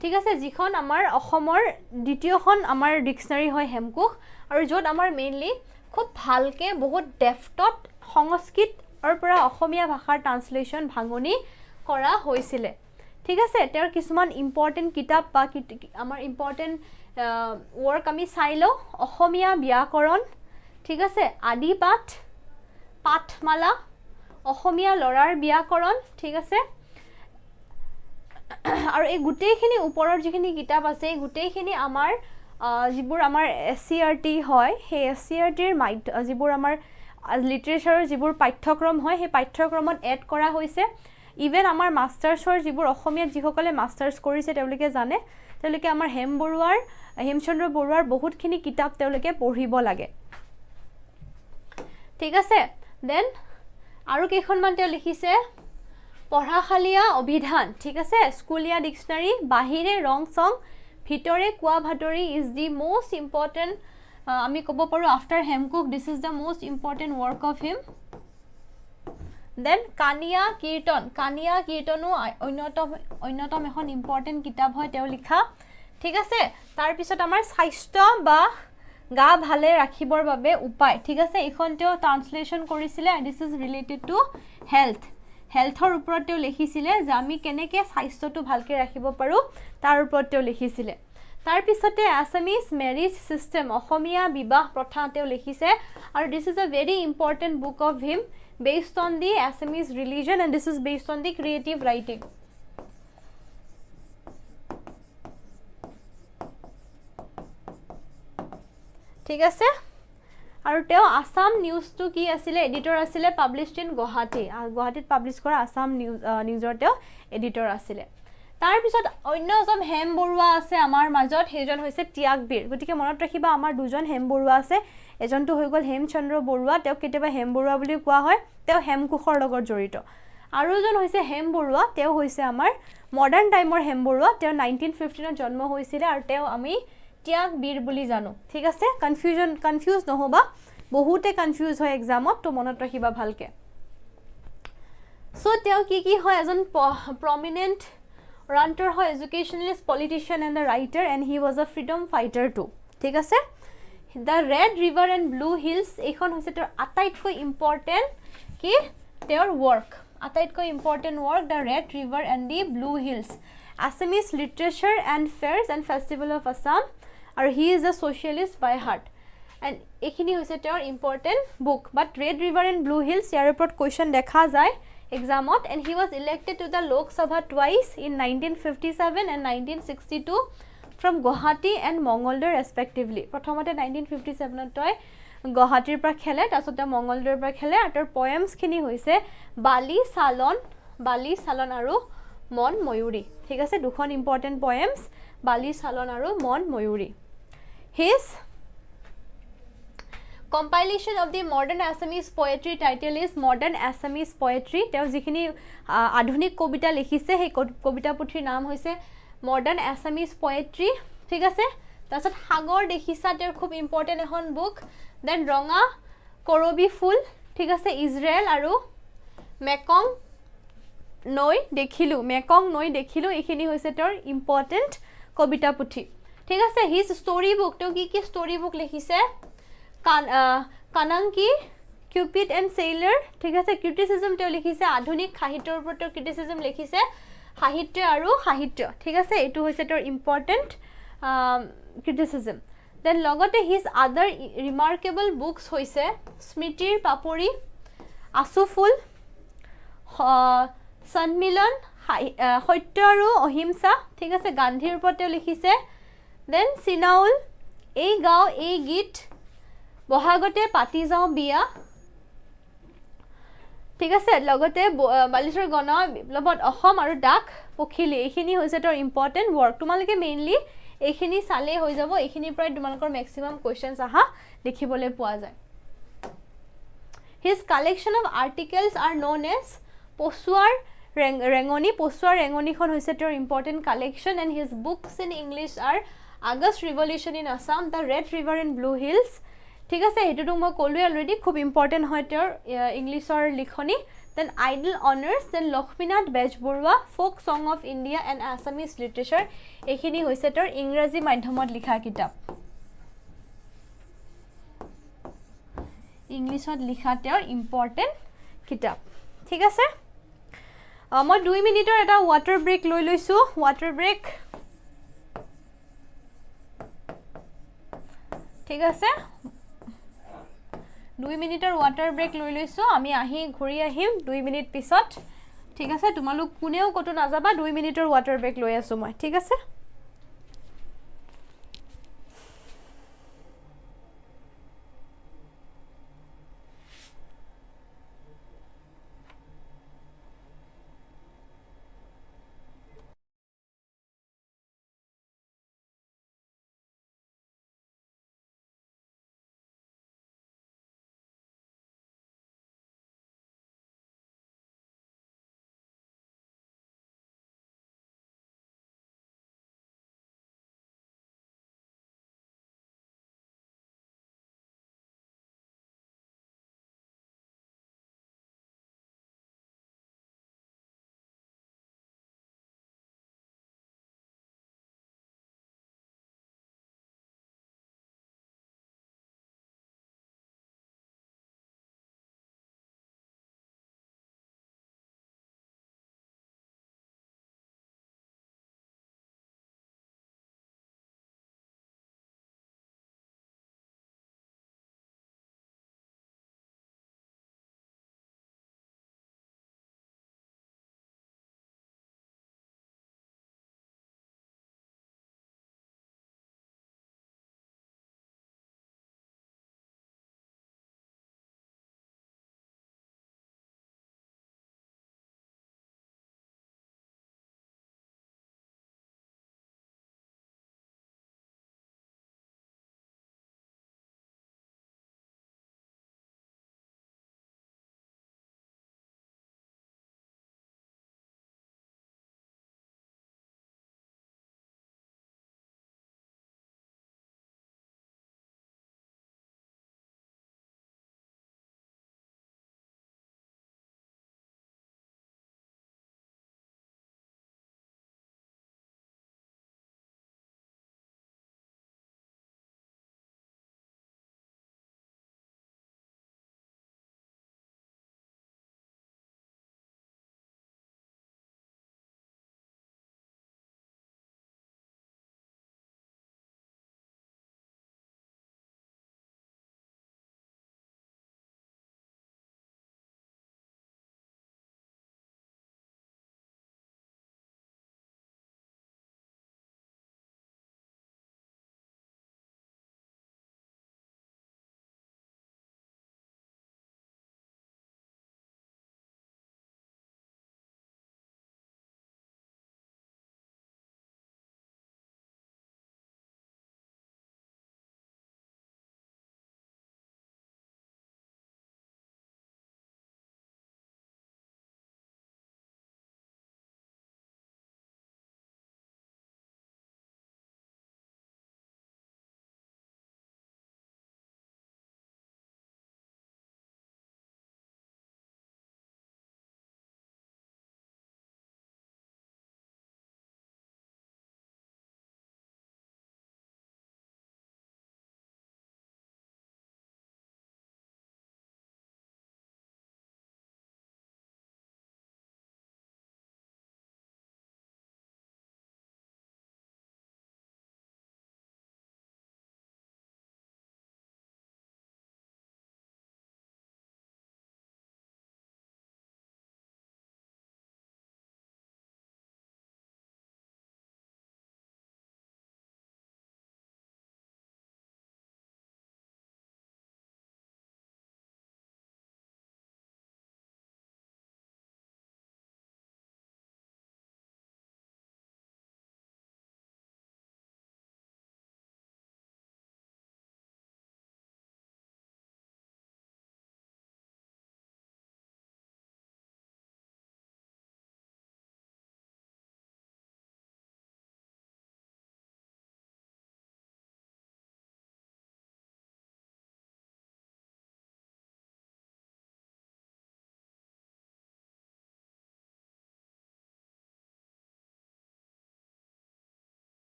ঠিক আছে যিখন আমাৰ অসমৰ দ্বিতীয়খন আমাৰ ডিকচনাৰী হয় হেমকুশ আৰু য'ত আমাৰ মেইনলি খুব ভালকে বহুত ডেফটত সংস্কৃতৰ পৰা অসমীয়া ভাষাৰ ট্ৰান্সলেচন ভাঙনি কৰা হৈছিলে ঠিক আছে তেওঁৰ কিছুমান ইম্পৰ্টেন্ট কিতাপ বা আমাৰ ইম্পৰ্টেন্ট ওয়াৰ্ক আমি চাইলো অসমীয়া ব্যাকৰণ ঠিক আছে আদি পাঠ পাঠমালা অসমীয়া লৰাৰ ব্যাকৰণ ঠিক আছে আৰু এই গুটেইখিনি ওপৰৰ যিখিনি কিতাপ আছে এই গুটেইখিনি আমাৰ যিবোৰ আমাৰ SCRT হয় সেই SCRTৰ যিবোৰ আমাৰ লিটাৰেচাৰৰ যিবোৰ পাঠ্যক্ৰম হয় সেই পাঠ্যক্ৰমত এড কৰা হৈছে ইভেন আমাৰ মাষ্টাৰ্ছৰ যিবোৰ অসমীয়াত যিসকলে মাষ্টাৰ্ছ কৰিছে তেওঁলোকে জানে তেওঁলোকে আমাৰ হেমচন্দ্ৰ বৰুৱাৰ বহুতখিনি কিতাপ তেওঁলোকে পঢ়িব লাগে ঠিক আছে দেন আৰু কেইখনমান তেওঁ লিখিছে পঢ়াশালীয়া অভিধান ঠিক আছে স্কুলীয়া ডিকচনাৰী বাহিৰে ৰং চং ভিতৰে কোৱা ভাতৰি ইজ দি মোষ্ট ইম্পৰ্টেণ্ট আমি ক'ব পাৰোঁ আফটাৰ হেমকুক this is the most important work of him then কানিয়া কীৰ্তনো অন্যতম এখন ইম্পৰ্টেণ্ট কিতাপ হয় তেওঁ লিখা ঠিক আছে তাৰপিছত আমাৰ স্বাস্থ্য বা গা ভালে ৰাখিবৰ বাবে উপায় ঠিক আছে এইখন তেওঁ ট্ৰান্সলেশ্যন কৰিছিলে দিছ ইজ ৰিলেটেড টু হেল্থৰ ওপৰত তেওঁ লিখিছিলে যে আমি কেনেকৈ স্বাস্থ্যটো ভালকৈ ৰাখিব পাৰোঁ তাৰ ওপৰত তেওঁ লিখিছিলে তাৰপিছতে আছামিজ মেৰিজ ছিষ্টেম অসমীয়া বিবাহ প্ৰথা তেওঁ লিখিছে আৰু this is a very important book of him based on the Assamese religion and this is based on the creative writing ঠিক আছে আৰু তেওঁ আসাম নিউজটো কি আছিল এডিটৰ আছিল পাবলিশড ইন গুৱাহাটীত পাবলিশ কৰা আসাম নিউজৰ তেওঁ এডিটৰ আছিল তাৰ পিছত অন্য এজন হেম বৰুৱা আছে আমাৰ মাজত হেজন হৈছে ত্যাগবীৰ গতিকে মনত ৰাখিবা আমাৰ দুজন হেম বৰুৱা আছে এজনটো হৈ গ'ল হেমচন্দ্ৰ বৰুৱা তেওঁ কেতিয়াবা হেম বৰুৱা বুলি কোৱা হয় তেওঁ হেমকুশৰ লগত জড়িত আৰু এজন হৈছে হেম বৰুৱা তেওঁ হৈছে আমাৰ মডাৰ্ণ টাইমৰ হেম বৰুৱা তেওঁ 1915 জন্ম হৈছিল আৰু তেওঁ আমি ত্যাগবীৰ বুলি জানো ঠিক আছে কনফিউজ নহবা বহুতে কনফিউজ হয় এক্সামত তো মনত ৰাখিবা ভালকে সো তেওঁ কি হয় এজন প্ৰমিনেন্ট ranter হয় educationalist politician and a writer and he was a freedom fighter too ঠিক আছে the red river and blue hills এইখন হৈছে তেওঁৰ আটাইতকৈ ইম্পৰ্টেন্ট কি তেওঁৰ work আটাইতকৈ important work the red river and the blue hills Assamese literature and fairs and festival of Assam আৰু he is a socialist by heart and এইখিনি হৈছে তেওঁৰ important book but red river and blue hills ইয়াৰ ওপৰত question দেখা যায় examot and he was elected to the Lok Sabha twice in 1957 and 1962 from Guwahati and Mongolder respectively প্ৰথমতে 1957 তই গুৱাহাটীৰ পৰা খেলে তাৰপিছত মংগলদৈৰ পৰা খেলে আৰু তাৰ পয়েমছ খিনি হৈছে বালি চালন আৰু মন ময়ূৰী ঠিক আছে দুখন ইম্পৰ্টেন্ট পয়েমছ বালি চালন আৰু মন ময়ূৰী his compilation of the modern Assamese poetry title is modern Assamese poetry তেওঁ যিখিনি আধুনিক কবিতা লিখিছে সেই কবিতা পুথিৰ নাম হৈছে modern Assamese poetry ঠিক আছে তাৰছত সাগৰ দেখিছা তেওঁৰ খুব ইম্পৰ্টেন্ট এখন বুক দেন ৰঙা কৰবি ফুল ঠিক আছে ইজৰাইল আৰু মেকং নৈ দেখিলো এইখিনি হৈছে তেওঁৰ ইম্পৰ্টেন্ট কবিতা পুথি ঠিক আছে হিজ ষ্টৰী বুক তেওঁ কি ষ্টৰী বুক লিখিছে কানাংকি কিউপিড এণ্ড চেইলাৰ ঠিক আছে ক্ৰিটিচিজম তেওঁ লিখিছে আধুনিক সাহিত্যৰ ওপৰত ক্ৰিটিচিজম লিখিছে সাহিত্য ঠিক আছে এইটো হৈছে তেওঁৰ ইম্পৰ্টেন্ট ক্ৰিটিচিজম দেন লগতে হিজ আদাৰ ৰিমাৰ্কেবল বুকছ হৈছে স্মৃতিৰ পাপৰি আছুফুল সন্মিলন সত্য আৰু অহিংসা ঠিক আছে গান্ধীৰ ওপৰত তেওঁ লিখিছে দেন চিনাউল এই গাঁও এই গীত বহাগতে পাতি যাওঁ বিয়া ঠিক আছে লগতে বালিচৰ গণ বিপ্লৱত অসম আৰু ডাক পখিলি এইখিনি হৈছে তেওঁৰ ইম্পৰ্টেন্ট ৱৰ্ক তোমালোকে মেইনলি এইখিনি চালে হৈ যাব এইখিনিৰ পৰা তোমালোকৰ ম্যাক্সিমাম কোৱেশ্চনছ আহা দেখিবলৈ পোৱা যায় his collection of articles are known as পছুৱাৰ ৰেঙনিখন হৈছে তেওঁৰ important collection and his books in English are August Revolution in Assam the Red River and Blue Hills ঠিক আছে হেতুটো মই কলোৱে অলৰেডি খুব ইম্পৰ্টেন্ট হয় তেওঁৰ ইংলিছৰ লিখনি দেন আইডল অনাৰ্স then Lakshminath Bezbaroa folk song of India and Assamese literature এইখিনি হৈছে তেওঁৰ ইংৰাজী মাধ্যমত লিখা কিতাপ ইংলিছত লিখা তেওঁৰ ইম্পৰ্টেন্ট কিতাপ ঠিক আছে মই 2 মিনিটৰ এটা ওয়াটাৰ ব্ৰেক লৈ লৈছো ওয়াটাৰ ব্ৰেক ঠিক আছে 2 মিনিটৰ ওয়াটাৰ ব্ৰেক লৈ লৈছো আমি ঘূৰি আহিম 2 মিনিট পিছত ঠিক আছে তোমালোক কোনেও কতো নাযাবা 2 মিনিটৰ ওয়াটাৰ ব্ৰেক লৈ আছো মই ঠিক আছে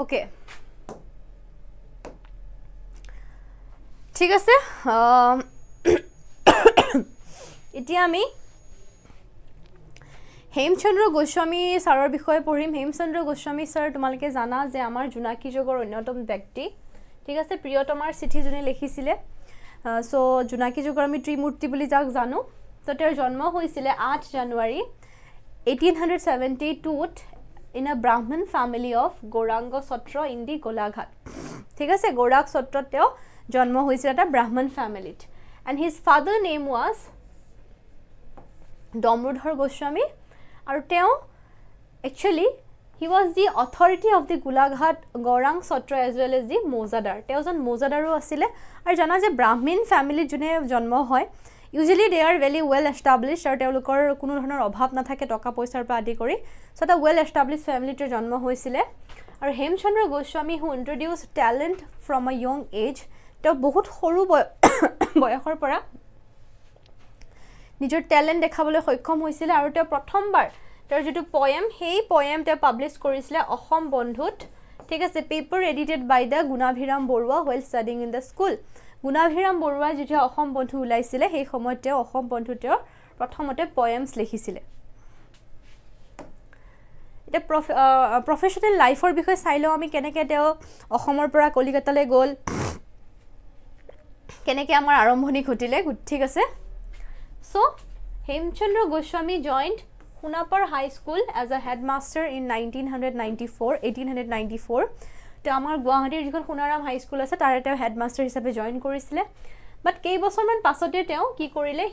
ওকে ঠিক আছে এতিয়া আমি হেমচন্দ্ৰ গোস্বামী ছাৰৰ বিষয়ে পঢ়িম হেমচন্দ্ৰ গোস্বামী ছাৰ তোমালোকে জানা যে আমাৰ জোনাকী যুগৰ অন্যতম ব্যক্তি ঠিক আছে প্ৰিয়তমাৰ চিঠি যোনে লিখিছিলে সো জোনাকী যুগৰ আমি ত্ৰিমূৰ্তি বুলি যাক জানো সো তেওঁৰ জন্ম হৈছিল 8 জানুৱাৰী 1872 in a Brahmin family of Goranga Sotra in the Golaghat ঠিক আছে গোৰাগ সত্ৰত তেওঁ জন্ম হৈছিল এটা ব্ৰাহ্মণ ফ্যামিলিত and his father name was Damodar Goswami আৰু তেওঁ actually he was the authority of the Golaghat Gorang Sotra as well as the Mozadar তেওঁ জন Mozadaৰো আছিল আৰু জানা যে ব্ৰাহ্মণ ফ্যামিলি জনে জন্ম হয় usually they are very well established আৰু তেওঁলোকৰ কোনো ধৰণৰ অভাৱ নাথাকে টকা পইচাৰ পৰা আদি কৰি so এটা well established family তে জন্ম হৈছিল আৰু Hemchandra Goswami who introduced talent from a young age তেওঁ বহুত সৰু বয়সৰ পৰা নিজৰ ট্যালেন্ট দেখাবলৈ সক্ষম হৈছিল আৰু তেওঁ প্ৰথমবাৰ তেওঁৰ যেটো পোয়েম হেই পোয়েম তেওঁ পাবলিশ কৰিছিল অসম বন্ধুত ঠিক আছে paper edited by the Gunabhiram Barua while studying in the school Gunabhiram Barua যেটো অসম বন্ধু উলাইছিল সেই সময়ত তেওঁ অসম বন্ধু তেওঁ প্ৰথমতে পোয়েমছ লিখিছিল এটা প্ৰফেশনাল লাইফৰ বিষয়ে চাইলো আমি কেনেকৈ তেওঁ অসমৰ পৰা কলিকতালৈ গ'ল কেনেকৈ আমাৰ আৰম্ভণি ঘটিলে ঠিক আছে so Hemchandra Goswami joined Hunapar High School as a headmaster in 1894 তো আমাৰ গুৱাহাটীৰ যিখন সোণাৰাম হাই স্কুল আছে তাৰে তেওঁ হেডমাস্টাৰ হিচাপে জয়েন কৰিছিল বাট কেই বছৰমান পাছতে তেওঁ কি কৰিলে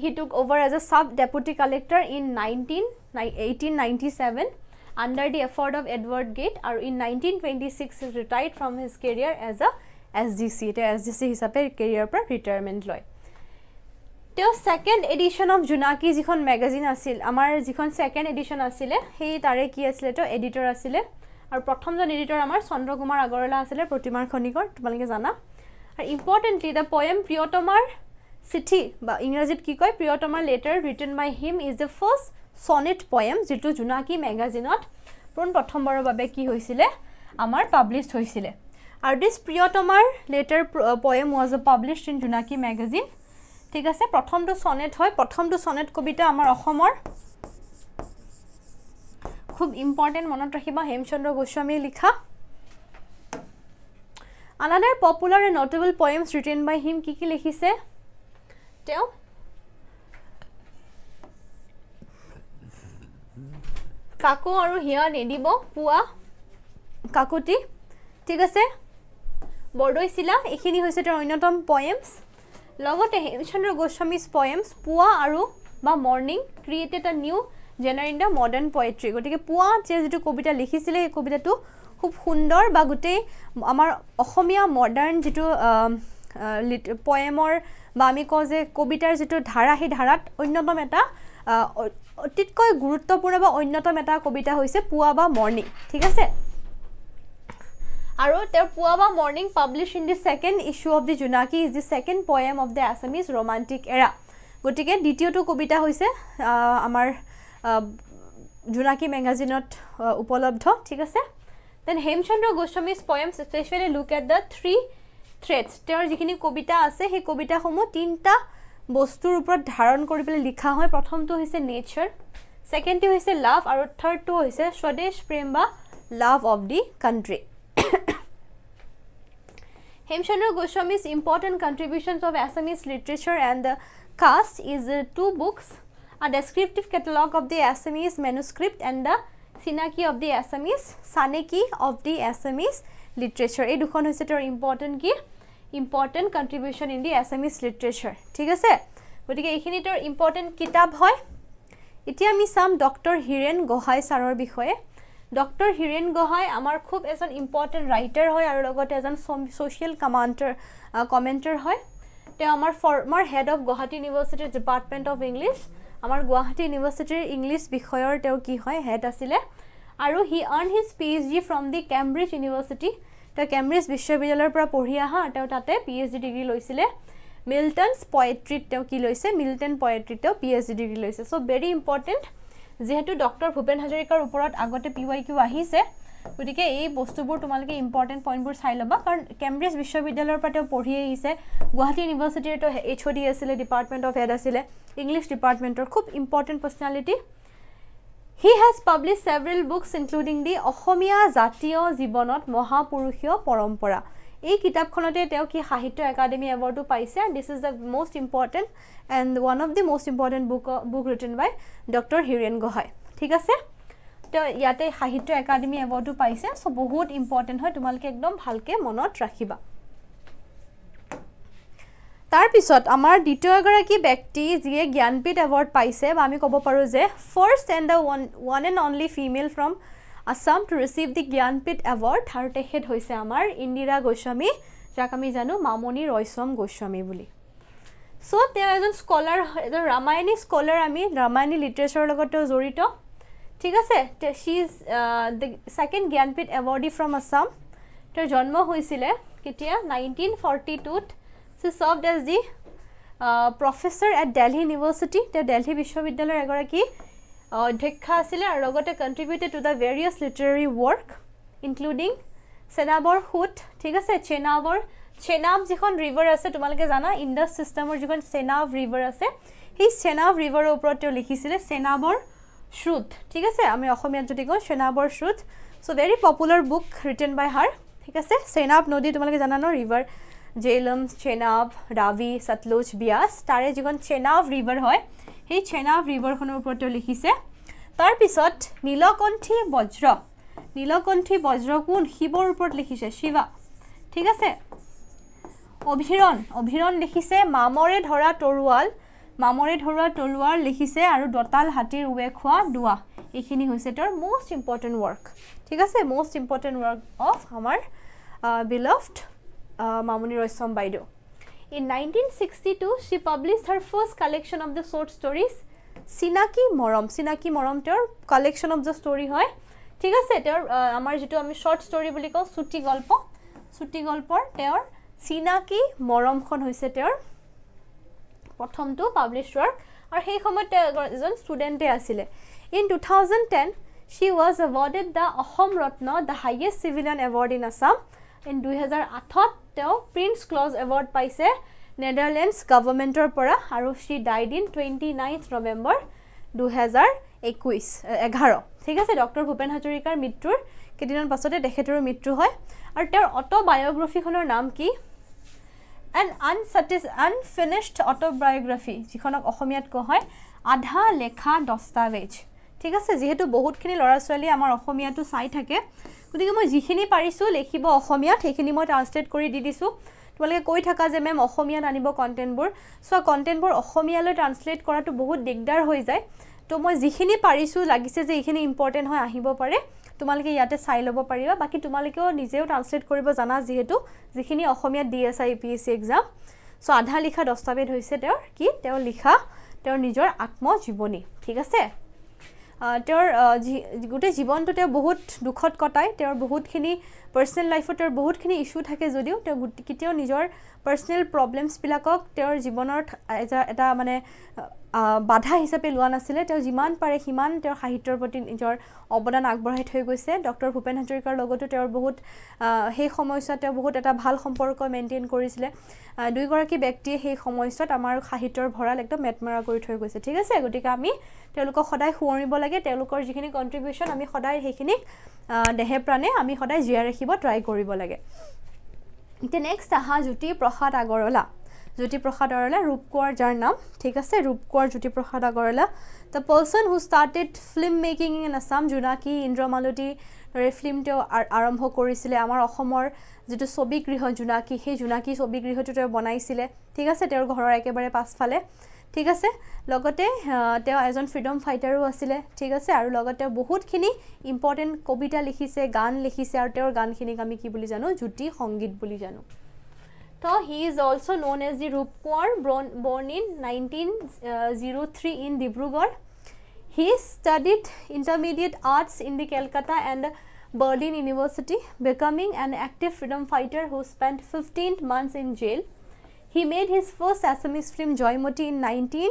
he took over as a sub deputy collector in 1897 under the effort of Edward Gate and in 1926 he retired from his career as a SDC te SDC hisabe career par retirement loy teo second edition of Junaki jikhon magazine asil amar jikhon second edition asile hei tare ki asile to editor asile ar prothom jon editor amar Chandra Kumar Agarwalla asile protimar khonikor tumalike jana ar importantly the poem Priyotomar Chithi ba ingrazit ki koy Priyotomar letter written by him is the first sonnet poem jitu Junaki magazine ot prothom barar babe ki hoisile amar published hoisile and this Priyotomar letter poem was published in Junaki magazine ঠিক আছে প্ৰথমটো sonnet হয় প্ৰথমটো sonnet কবিতা আমাৰ অসমৰ খুব important মনত ৰাখিবা হেমচন্দ্ৰ গোস্বামী লিখা another popular and notable poems written by him কি লিখিছে তেওঁ কাকো আৰু হিয়া নেদিব পুৱা কাকুতি ঠিক আছে বৰদৈ শিলা এখিনি হৈছে তেওঁৰ অন্যতম poems লগতে হেমচন্দ্ৰ গোস্বামী's poems পুৱা আৰু বা morning created a new genre in the modern poetry গতিকে পুৱা যে যেটো কবিতা লিখিছিলে এই কবিতাটো খুব সুন্দৰ বা গটে আমাৰ অসমীয়া মডাৰ্ন যেটো poemৰ বা আমি কওঁ যে কবিতাৰ যেটো ধাৰা হে ধাৰাত অন্যতম এটা অতিকৈ গুৰুত্বপূৰ্ণ বা অন্যতম এটা কবিতা হৈছে পুৱা বা মৰ্নিং ঠিক আছে আৰু তেওঁৰ পুৱা বা morning published in the second issue of the Junaki is the second poem of the Assamese romantic era গতিকে দ্বিতীয়টো কবিতা হৈছে আমাৰ Junaki magazine-ত উপলব্ধ ঠিক আছে then Hemchandra Goswami's poems especially look at the three threads তেওঁৰ যিখিনি কবিতা আছে সেই কবিতাসমূহ তিনটা বস্তুৰ ওপৰত ধাৰণ কৰি পেলাই লিখা হয় প্ৰথমটো হৈছে নেচাৰ সেকেন্ডটো হৈছে লাভ আৰু থাৰ্ডটো হৈছে স্বদেশ প্ৰেম বা love of the country Hemchandra Goswami's important contributions of Assamese literature and the caste is two books, a descriptive catalogue of the Assamese manuscript and the Sinaki of the Assamese, Saneki of the Assamese literature. এই দুখন হৈছে তেওঁৰ important contribution in the Assamese literature. ঠিক আছে গতিকে এইখিনি তেওঁৰ important কিতাপ হয় এতিয়া আমি সাম ডক্টৰ হিৰেন গোহাই ছাৰৰ বিষয়ে ডক্টৰ হিৰেন গোহাই আমাৰ খুব এজন ইম্পৰ্টেন্ট ৰাইটাৰ হয় আৰু লগতে এজন সোশ্যাল কমেন্টাৰ হয় তেওঁ আমাৰ ফৰ্মাৰ হেড অফ গুৱাহাটী ইউনিভাৰ্চিটিৰ ডিপাৰ্টমেন্ট অফ ইংলিছ আমাৰ গুৱাহাটী ইউনিভাৰ্চিটিৰ ইংলিছ বিষয়ৰ তেওঁ কি হয় হেড আছিল আৰু he earned his PhD from the Cambridge university তেওঁ কেম্ব্ৰিজ বিশ্ববিদ্যালয়ৰ পৰা পঢ়ি আহা তেওঁ তাতে PhD ডিগ্ৰী লৈছিল মিল্টনছ পোয়েট্ৰিত তেওঁ কি লৈছে মিল্টন পোয়েট্ৰিত তেওঁ PhD ডিগ্ৰী লৈছে সো ভেৰি ইম্পৰ্টেন্ট যেহেতু ডক্টৰ ভূপেন হাজৰিকাৰ ওপৰত আগতে PYQ আহিছে গতিকে এই বস্তুবোৰ তোমালোকে ইম্পৰ্টেন্ট পইণ্টবোৰ চাই ল'বা কাৰণ কেম্ব্ৰিজ বিশ্ববিদ্যালয়ৰ পৰা তেওঁ পঢ়ি আহিছে গুৱাহাটী ইউনিভাৰ্চিটিৰ তো HOD আছিলে ডিপাৰ্টমেন্ট অফ হেড আছিলে ইংলিছ ডিপাৰ্টমেন্টৰ খুব important personality He has published several books including the অসমীয়া জাতীয় জীৱনত মহাপুৰুষীয় পৰম্পৰা এই কিতাপখনতে তেওঁ কি সাহিত্য একাডেমি এৱাৰ্ডও পাইছে this is the most important and one of the most important book written by Dr. Hiren Gohai ঠিক আছে তো ইয়াতে সাহিত্য একাডেমি এৱাৰ্ডও পাইছে সো বহুত ইম্পৰ্টেন্ট হয় তোমালকে একদম ভালকে মনত ৰাখিবা তাৰ পিছত আমাৰ দ্বিতীয় গৰাকী ব্যক্তি যিয়ে জ্ঞানপীঠ এৱাৰ্ড পাইছে বা আমি ক'ব পাৰো যে first and the one and only female from Assam to receive the Jnanpith award আৰু তেখেত হৈছে আমাৰ ইন্দিৰা গোস্বামী যাক আমি জানো মামনি ৰয়ছম গোস্বামী বুলি সো তেওঁ এজন স্কলাৰ এজন ৰামায়ণী স্কলাৰ আমি ৰামায়ণী লিটাৰেচাৰৰ লগত জড়িত ঠিক আছে she is the second Jnanpith এৱাৰ্ডী from Assam তেওঁৰ জন্ম হৈছিল কেতিয়া 1942 She served as the professor at Delhi University. The Delhi Vishwavidyalaya egaraki অধ্যক্ষা আছিল আৰু লগতে contributed to the various literary work including Chenabor Hoot ঠিক আছে Chenab যিখন river আছে তোমালোকে জানা Indus systemৰ যিখন Chenab river আছে সেই Chenab river ওপৰত তেওঁ লিখিছিল Chenabor Shruth ঠিক আছে আমি অসমীয়াত যদি কওঁ Chenabor Shruth so very popular book written by her ঠিক আছে Chenab নদী তোমালোকে জানা ন river Jhelum, Chenab, Ravi, Satluj, Bias তাৰে যিখন Chenab river হয় সেই Chenab river খনৰ ওপৰত লিখিছে তাৰ পিছত নীলকণ্ঠী বজ্ৰ কোন শিৱৰ ওপৰত লিখিছে শিৱা ঠিক আছে অভিৰণ লিখিছে মামৰে ধৰা তৰুৱাল লিখিছে আৰু দতাল হাতীৰ উৱে খোৱা দুৱা এইখিনি হৈছে তেওঁৰ most important work ঠিক আছে most important work of our beloved Mamuni Roysom Baido. In 1962, she published her first collection of the short stories, Sinaki Morom ter collection of the story hoy. ঠিক আছে ter amar jitu ami short story boli ko suti golpor ter Sinaki Morom khon hoise ter prothom to published work ar hei khomoy ejon student e asile. In 2010, she was awarded the Ahom Ratna, the highest civilian award in Assam. In 2008 তেওঁ prince close award পাইছে নেদাৰল্যান্ডছ গভৰ্নমেন্টৰ পৰা আৰু she died in 29th November 2011 ঠিক আছে doctor Bhupen হাজৰিকাৰ মৃত্যুৰ কেইদিনৰ পাছতে তেখেতৰ মৃত্যু হয় আৰু তেওঁৰ অটোবায়োগ্ৰাফিখনৰ নাম কি an unfinished autobiography যিখনক অসমীয়াত কোৱা হয় আধা লেখা দস্তাবেজ ঠিক আছে যেহেতু বহুতখিনি লৰা ছোৱালী আমাৰ অসমীয়াটো চাই থাকে গতিকে মই যিখিনি পাৰিছো লিখিব অসমীয়াত সেইখিনি মই ট্ৰান্সলেট কৰি দি দিছো তোমালোকে কৈ থাকা যে মেম অসমীয়াত আনিব কন্টেন্টবোৰ সো কন্টেন্টবোৰ অসমীয়ালৈ ট্ৰান্সলেট কৰাটো বহুত দিগদাৰ হৈ যায় তো মই যিখিনি পাৰিছো লাগিছে যে এইখিনি ইম্পৰ্টেন্ট হয় আহিব পাৰে তোমালোকে ইয়াতে চাই ল'ব পাৰিবা বাকি তোমালোকেও নিজেও ট্ৰান্সলেট কৰিব জানা যেহেতু যিখিনি অসমীয়াত DSI APSC এক্সাম সো আধা লিখা দস্তাবেজ হৈছে তেওঁৰ লিখা তেওঁৰ নিজৰ আত্মজীৱনী ঠিক আছে তেওঁৰ গুটে জীৱনটো তেওঁ বহুত দুখত কটাই তেওঁৰ বহুতখিনি পাৰ্সোনাল লাইফত তেওঁৰ বহুতখিনি ইস্যু থাকে যদিও তেওঁ কিতেও নিজৰ পাৰ্সোনাল প্ৰবলেমছ বিলাকক তেওঁৰ জীৱনৰ এটা মানে বাধা হিচাপে লোৱা নাছিলে তেওঁ যিমান পাৰে সিমান তেওঁৰ সাহিত্যৰ প্ৰতি নিজৰ অৱদান আগবঢ়াই থৈ গৈছে ডক্টৰ ভূপেন হাজৰিকাৰ লগতো তেওঁৰ বহুত সেই সময়ছোৱাত তেওঁ বহুত এটা ভাল সম্পৰ্ক মেইনটেইন কৰিছিলে দুই গৰাকী ব্যক্তিয়ে সেই সময়ছোৱাত আমাৰ সাহিত্যৰ ভৰাল একদম মেটমাৰা কৰি থৈ গৈছে ঠিক আছে গতিকে আমি তেওঁলোকক সদায় শুৱৰিব লাগে তেওঁলোকৰ যিখিনি কন্ট্ৰিবিউশন আমি সদায় সেইখিনি দেহে প্ৰাণে আমি সদায় জিয়াই ৰাখিব ট্ৰাই কৰিব লাগে ইতে নেক্সট আহা জ্যোতি প্ৰসাদ আগৰৱালা ৰূপকোঁৱৰ যাৰ নাম ঠিক আছে Rupkonwar Jyoti Prasad Agarwala the person who started film making in Assam Jonaki Indramalati film তেওঁ আৰম্ভ কৰিছিলে আমাৰ অসমৰ যেটো ছবি গৃহ জোনাকী সেই জোনাকী ছবি গৃহটো তেওঁ বনাইছিলে ঠিক আছে তেওঁৰ ঘৰৰ একেবাৰে পাছফালে ঠিক আছে লগতে তেওঁ এজন ফ্ৰীডম ফাইটাৰো আছিলে ঠিক আছে আৰু লগতে বহুতখিনি ইম্পৰ্টেন্ট কবিতা লিখিছে গান লিখিছে আৰু তেওঁৰ গানখিনিক আমি কি বুলি জানো জ্যোতি সংগীত বুলি জানো So he is also known as the Rupkuar, born in 1903 in Dibrugarh. He studied intermediate arts in the Calcutta and Berlin University, becoming an active freedom fighter who spent 15 months in jail. He made his first Assamese film Joymoti in 19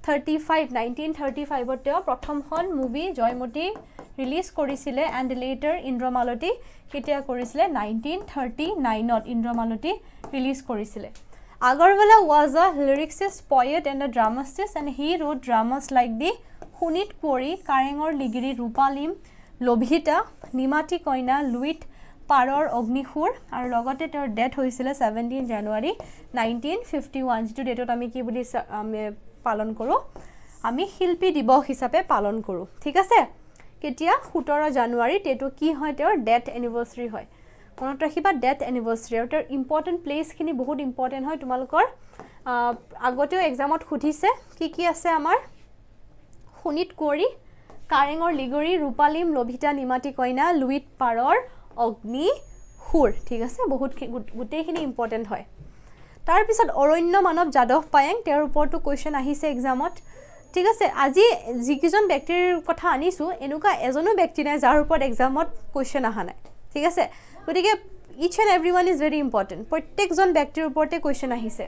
1935 তেওঁ প্ৰথমখন movie Joymoti release কৰিছিলে and letter Indramalati কেতিয়া কৰিছিলে 1939ত Indramalati release কৰিছিলে Agarwalla was a lyricist, poet and a dramatist and he wrote dramas like the Hunit Kori, Karengor Ligiri, Rupalim, Lobhita, Nimati Koina, Luit, Paror, Ognihur আৰু লগতে তেওঁৰ death হৈছিলে 17 জানুৱাৰী 1951 যেটো ডেটত আমি কি বুলি পালন কৰো আমি শিল্পী দিৱস হিচাপে পালন কৰো ঠিক আছে কেতিয়া 17 জানুৱাৰী তেটো কি হয় তেওঁৰ ডেথ এনিভাৰ্সাৰী হয় মনত ৰাখিবা ডেথ এনিভাৰ্সাৰী আৰু তেওঁৰ ইম্পৰ্টেন্ট প্লেস খিনি বহুত ইম্পৰ্টেন্ট হয় তোমালোকৰ আগতেও এক্সামত খুধিছে কি আছে আমাৰ শুনিত কোৰি কাৰেঙৰ লিগৰি ৰূপালিম লভিতা নিমাটি কইনা লুইত পাৰৰ অগ্নি হুৰ ঠিক আছে বহুত গুটেখিনি ইম্পৰ্টেন্ট হয় তাৰ পিছত অৰণ্য মানৱ যাদৱ পায়েং তেওঁৰ ওপৰটো কোৱেশ্চন আহিছে এক্সামত ঠিক আছে আজি যিকিজন ব্যক্তিৰ কথা আনিছো এনুকা এজনো ব্যক্তি নাই যাৰ ওপৰত এক্সামত কোৱেশ্চন আহা নাই ঠিক আছে গতিকে each and everyone is very important প্ৰত্যেকজন ব্যক্তিৰ ওপৰতে কোৱেশ্চন আহিছে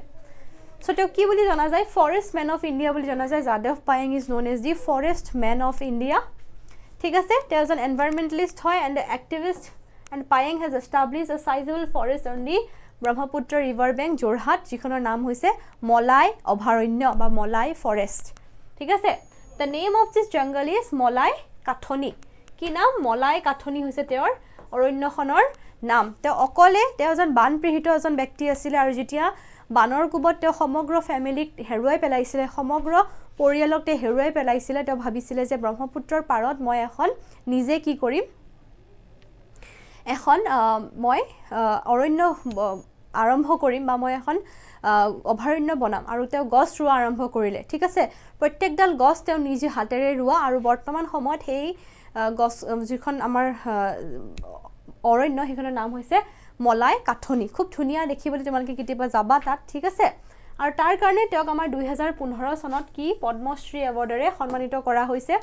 সো তেওঁ কি বুলি জনা যায় ফৰেষ্ট ম্যান অফ ইন্ডিয়া বুলি জনা যায় Yadav Payeng is known as the forest man of India ঠিক আছে তেওঁ এজন এনভাইৰনমেন্টালিষ্ট হয় and activist and Payeng has established a sizable forest on the Brahmaputra river bank Jorhat যিখনৰ নাম হৈছে মলাই অভয়াৰণ্য বা মলাই ফৰেষ্ট ঠিক আছে the name of this jungle is মলাই কাঠনি কি নাম মলাই কাঠনি হৈছে তেওঁৰ অৰণ্যখনৰ নাম তেওঁ অকলে তেওঁ এজন বানপ্ৰহিত এজন ব্যক্তি আছিল আৰু যেতিয়া বানৰ কুবত তেওঁ সমগ্ৰ ফ্যামিলিক হেৰুৱাই পেলাইছিল সমগ্ৰ পৰিয়ালক তেওঁ হেৰুৱাই পেলাইছিল তেওঁ ভাবিছিল যে ব্ৰহ্মপুত্ৰৰ পাৰত মই এখন নিজে কি কৰিম এখন মই অৰণ্য আৰম্ভ কৰিম বা মই এখন অভয়াৰণ্য বনাম আৰু তেওঁ গছ ৰুৱা আৰম্ভ কৰিলে ঠিক আছে প্ৰত্যেকডাল গছ তেওঁ নিজে হাতেৰে ৰুৱা আৰু বৰ্তমান সময়ত সেই গছ যিখন আমাৰ অৰণ্য হেখনৰ নাম হৈছে মলাই কাঠনি খুব ধুনিয়া দেখিবলৈ তোমালকে কেতিয়াবা যাবা তাত ঠিক আছে আৰু তাৰ কাৰণে তেওঁক আমাৰ 2015 চনত কি পদ্মশ্ৰী এৱাৰ্ডৰে সন্মানিত কৰা হৈছে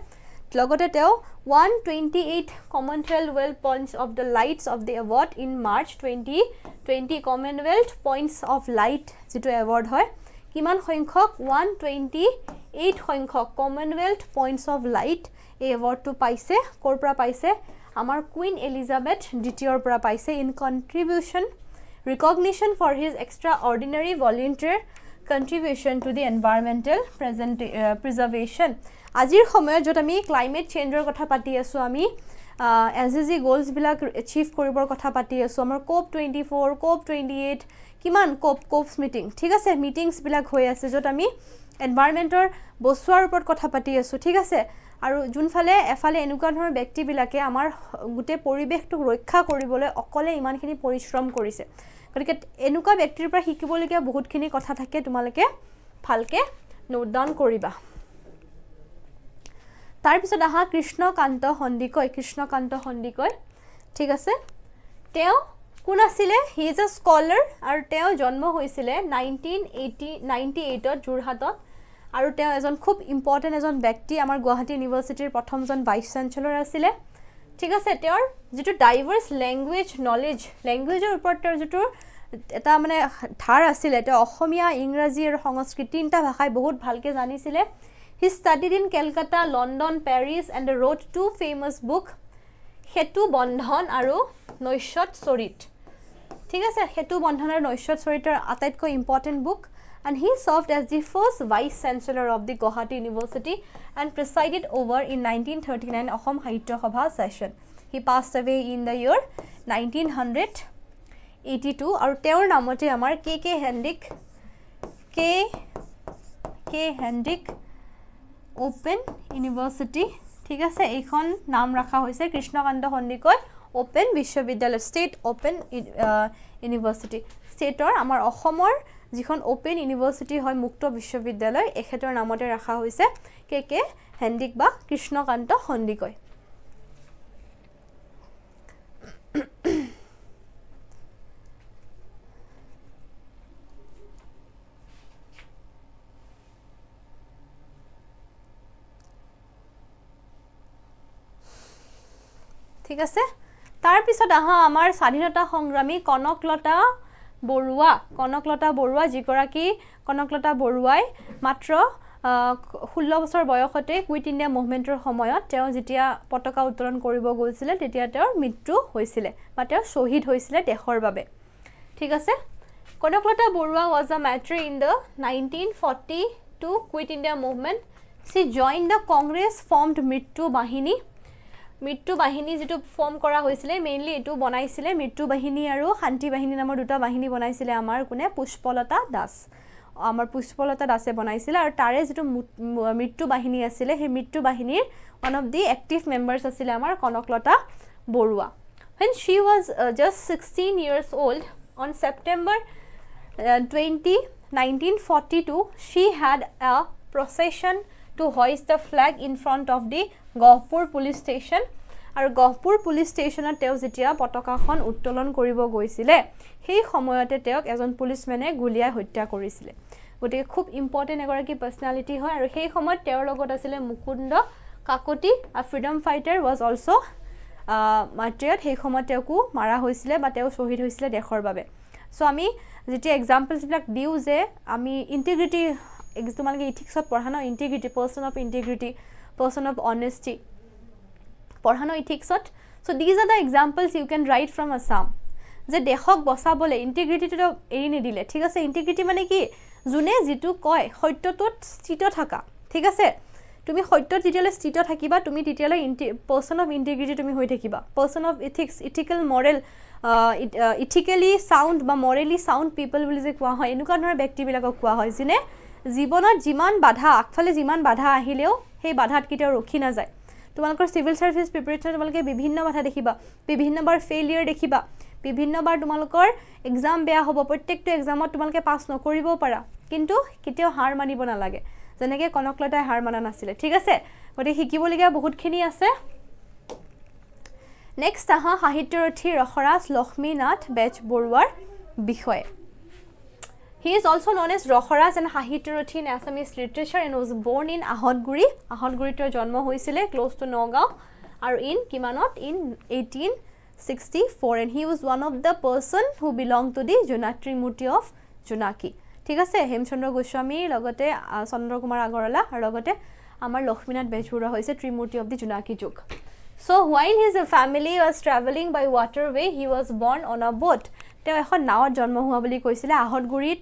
লগতে তেওঁ 128 Commonwealth Points of the Lights of the Award in March 2020 Commonwealth Points of Light যেটো এৱাৰ্ড হয় কিমান সংখ্যক 128 সংখ্যক Commonwealth Points of Light এই এৱাৰ্ডটো পাইছে কৰ পৰা পাইছে আমাৰ কুইন এলিজাবেথ দ্বিতীয়ৰ পৰা পাইছে in কন্ট্ৰিবিউশন recognition for his extraordinary volunteer contribution to the environmental preservation আজিৰ সময়ত যত আমি ক্লাইমেট চেঞ্জৰ কথা পাতি আছো আমি এসডিজি গোলস বিলাক এচিভ কৰিবৰ কথা পাতি আছো আমাৰ কোপ 24 কোপ 28 কিমান কোপস মিটিং ঠিক আছে মিটিংস বিলাক হৈ আছে যত আমি এনভায়ৰনমেন্টৰ বস্তুৰ ওপৰত কথা পাতি আছো ঠিক আছে আৰু যোনফালে এফালে এনেকুৱা ধৰণৰ ব্যক্তি বিলাকে আমাৰ গুটে পৰিবেশটো ৰক্ষা কৰিবলৈ অকলে ইমানখিনি পৰিশ্ৰম কৰিছে গতিকে এনেকুৱা ব্যক্তিৰ পৰা শিকিবলগীয়া বহুতখিনি কথা থাকে তোমালকে ভালকে নোট ডাউন কৰিবা তাৰ পিছত আহা কৃষ্ণকান্ত হন্দিকৈ ঠিক আছে তেওঁ কোন আছিলে হি ইজ আ স্কলাৰ আৰু তেওঁ জন্ম হৈছিল 1998 ত যোৰহাটত আৰু তেওঁ এজন খুব ইম্পৰ্টেন্ট এজন ব্যক্তি আমাৰ গুৱাহাটী ইউনিভাৰ্সিটিৰ প্ৰথমজন ভাইস চেঞ্চেলৰ আছিল ঠিক আছে তেওঁৰ যেটো ডাইভাৰ্স ল্যাঙ্গুৱেজ নলেজ ল্যাঙ্গুৱেজৰ ওপৰত তেওঁৰ যেটো এটা মানে ধাৰ আছিল তেওঁ অসমীয়া ইংৰাজী আৰু সংস্কৃত তিনটা ভাষাই বহুত ভালকে জানিছিল He studied in Calcutta, London, Paris and wrote two famous books, Hetu Bandhan আৰু Noishot Sorit. ঠিক আছে হেতু বন্ধন আৰু নৈশত চৰিতৰ আটাইতকৈ important book and he served as the first vice chancellor of the Guwahati University and presided over in 1939 Assam Sahitya Sabha session. He passed away in the year 1982 আৰু তেওঁৰ নামতে আমাৰ কে হেণ্ডিক Open University ঠিক আছে এইখন নাম ৰাখা হৈছে কৃষ্ণকান্ত হন্দিকৈ Open বিশ্ববিদ্যালয় State Open University ষ্টেটৰ আমাৰ অসমৰ যিখন Open University হয় মুক্ত বিশ্ববিদ্যালয় এখেতৰ নামতে ৰাখা হৈছে কে হেণ্ডিক বা কৃষ্ণকান্ত হন্দিকৈ ঠিক আছে তাৰ পিছত আহা আমাৰ স্বাধীনতা সংগ্ৰামী কনকলতা বৰুৱা যিগৰাকী কনকলতা বৰুৱাই মাত্ৰ 16 বছৰ বয়সতে কুইট ইণ্ডিয়া মুভমেণ্টৰ সময়ত তেওঁ যেতিয়া পতাকা উত্তোলন কৰিব গৈছিলে তেতিয়া তেওঁৰ মৃত্যু হৈছিলে বা তেওঁ শহীদ হৈছিলে দেশৰ বাবে ঠিক আছে Kanaklata Barua was a martyr in the 1942 Quit India movement she joined the Congress formed মৃত্যু বাহিনী যেটো ফৰ্ম কৰা হৈছিলে মেইনলি এটো বনাইছিলে মৃত্যু বাহিনী আৰু শান্তি বাহিনী নামৰ দুটা বাহিনী বনাইছিলে আমাৰ কোনে পুষ্পলতা দাসে বনাইছিলে আৰু তাৰে যেটো মৃত্যু বাহিনী আছিলে সেই মৃত্যু বাহিনীৰ one of the active members আছিলে আমাৰ Kanaklata Barua when she was just 16 years old on September 20 1942 she had a procession to hoist the flag in front of the Gopur police station আৰু Gopur police stationত তেওঁ যেতিয়া পতাকাখন উত্তোলন কৰিব গৈছিলে সেই সময়তে তেওঁক এজন পুলিচমেনে গুলিয়াই হত্যা কৰিছিলে গতিকে খুব ইম্পৰ্টেন্ট এগৰাকী পাৰ্সনালিটি হয় আৰু সেই সময়ত তেওঁৰ লগত আছিল মুকুন্দ কাকতি আ ফ্ৰীডম ফাইটাৰ was also মাৰ্টিয়াৰ সেই সময়ত তেওঁকো মাৰা হৈছিলে বা তেওঁ শহীদ হৈছিলে দেশৰ বাবে সো আমি যেতিয়া এক্সাম্পলছ বিলাক দিউ যে আমি ইন্টিগ্ৰিটি তোমালোকে ইথিক্সত পঢ়ানো ইন্টিগ্ৰিটি person of honesty পঢ়ানো ইথিক্সত so these are the examples you can write from Assam যে দেশক বচাবলে ইন্টিগ্ৰিটিটো এৰি নিদিলে ঠিক আছে ইন্টিগ্ৰিটি মানে কি জুনে যেটো কয় সত্যটোত স্থিত থাকা ঠিক আছে তুমি সত্যত যেতিয়ালে স্থিত থাকিবা তুমি তেতিয়ালে person of integrity তুমি হৈ থাকিবা person of ethics ethical moral ethically sound বা morally sound people বুলি যে কোৱা হয় এনেকুৱা ধৰণৰ ব্যক্তিবিলাকক কোৱা হয় জিনে জীৱনত যিমান বাধা আকফালে যিমান বাধা আহিলেও সেই বাধাত কিটা ৰখি না যায় তোমালোকৰ সিভিল সাৰ্ভিস প্ৰিপাৰেচন তোমালোকে বিভিন্ন বাধা দেখিবা বিভিন্নবাৰ ফেইলিয়াৰ দেখিবা বিভিন্নবাৰ তোমালোকৰ এক্সাম বেয়া হ'ব প্ৰত্যেকটো এক্সামত তোমালোকে পাস নকৰিব পাৰা কিন্তু কিতেও হাৰ মানিব না লাগে যেনেকৈ কনকলতাই হাৰ মানা নাছিলে ঠিক আছে গতে শিকিবলগীয়া বহুতখিনি আছে নেক্সট আহা সাহিত্যৰথী ৰখৰাজ লক্ষ্মীনাথ বেজবৰুৱাৰ বিষয়ে He is also known as Rokharas and Sahityarothi in Assamese literature and was born in Ahotguri to janmo hoisile close to Nogao or in Kimanot in 1864 and he was one of the person who belonged to the Junatri Murti of Junaki ঠিক আছে হেমচন্দ্ৰ গোস্বামী লগতে চন্দ্ৰ কুমাৰ আগৰৱালা আৰু লগতে আমাৰ লক্ষ্মীনাথ বেজবৰুৱা হৈছে Trimurti of the Junaki যুগ So while his family was traveling by waterway he was born on a boat তেওঁ এখন নাওত জন্ম হোৱা বুলি কৈছিলে আহতগুৰিত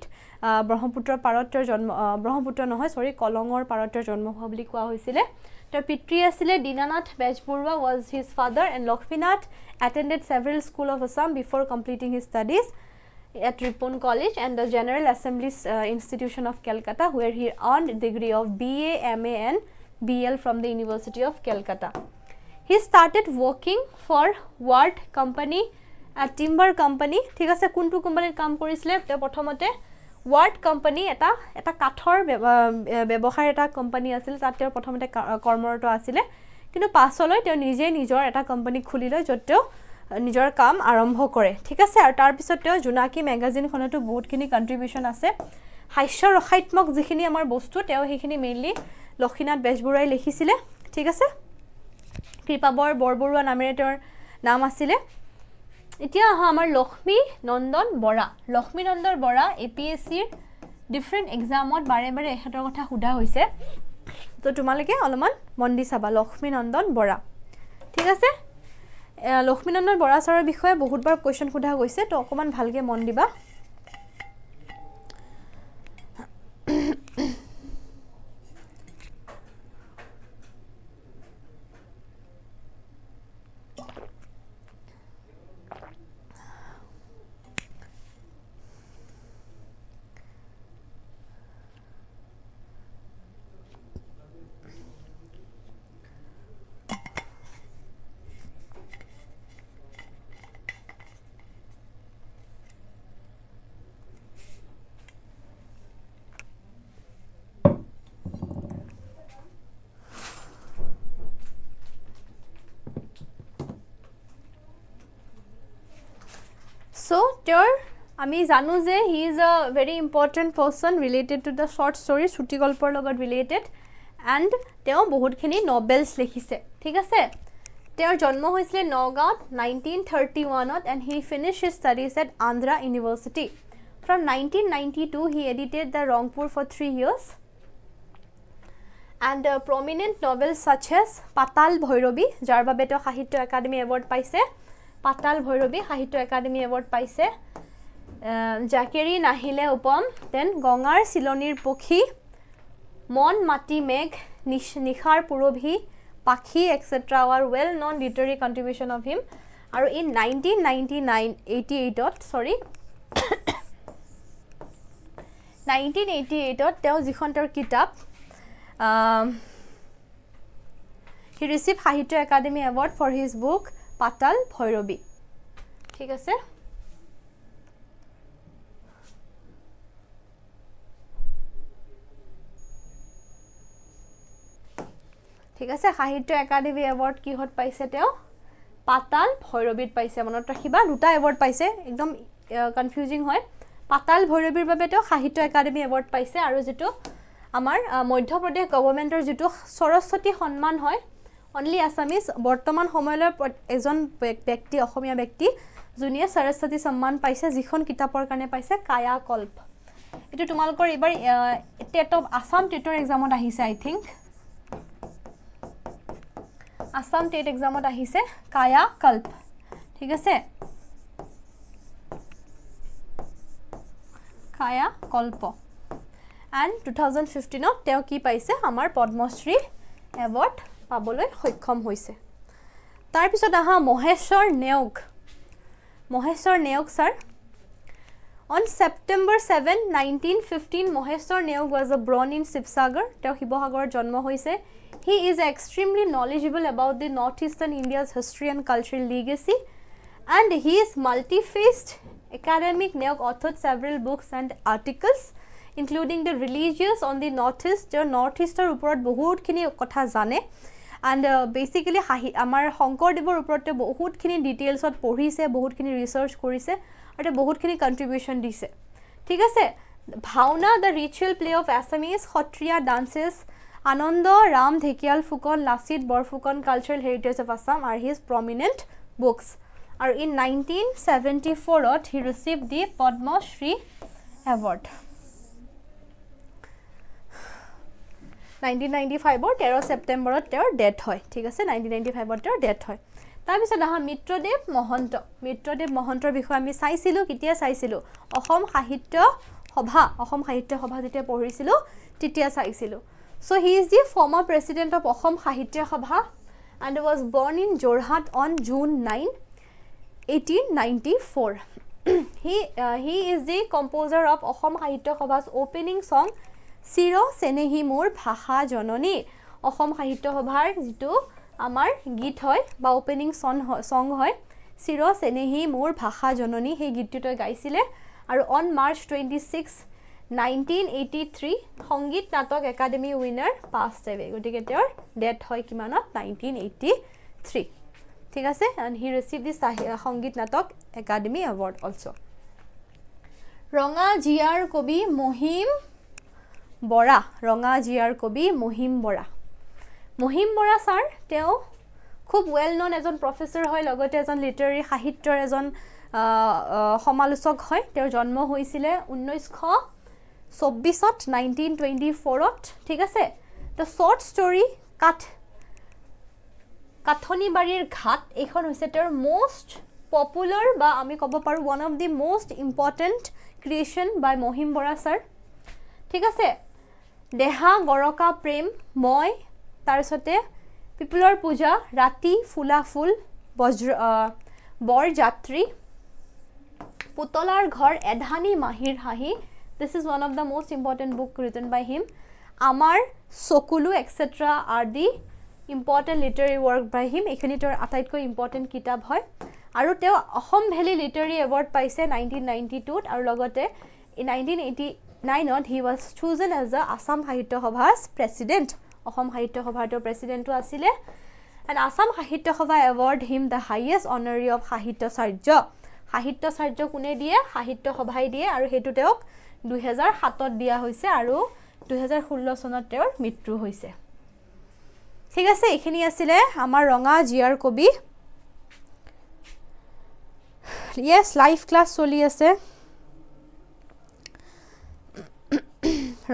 ব্ৰহ্মপুত্ৰৰ পাৰত জন্ম ব্ৰহ্মপুত্ৰ নহয় সৰি কলঙৰ পাৰত জন্ম হোৱা বুলি কোৱা হৈছিলে তেওঁৰ পিতৃ আছিল Dinanath Bezbaroa was his father and Lakshminath attended several school of Assam before completing his studies at Ripon College and the General Assembly Institution of Calcutta where he earned degree of BA MA and BL from the University of Calcutta he started working for Ward Company a timber company ঠিক আছে কোনটো কোম্পানীত কাম কৰিছিলে তেওঁ প্ৰথমতে word company এটা কাঠৰ ব্যৱসায় এটা কোম্পানী আছিল তাত তেওঁ প্ৰথমতে কৰ্মৰত আছিল কিন্তু পাছলৈ তেওঁ নিজে নিজৰ এটা কোম্পানী খুলি লৈ য'ত তেওঁ নিজৰ কাম আৰম্ভ কৰে ঠিক আছে আৰু তাৰ পিছত তেওঁ জুনাকি ম্যাগাজিনখনটো বহুতখিনি কন্ট্ৰিবিউশন আছে হাস্য ৰসাত্মক যিখিনি আমাৰ বস্তু তেওঁ সেইখিনি মেইনলি লক্ষ্মীনাথ বেজবৰুৱাই লিখিছিলে ঠিক আছে কৃপাবৰ বৰবৰুৱা নামেৰে তেওঁৰ নাম আছিল এতিয়া আমাৰ লক্ষ্মী নন্দন বৰা APSC ডিফাৰেন্ট এক্সামত বাৰে এখতৰ কথা সুধা হৈছে তো তোমালোকে অলমান মন দি চাবা লক্ষ্মী নন্দন বৰা ঠিক আছে লক্ষ্মী নন্দন বৰা ছাৰৰ বিষয়ে বহুতবাৰ কোৱেশ্চন সুধা গৈছে তো অকমান ভালকে মন দিবা So, আমি জানো যে he is a very important person related to the short story Chuti Golpor লগত related and তেওঁ বহুতখিনি novels লিখিছে ঠিক আছে তেওঁৰ জন্ম হৈছিল নগাঁৱত 1931ত and he finished his studies at Andhra University from 1992 he edited the Rangpur for 3 years and prominent novels such as Patal Bhairavi jar babe to Sahitya Academy Award paise Patal Bhairavi Sahitya Academy Award paise Jakeri Nahile Upam then Gongar Silonir Pokhi Mon Mati Meg Nishar Purobhi Pakhi etc are well known literary contribution of him and in 1988 teo jikhontor kitab he received Sahitya Academy Award for his book Patal Bhairavi ঠিক আছে ঠিক আছে Sahitya Academy Award কি হত পাইছে তেও Patal Bhairavit পাইছে মনত ৰাখিবা দুটা এৱাৰ্ড পাইছে একদম কনফিউজিং হয় Patal Bhairavir বাবে তেও Sahitya Academy Award পাইছে আৰু যেটো আমাৰ মধ্য প্ৰদেশ গৱৰ্ণমেন্টৰ যেটো সৰস্বতী সন্মান হয় অনলি আসামিজ বৰ্তমান সময়লৈ এজন ব্যক্তি অসমীয়া ব্যক্তি জুনিয়ৰ সৰস্বতী সন্মান পাইছে যিখন কিতাপৰ কাৰণে পাইছে কায়া কল্প এটো তোমালকৰ এবাৰ টেট অফ আসাম টেটৰ এক্সামত আহিছে আই think Assam TET examot ahise Kaya Kalp ঠিক আছে Kaya Kalp and 2015 ত তেও কি পাইছে আমাৰ পদ্মশ্ৰী এৱাৰ্ড পাবলৈ সক্ষম হৈছে তাৰ পিছত আহা Maheswar Neog sir on September 7 1915 Meheshwar Neog was born in Sibsagar teo Hibohagor janmo hoise he is extremely knowledgeable about the northeastern India's history and cultural legacy and he is multi-faced academic Neog authored several books and articles including the religious on the northeast jo northeaster uporot bahut khini kotha jane and basically amar Shonkordeবৰ ওপৰতে বহুত খিনি ডিটেইলছত পঢ়িছে বহুত খিনি research কৰিছে আৰু বহুত খিনি কন্ট্ৰিবিউশন দিছে ঠিক আছে ভাওনা the ritual play of Assamese Satriya dances Anandaram Dhekial Phukan Lasit Borphukan cultural heritage of Assam are his prominent books and in 1974 he received the Padma Shri award 1995 or 13 September ter death hoy ঠিক আছে 1995 ter death hoy তাৰ পিছত আহা মিত্ৰদেৱ মহন্তৰ বিষয় আমি চাইছিলো কিতিয়া চাইছিলো অসম সাহিত্য সভা যেতিয়া পঢ়িছিলো তেতিয়া চাইছিলো so he is the former president of Assam সাহিত্য সভা and was born in Jorhat on June 9 1894 he is the composer of Assam সাহিত্য সভা's opening song Siro Senehi Mor Bhasha Janoni Assam সাহিত্য সভাৰ যেটো আমাৰ গীত হয় বা ওপেনিং সং হয় Siro Senehi Mor Bhasha Janoni হে গীতটো গাইছিলে আৰু on March 26 1983 সংগীত নাটক একাডেমি উইনাৰ passed away গটিকে তেওঁৰ ডেথ হয় কিমানত 1983 ঠিক আছে and he received the সংগীত নাটক একাডেমি award also ৰঙা জিয়াৰ কবি মহিম বৰা স্যাৰ তেও খুব ওয়েল নন এজন প্ৰফেসৰ হয় লগতে এজন লিটাৰেৰী সাহিত্যৰ এজন সমালোচক হয় তেওঁৰ জন্ম হৈছিল 1924 1924 ঠিক আছে the short story কাঠনিবাৰীৰ ঘাট এখন হৈছে তেওঁৰ most popular বা আমি ক'ব পাৰো one of the most important creation by Mahim Bora sir ঠিক আছে দেহা গৰকা প্ৰেম মই তাৰসতে পিপলৰ পূজা ৰাতি ফুলা ফুল বৰ যাত্ৰী পুতলাৰ ঘৰ এধানী মাহিৰ হাহি this is one of the most important book written by him amar sokulu etc are the important literary work by him ekhini tor ataitko important kitab hoy aru teo Assam Valley Literary Award paise 1992 aru logote in 1989 he was chosen as the Assam Sahitya Sabha's president Assam Sahitya Sabhar president to asile and Assam Sahitya Sabha award him the highest honorary of Sahitya Sarja kune diye Sahitya Sabhai diye aru hetu teok 2007 ত দিয়া হৈছে আৰু 2016 চনত তেওঁৰ মৃত্যু হৈছে ঠিক আছে এখিনি আছিল আমাৰ ৰঙা জিয়াৰ কবি yes live class চলি আছে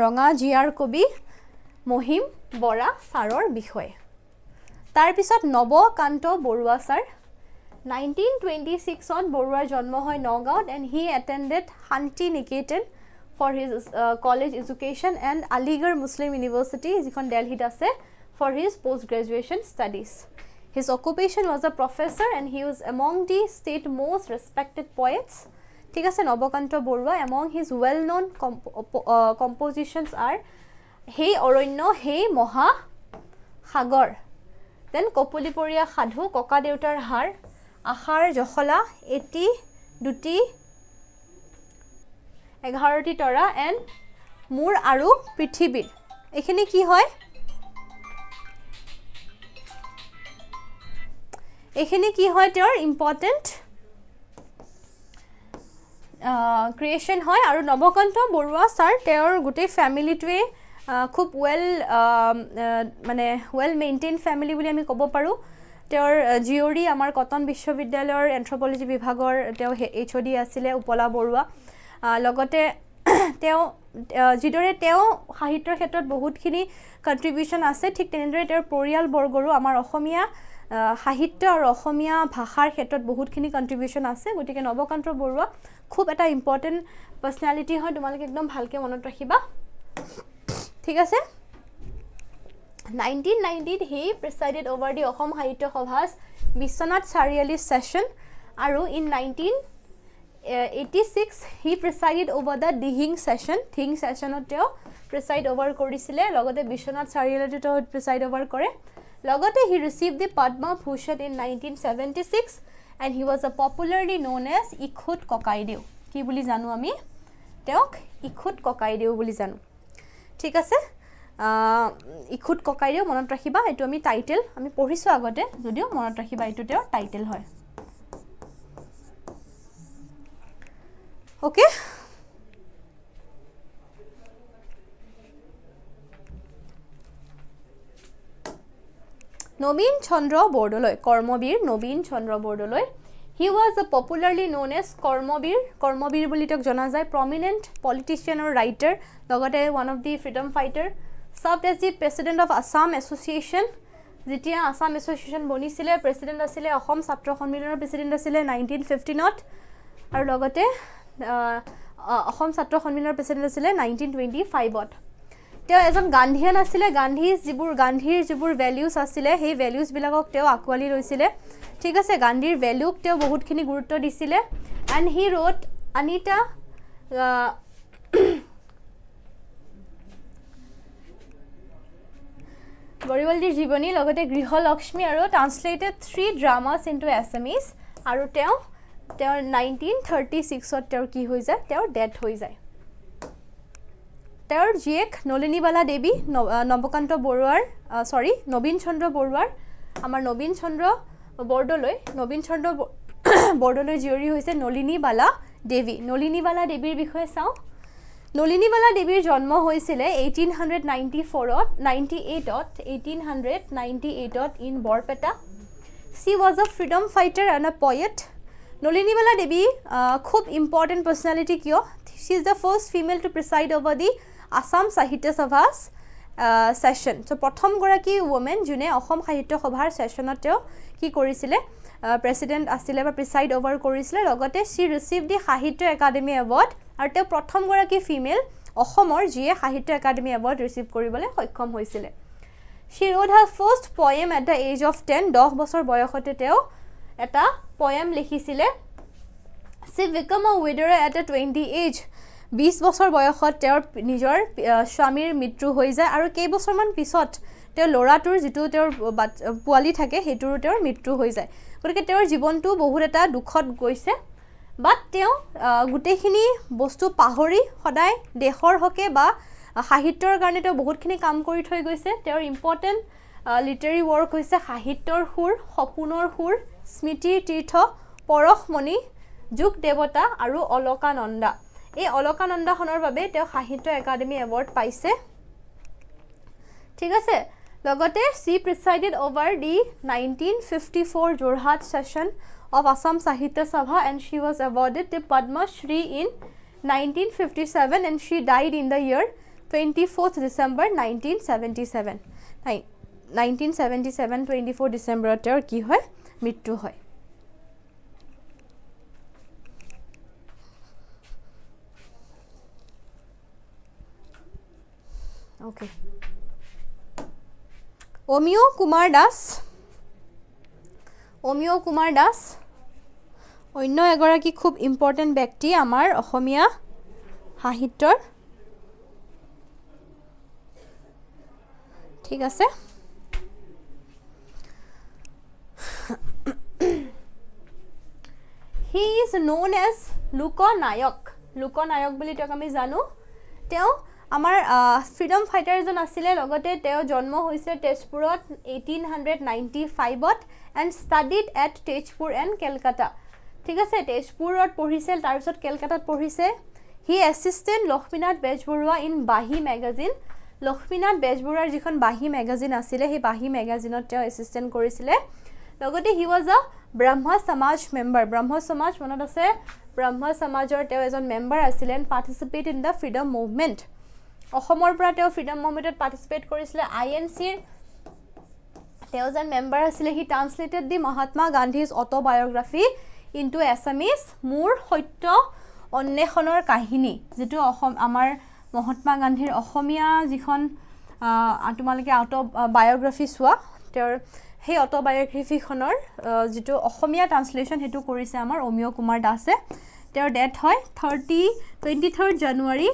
ৰঙা জিয়াৰ কবি মহিম বৰা ছাৰৰ বিষয়ে তাৰ পিছত Nabakanta Barua sir 1926 on Baruah Janma hoy Nagaon and he attended Handique for his college education and Aligarh Muslim University jikhon Delhi ase for his post graduation studies. His occupation was a professor and he was among the state most respected poets. Thik ase Nobakanta Baruah among his well known compositions are Hey Oronyo Hey Moha Hagar then Kopuliporia Khadhu Koka Deutar Har আখাৰ জখলা এটি দুটি 11টি তৰা and মূৰ আৰু পৃথিৱীৰ এখিনি কি হয় তেওঁৰ ইম্পৰ্টেন্ট ক্ৰিয়েচন হয় আৰু নৱকান্ত বৰুৱা ছাৰ তেওঁৰ গোটেই ফ্যামিলিটোৱে খুব ওয়েল মেইনটেইন ফ্যামিলি বুলি আমি ক'ব পাৰো তেওঁৰ জিওৰি আমাৰ কটন বিশ্ববিদ্যালয়ৰ এন্থ্ৰোপলজি বিভাগৰ তেওঁ এইচডি আছিলে উপলা বৰুৱা লগতে তেওঁ জিদৰে তেওঁ সাহিত্যৰ ক্ষেত্ৰত বহুতখিনি কন্ট্ৰিবিউশন আছে ঠিক তেনেদৰে তেওঁৰ পৰিয়াল বৰ্গৰো আমাৰ অসমীয়া সাহিত্য আৰু অসমীয়া ভাষাৰ ক্ষেত্ৰত বহুতখিনি কন্ট্ৰিবিউশন আছে গতিকে নৱকান্ত বৰুৱা খুব এটা ইম্পৰ্টেন্ট পাৰ্সনালিটি হয় তোমালোকে একদম ভালকে মনত ৰাখিবা ঠিক আছে 1990 he presided over the Assam Sahitya Sabha's Biswanath Chariali session aru in 1986 he presided over the Dihing session teo preside over korisile logote Biswanath Chariali to preside over kore logote he received the Padma Bhushan in 1976 and he was popularly known as Ikhut Kokaideo ki boli janu ami teok Ikhut Kokaideo boli janu ঠিক আছে ইখুত ককাইদেউ মনত ৰাখিবা এটো আমি title আমি পঢ়িছো আগতে যদিও মনত ৰাখিবা এটো তেওঁৰ টাইটেল হয় okay Nabin Chandra Bordoloi Karmabir Nabin Chandra Bordoloi he was popularly known as Karmabir বুলি তেওঁক জনা যায় prominent politician or writer লগতে one of the freedom fighter served as the president of Assam Association যেতিয়া Assam Association বনিছিলে president আছিলে অসম ছাত্ৰ সন্মিলনৰ president আছিলে 1915 ত আৰু লগতে অসম ছাত্ৰ সন্মিলনৰ president আছিলে 1925 ত তেওঁ এজন গান্ধীয়ান আছিলে গান্ধীৰ যিবোৰ ভ্যালুজ আছিলে সেই ভ্যালুজ বিলাকক তেওঁ আকোৱালি লৈছিলে ঠিক আছে গান্ধীৰ ভ্যালুক তেওঁ বহুতখিনি গুৰুত্ব দিছিলে and he wrote Anita গৰিবলদিৰ জীৱনী লগতে গৃহলক্ষ্মী আৰু ট্ৰান্সলেটেড 3 dramas into Assamese আৰু তেওঁ 1936 ত তেওঁৰ কি হৈ যায় তেওঁৰ ডেথ হৈ যায় তেওঁৰ জীয়েক নলিনীবালা দেৱী নৱকান্ত বৰুৱাৰ নবীন চন্দ্ৰ বৰুৱাৰ আমাৰ নবীন চন্দ্ৰ বৰদলৈ জীয়ৰী হৈছে নলিনীবালা দেৱীৰ বিষয়ে চাও নলিনীবালা দেৱীৰ জন্ম হৈছিল 1898 in Borpeta. She was a freedom fighter and a poet. Noliniwala Devi khub important personality kiyo. She is the first female to preside over the Assam Sahitya Sabha's session. So prothom goraki woman june Assam Sahitya Sabhar session teo ki korisile president asile ba preside over korisile logote she received the Sahitya Academy Award আৰু তেওঁ প্ৰথম গৰাকী female অসমৰ যিয়ে সাহিত্য Akademi award receive কৰিবলৈ সক্ষম হৈছিল she wrote her first poem at the age of 10 বছৰ বয়সতে তেওঁ এটা poem লিখিছিল she became a widower at a 20 age 20 বছৰ বয়সত তেওঁৰ নিজৰ স্বামীৰ মৃত্যু হৈ যায় আৰু কেই বছৰমান পিছত তেওঁ লৰাটোৰ যিটো তেওঁৰ পোৱালি থাকে হেতুৰ তেওঁৰ মৃত্যু হৈ যায় গতিকে তেওঁৰ জীৱনটো বহুত এটা দুখত গৈছে বাট তেওঁ গুটেখিনি বস্তু পাহৰি সদায় দেশৰ হকে বা সাহিত্যৰ কাৰণে তেওঁ বহুতখিনি কাম কৰি থৈ গৈছে তেওঁৰ ইম্পৰ্টেন্ট লিটাৰী ওয়াৰ্ক হৈছে সাহিত্যৰ সুৰ সপোনৰ সুৰ স্মৃতিৰ তীৰ্থ পৰশমণি যুগ দেৱতা আৰু অলকানন্দা এই অলকানন্দাখনৰ বাবে তেওঁ সাহিত্য একাডেমি এৱাৰ্ড পাইছে ঠিক আছে লগতে she presided over the 1954 Jorhat session of Assam Sahitya Sabha and she was awarded the Padma Shri in 1957 and she died in the year 24th December 1977 1977 24 December তেওঁৰ কি হয় মৃত্যু হয় Okay. Omio Kumar Das অন্য এগৰাকী খুব important ব্যক্তি আমাৰ অসমীয়া সাহিত্যৰ ঠিক আছে he is known as Loknayak বুলি তেওঁক আমি জানো তেওঁ আমাৰ ফ্ৰীডম ফাইটাৰ এজন আছিল লগতে তেওঁ জন্ম হৈছে তেজপুৰত 1895ত and studied at Tejpur and Kolkata ঠিক আছে তেজপুৰত পঢ়িছিল তাৰ পিছত কলকাতাত পঢ়িছে he assisted Gopinath Bordoloi in Bahi magazine Gopinath Bordoloi যিখন বাহি ম্যাগাজিন আছিল সেই বাহি ম্যাগাজিনত তেওঁ এসিস্টেন্ট কৰিছিল লগতে he was a Brahma Samaj member Brahma Samaj মনত আছে Brahma Samajৰ তেওঁ এজন মেম্বাৰ আছিল and participate in the freedom movement অসমৰ পৰা তেওঁ ফ্ৰীডম মুভমেন্টত পাৰ্টিসিপেট কৰিছিল আইএনসিৰ তেওঁ এজন মেম্বাৰ আছিল হি ট্ৰান্সলেটেড দি মহাত্মা গান্ধীজ অটোবায়োগ্ৰাফি ইনটু Assamese মোৰ সত্য অন্বেষণৰ কাহিনী যেটো আমাৰ মহাত্মা গান্ধীৰ অসমীয়া যিখন তোমালকে অটোবায়োগ্ৰাফি সোৱা তেওঁৰ সেই অটোবায়োগ্ৰাফিখনৰ যেটো অসমীয়া ট্ৰান্সলেচন হেতু কৰিছে আমাৰ অমিয় কুমাৰ দাসে তেওঁৰ ডেথ হয় 23rd January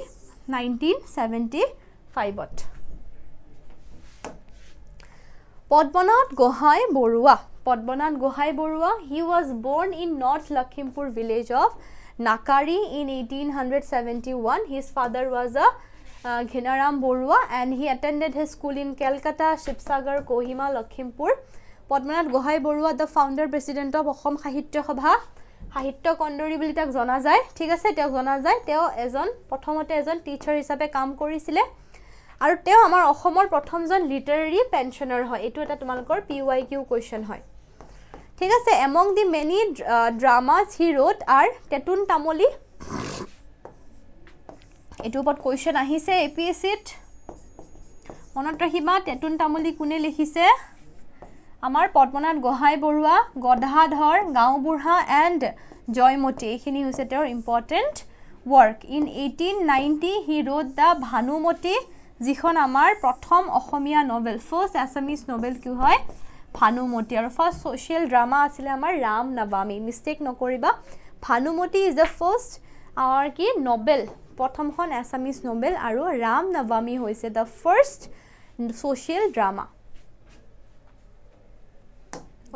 1975ত Padmanath Gohai Barooah he was born in North Lakhimpur village of Nakari in 1871 his father was a Anundoram Barooah and he attended his school in Kolkata Shivsagar Kohima Lakhimpur Padmanath Gohai Barooah the founder president of Assam Sahitya Sabha সাহিত্য কণ্ডৰী বুলি তাক জনা যায় ঠিক আছে তেওঁ জনা যায় তেওঁ এজন প্ৰথমতে এজন টিচাৰ হিচাপে কাম কৰিছিল আৰু তেওঁ আমাৰ অসমৰ প্ৰথমজন লিটাৰেৰী পেনশনাৰ হয় এটো এটা তোমালকৰ PYQ কোৱেশ্চন হয় ঠিক আছে among the many dramas he wrote are Tetun Tamoli এটো ওপৰত কোৱেশ্চন আহিছে APSC ত মনত ৰাখিবা Tetun Tamoli কোনে লিখিছে আমাৰ পদ্মনাথ গোহাই বৰুৱা গদাধৰ গাঁওবুঢ়া এন্ড জয়মতী এখিনি হৈছে তেওঁৰ important work in 1890 he wrote the Bhanumati যিখন আমাৰ প্ৰথম Asomiya novel first Assamese novel কি হয় ভানুমতী আৰু ফাৰ্স্ট সোশ্যাল ড্ৰামা আছিল আমাৰ ৰাম নৱমী মিস্টেক নকৰিবা Bhanumati is the first our কি নভেল প্ৰথমখন Assamese novel আৰু ৰাম নৱমী হৈছে the first social drama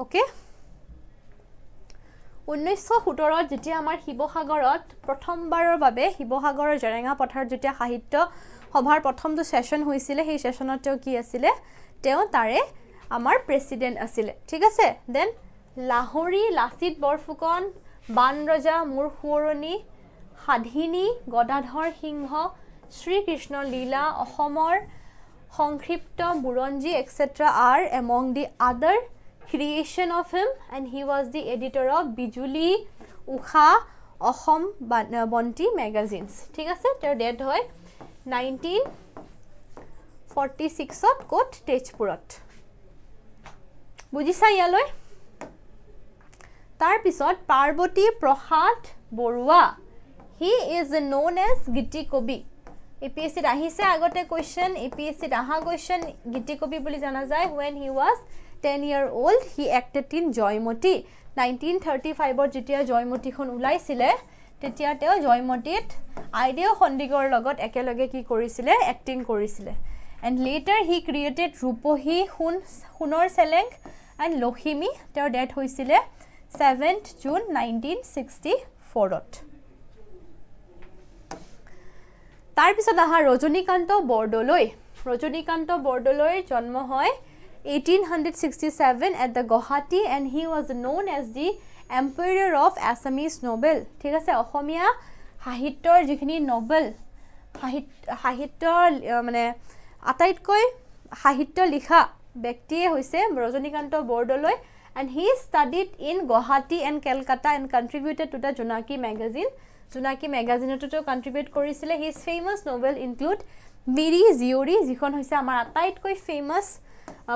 Okay 1917 যেতিয়া আমাৰ শিৱসাগৰত প্ৰথমবাৰৰ বাবে শিৱসাগৰৰ জেৰেঙা পথাৰত যেতিয়া সাহিত্য সভাৰ প্ৰথমটো সেশন হৈছিল সেই সেশনত তেওঁ কি আছিল তেওঁ তাৰে আমাৰ প্ৰেসিডেন্ট আছিল ঠিক আছে দেন লাহোৰী লাচিত বৰফুকন বানৰজা মোৰ শুৱৰণী সাধিনী গদাধৰ সিংহ শ্ৰীকৃষ্ণ লীলা অসমৰ সংক্ষিপ্ত বুৰঞ্জী etc are among the other creation of him and he was the editor of Bijuli Ukha Assam Bonti magazines ঠিক আছে তেওঁৰ ডেথ হয় 1946 ত কোট তেজপুৰত বুজিছা ইয়ালৈ তাৰ পিছত Parvati Prasad Barua he is known as গীতি কবি APSC আহিছে আগতে কোৱেশ্চন APSC আহা কোৱেশ্চন গীতি কবি বুলি জানা যায় when he was 10-year-old he acted in Joymoti 1935 ৰ যেতিয়া জয়মতীখন উলাইছিলে তেতিয়া তেওঁ জয়মতীত Aideo Handique লগত একেলগে কি কৰিছিলে এক্টিং কৰিছিলে and later he created Rupohi Hunor Seleng and Lohimi তেওঁৰ ডেথ হৈছিলে 7th June 1964 ত তাৰ পিছত আহা ৰজনীকান্ত বৰদলৈৰ জন্ম হয় 1867 at the Guwahati and he was known as the emperor of Assamese novel ঠিক আছে অসমীয়া সাহিত্যৰ যিখিনি নভেল সাহিত্য মানে আটাইতকৈ সাহিত্য লিখা ব্যক্তিয়ে হৈছে Rajanikanta Bordoloi and he studied in Guwahati and Kolkata and contributed to the Junaki magazine to contribute কৰিছিলে his famous novel include Miri Jiyori যিখন হৈছে আমাৰ আটাইতকৈ ফেমাছ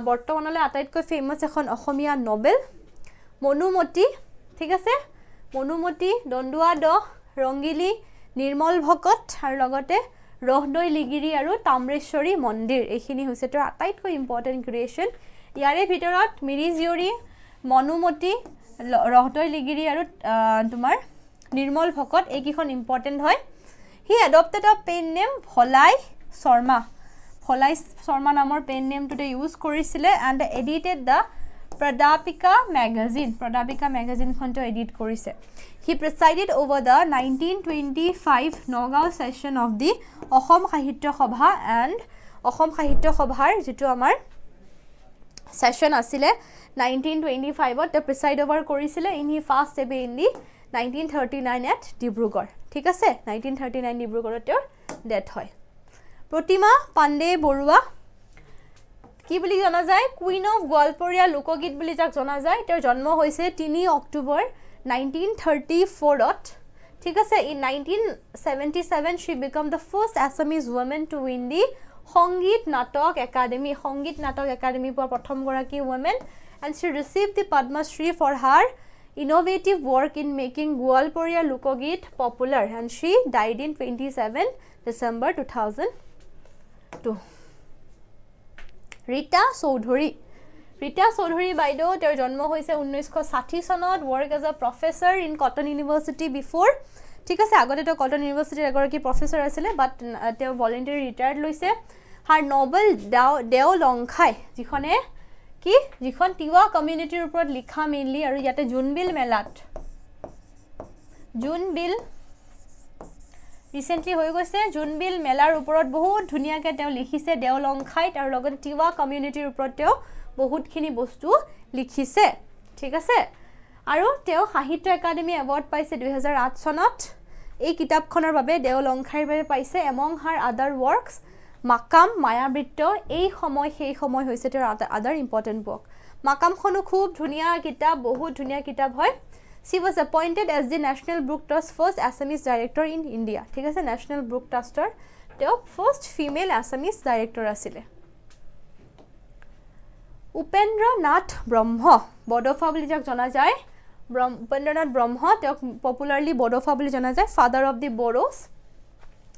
বৰ্তমানলৈ আটাইতকৈ ফেমাছ এখন অসমীয়া নভেল মনুমতি ঠিক আছে মনুমতি দন্দুৱা দ ৰংগিলী নিৰ্মল ভকত আৰু লগতে ৰহদৈ লিগিৰি আৰু তাম্ৰেশ্বৰী মন্দিৰ এইখিনি হৈছে তোৰ আটাইতকৈ ইম্পৰ্টেণ্ট ক্ৰিয়েশ্যন ইয়াৰে ভিতৰত মিৰি জীয়ৰী মনুমতি ৰহদৈ লিগিৰি আৰু তোমাৰ নিৰ্মল ভকত এইকেইখন ইম্পৰ্টেণ্ট হয় he adopted a pen name Bhalai Sharma নামৰ পেন নেমটোতে ইউজ কৰিছিলে এণ্ড এডিটেড দ্য Pradapika মেগাজিনখনটো এডিট কৰিছে he presided over the 1925 Nagaon session of the Asom Sahitya Sabha and Assam সাহিত্য সভাৰ যিটো আমাৰ সেশন আছিলে 1925 তে প্ৰেচাইড অভাৰ কৰিছিলে ইন হি ফাৰ্ষ্ট এবে ইন দি 1939 এট ডিব্ৰুগড় ঠিক আছে 1939 ডিব্ৰুগড়ত তেওঁৰ ডেথ হয় প্ৰতিমা পাণ্ডে বৰুৱা কি বুলি জনা যায় কুইন অফ গোৱালপৰীয়া লোকগীত বুলি যাক জনা যায় তেওঁৰ জন্ম হৈছে 3 অক্টোবৰ 1934 ঠিক আছে in 1977 she became the first Assamese woman to win the সংগীত নাটক একাডেমি পৰা প্ৰথম গৰাকী woman and she received the Padma Shri for her innovative work in making Gwalporia Lokagit popular and she died in 27 December 2002 Rita Choudhury বাইদেউ তেওঁৰ জন্ম হৈছে 1960 চনত work as a professor in Cotton University before ঠিক আছে আগতে তেওঁ cotton ইউনিভাৰ্সিটিৰ এগৰাকী প্ৰফেসৰ আছিল বাট তেওঁ ভলান্টাৰী ৰিটায়াৰ্ড লৈছে হাৰ নভেল দেও লংখাই যিখন তিৱা কমিউনিটিৰ ওপৰত লিখা মেইনলি আৰু ইয়াতে জুনবিল ৰিসেন্টলি হৈ গৈছে জুনবিল মেলাৰ ওপৰত বহুত ধুনিয়াকে তেওঁ লিখিছে দেও লংখাইত আৰু লগত তিৱা কমিউনিটিৰ ওপৰত তেওঁ বহুতখিনি বস্তু লিখিছে ঠিক আছে আৰু তেওঁ সাহিত্য একাডেমি এৱাৰ্ড পাইছে 2008 চনত এই কিতাপখনৰ বাবে দেও লংখাইৰ বাবে পাইছে এমং হাৰ আদাৰ ওয়াৰ্কস মাকাম মায়াবৃত্ত এই সেই সময় হৈছে তেওঁৰ আদাৰ ইম্পৰ্টেন্ট বুক মাকামখনো খুব ধুনিয়া কিতাপ বহুত ধুনিয়া কিতাপ হয় She was appointed as the National Book Trust first Assamese director in India. ঠিক আছে National Book Trustৰ তেওঁ first female Assamese director আছিল উপেন্দ্ৰ নাথ ব্ৰহ্ম বড়োফা বুলি যাক জনা যায় উপেন্দ্ৰ নাথ ব্ৰহ্ম তেওঁ পপুলাৰলি বড়োফা বুলি জনা যায় ফাদাৰ অফ দি বড়োস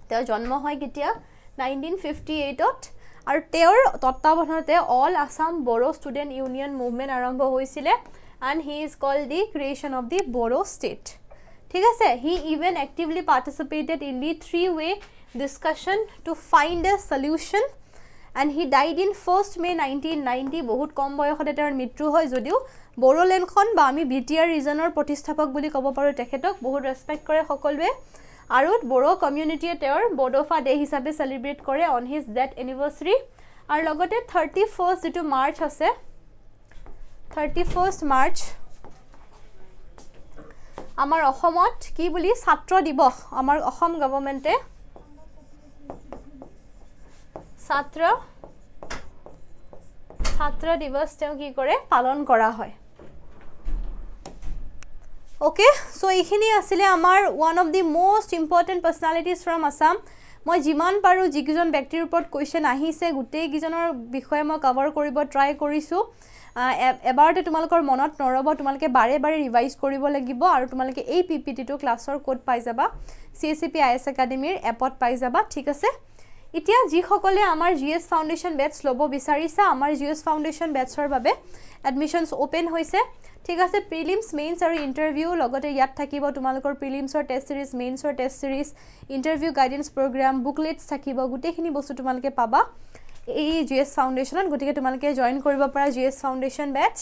তেওঁ জন্ম হয় কেতিয়া 1958 ত আৰু তেওঁৰ তত্ত্বাৱধানতে all Assam Bodo student union movement আৰম্ভ হৈছিল and he is called the creation of the Boro state ঠিক আছে he even actively participated in the three-way discussion to find a solution and he died in 1st May 1990 বহুত কম বয়সতে তেওঁৰ মৃত্যু হয় যদিও বড়োলেণ্ডখন বা আমি বিটিআৰ ৰিজনৰ প্ৰতিষ্ঠাপক বুলি ক'ব পাৰো তেখেতক বহুত ৰেসপেক্ট কৰে সকলোৱে আৰু বড়ো কমিউনিটিয়ে তেওঁৰ বড়োফা ডে হিচাপে সেলিব্ৰেট কৰে on his death anniversary আৰু লগতে 31st যেটো মাৰ্চ আছে 31st March আমাৰ অসমত কি বুলি ছাত্ৰ দিৱস আমাৰ অসম গৱৰ্ণমেণ্টে ছাত্ৰ দিৱস তেওঁ কি কৰে পালন কৰা হয় ওকে সো এইখিনি আছিল আমাৰ one of the most important personalities from Assam মই যিমান পাৰো যিকিজন ব্যক্তিৰ ওপৰত কোৱেশ্চন আহিছে গুটেই কিজনৰ বিষয়ে মই কভাৰ কৰিব ট্ৰাই কৰিছো এবাৰতে তোমালোকৰ মনত নৰব তোমালোকে বাৰে ৰিভাইজ কৰিব লাগিব আৰু তোমালোকে এই পিপিটি ক্লাছৰ কোড পাই যাবা CSCP IS একাডেমিৰ এপত পাই যাবা ঠিক আছে এতিয়া যি সকলে আমাৰ GS ফাউন্ডেশন বেটছ লব বিচাৰিছে আমাৰ GS ফাউন্ডেশন বেটছৰ বাবে এডমিশনস ওপেন হৈছে ঠিক আছে প্ৰিলিমছ মেইনছ আৰু ইন্টাৰভিউ লগতে ইয়াত থাকিব তোমালোকৰ প্ৰিলিমছৰ টেষ্ট সিৰিজ মেইনছৰ test series interview guidance programme booklets থাকিব গুটেখিনি বস্তু তোমালোকে পাবা এই GS ফাউন্ডেশনত গটিকে তোমালোকে জয়েন কৰিব পৰা GS ফাউন্ডেশন বেটছ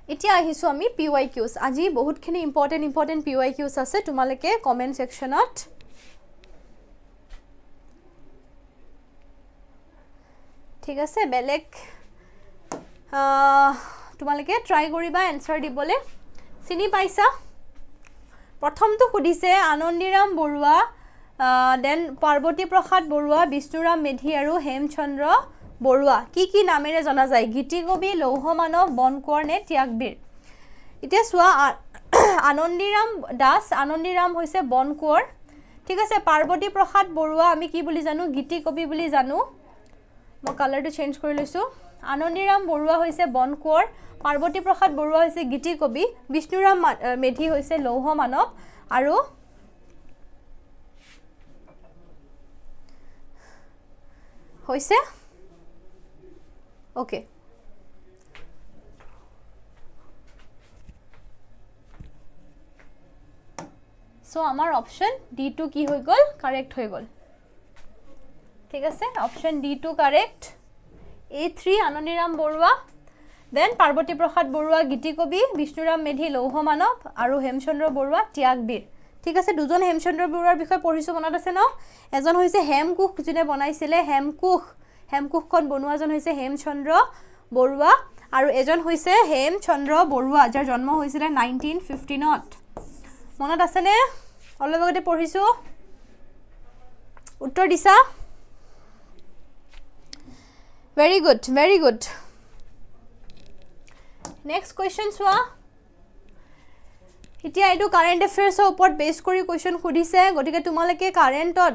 এতিয়া আহিছো আমি PYQs আজি বহুতখিনি ইম্পৰ্টেন্ট PYQs আছে তোমালোকে কমেন্ট সেকশনত ঠিক আছে বেলেগ তোমালোকে ট্ৰাই কৰিবা এনসাৰ দিবলে চিনি পাইছা প্ৰথমটো খুদিছে আনন্দিৰাম বৰুৱা দেন পাৰ্বতী প্ৰসাদ বৰুৱা বিষ্ণুৰাম মেধি আৰু হেমচন্দ্ৰ বৰুৱা কি নামেৰে জনা যায় গীতিকবি লৌহমানৱ বনকোঁৱৰ নে ত্যাগবীৰ এতিয়া চোৱা আনন্দিৰাম দাস আনন্দিৰাম হৈছে বনকোঁৱৰ ঠিক আছে পাৰ্বতী প্ৰসাদ বৰুৱা আমি কি বুলি জানো গীতি কবি বুলি জানো মই কালাৰটো চেঞ্জ কৰি লৈছো আনন্দিৰাম বৰুৱা হৈছে বন কোঁৱৰ পাৰ্বতী প্ৰসাদ বৰুৱা হৈছে গীতি কবি বিষ্ণুৰাম মেধি হৈছে লৌহ মানৱ আৰু হৈছে ওকে সো আমাৰ অপশন D2 কি হৈ গল কাৰেক্ট হৈ গল ঠিক আছে option D2 correct A3 Anandiram Barua then Parbati Prasad Barua গীতি কবি বিষ্ণুৰাম মেধি লৌহ মানৱ আৰু হেমচন্দ্ৰ বৰুৱা ত্যাগবীৰ ঠিক আছে দুজন হেমচন্দ্ৰ বৰুৱাৰ বিষয়ে পঢ়িছো মনত আছে ন এজন হৈছে হেমকুখ যিনে বনাইছিলে হেমকুখখন বনুৱাজন হৈছে হেমচন্দ্ৰ বৰুৱা আৰু এজন হৈছে হেমচন্দ্ৰ বৰুৱা যাৰ জন্ম হৈছিল 1915 ত মনত আছে নে অলপ আগতে পঢ়িছো উত্তৰ দিছা very good next question সোৱা এতিয়া এটো কাৰেন্ট এফেয়াৰ্সৰ ওপৰত বেস কৰি কোৱেশ্চন খুদিছে গটিকে তোমালকে কাৰেন্টত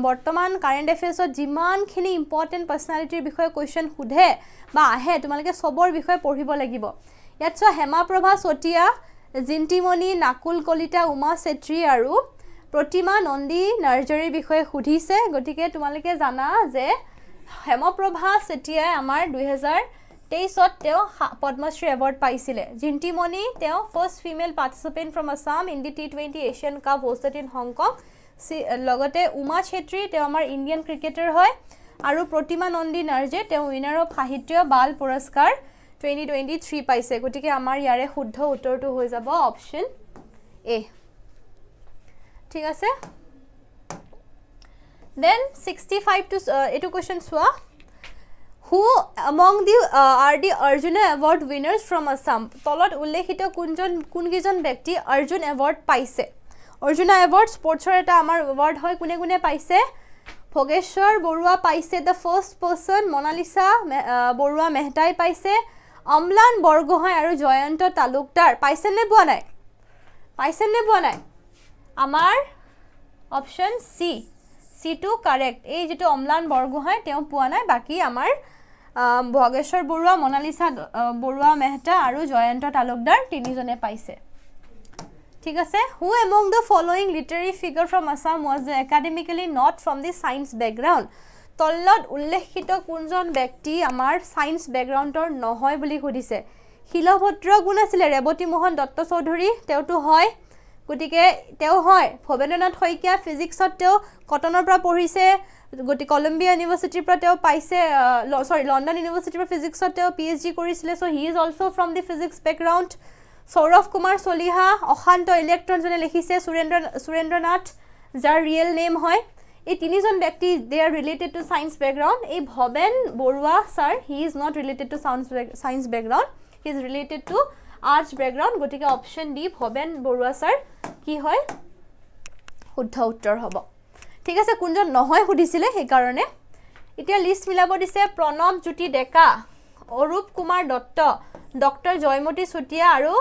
বৰ্তমান কাৰেন্ট এফেয়াৰ্সত যিমানখিনি ইম্পৰ্টেন্ট পাৰ্সনালিটিৰ বিষয়ে কোৱেশ্চন খুধে বা আহে তোমালকে সবৰ বিষয়ে পঢ়িব লাগিব ইয়াত চ হেমাপ্ৰভা চটিয়া জিন্টিমণি নাকুল কলিতা উমা চেত্ৰী আৰু প্ৰতিমা নন্দী নাৰ্জাৰীৰ বিষয়ে খুদিছে গটিকে তোমালকে জানা যে হেমপ্ৰভা চেতিয়াই আমাৰ 2023 ত তেও পদ্মশ্ৰী এৱাৰ্ড পাইছিলে জিন্টিমণি তেও first female participant from Assam in the T20 Asian cup hosted in Hong লগতে উমা চেত্ৰী তেও আমাৰ ইণ্ডিয়ান ক্ৰিকেটাৰ হয় আৰু প্ৰতিমা নন্দী নাৰ্জে তেও উইনাৰ অফ সাহিত্য বাল পুৰস্কাৰ 2023 পাইছে গটিকে আমাৰ ইয়াৰে শুদ্ধ উত্তৰটো হৈ যাব অপশন এ ঠিক আছে then 65 to etu question soa who among the are the Arjuna award winners from Assam tolot ullekito kungijon ব্যক্তি Arjun award paise Arjuna award sports or eta amar award hoy kune paise Bhogeshwar Barooah paise the first person Monalisa Barooah Mehtai paise Amlan Borgohai aru Joyanto Talukdar paise ne poa nai amar option C2 correct এই যেটো অমলান বৰগোহাঁই তেও পোৱা নাই বাকি আমাৰ ভগেশ্বৰ বৰুৱা মনালিসা বৰুৱা মেহতা আৰু জয়ন্ত তালুকদাৰ তিনিজনে পাইছে ঠিক আছে who among the following literary figure from Assam was academically not from the science background তলত উল্লেখিত কোনজন ব্যক্তি আমাৰ সায়েন্স ব্যাকগ্ৰাউণ্ডৰ নহয় বুলি খুদিছে শিলভদ্ৰ গুণ আছিল ৰেৱতী মোহন দত্ত চৌধুৰী তেওটো হয় গটিকে তেও হয় ভবেন্দ্ৰনাথ শইকীয়া ফিজিক্সত তেও কটনৰ পৰা পঢ়িছে গটি কলম্বিয়া ইউনিভাৰ্সিটিৰ পৰা তেও পাইছে লণ্ডন ইউনিভাৰ্সিটিৰ পৰা ফিজিক্সত তেও PhD কৰিছিলে so he is also from the physics background Sourav Kumar Chaliha অশান্ত ইলেক্ট্ৰন জনে লিখিছে সুৰেন্দ্ৰনাথ যাৰ ৰিয়েল নেম হয় এই তিনিজন ব্যক্তি they are related to science background এই Bhaben Barua sir he is not related to science background he is related to arts background গটিকে option D Bhaben Barua sir কি হয় শুদ্ধ উত্তৰ হ'ব ঠিক আছে কোনজন নহয় খুদিছিলে সেই কাৰণে এতিয়া লিষ্ট মিলাব দিছে প্ৰণৱ জ্যোতি ডেকা অৰূপ কুমাৰ দত্ত ডক্টৰ জয়মতী চুটিয়া আৰু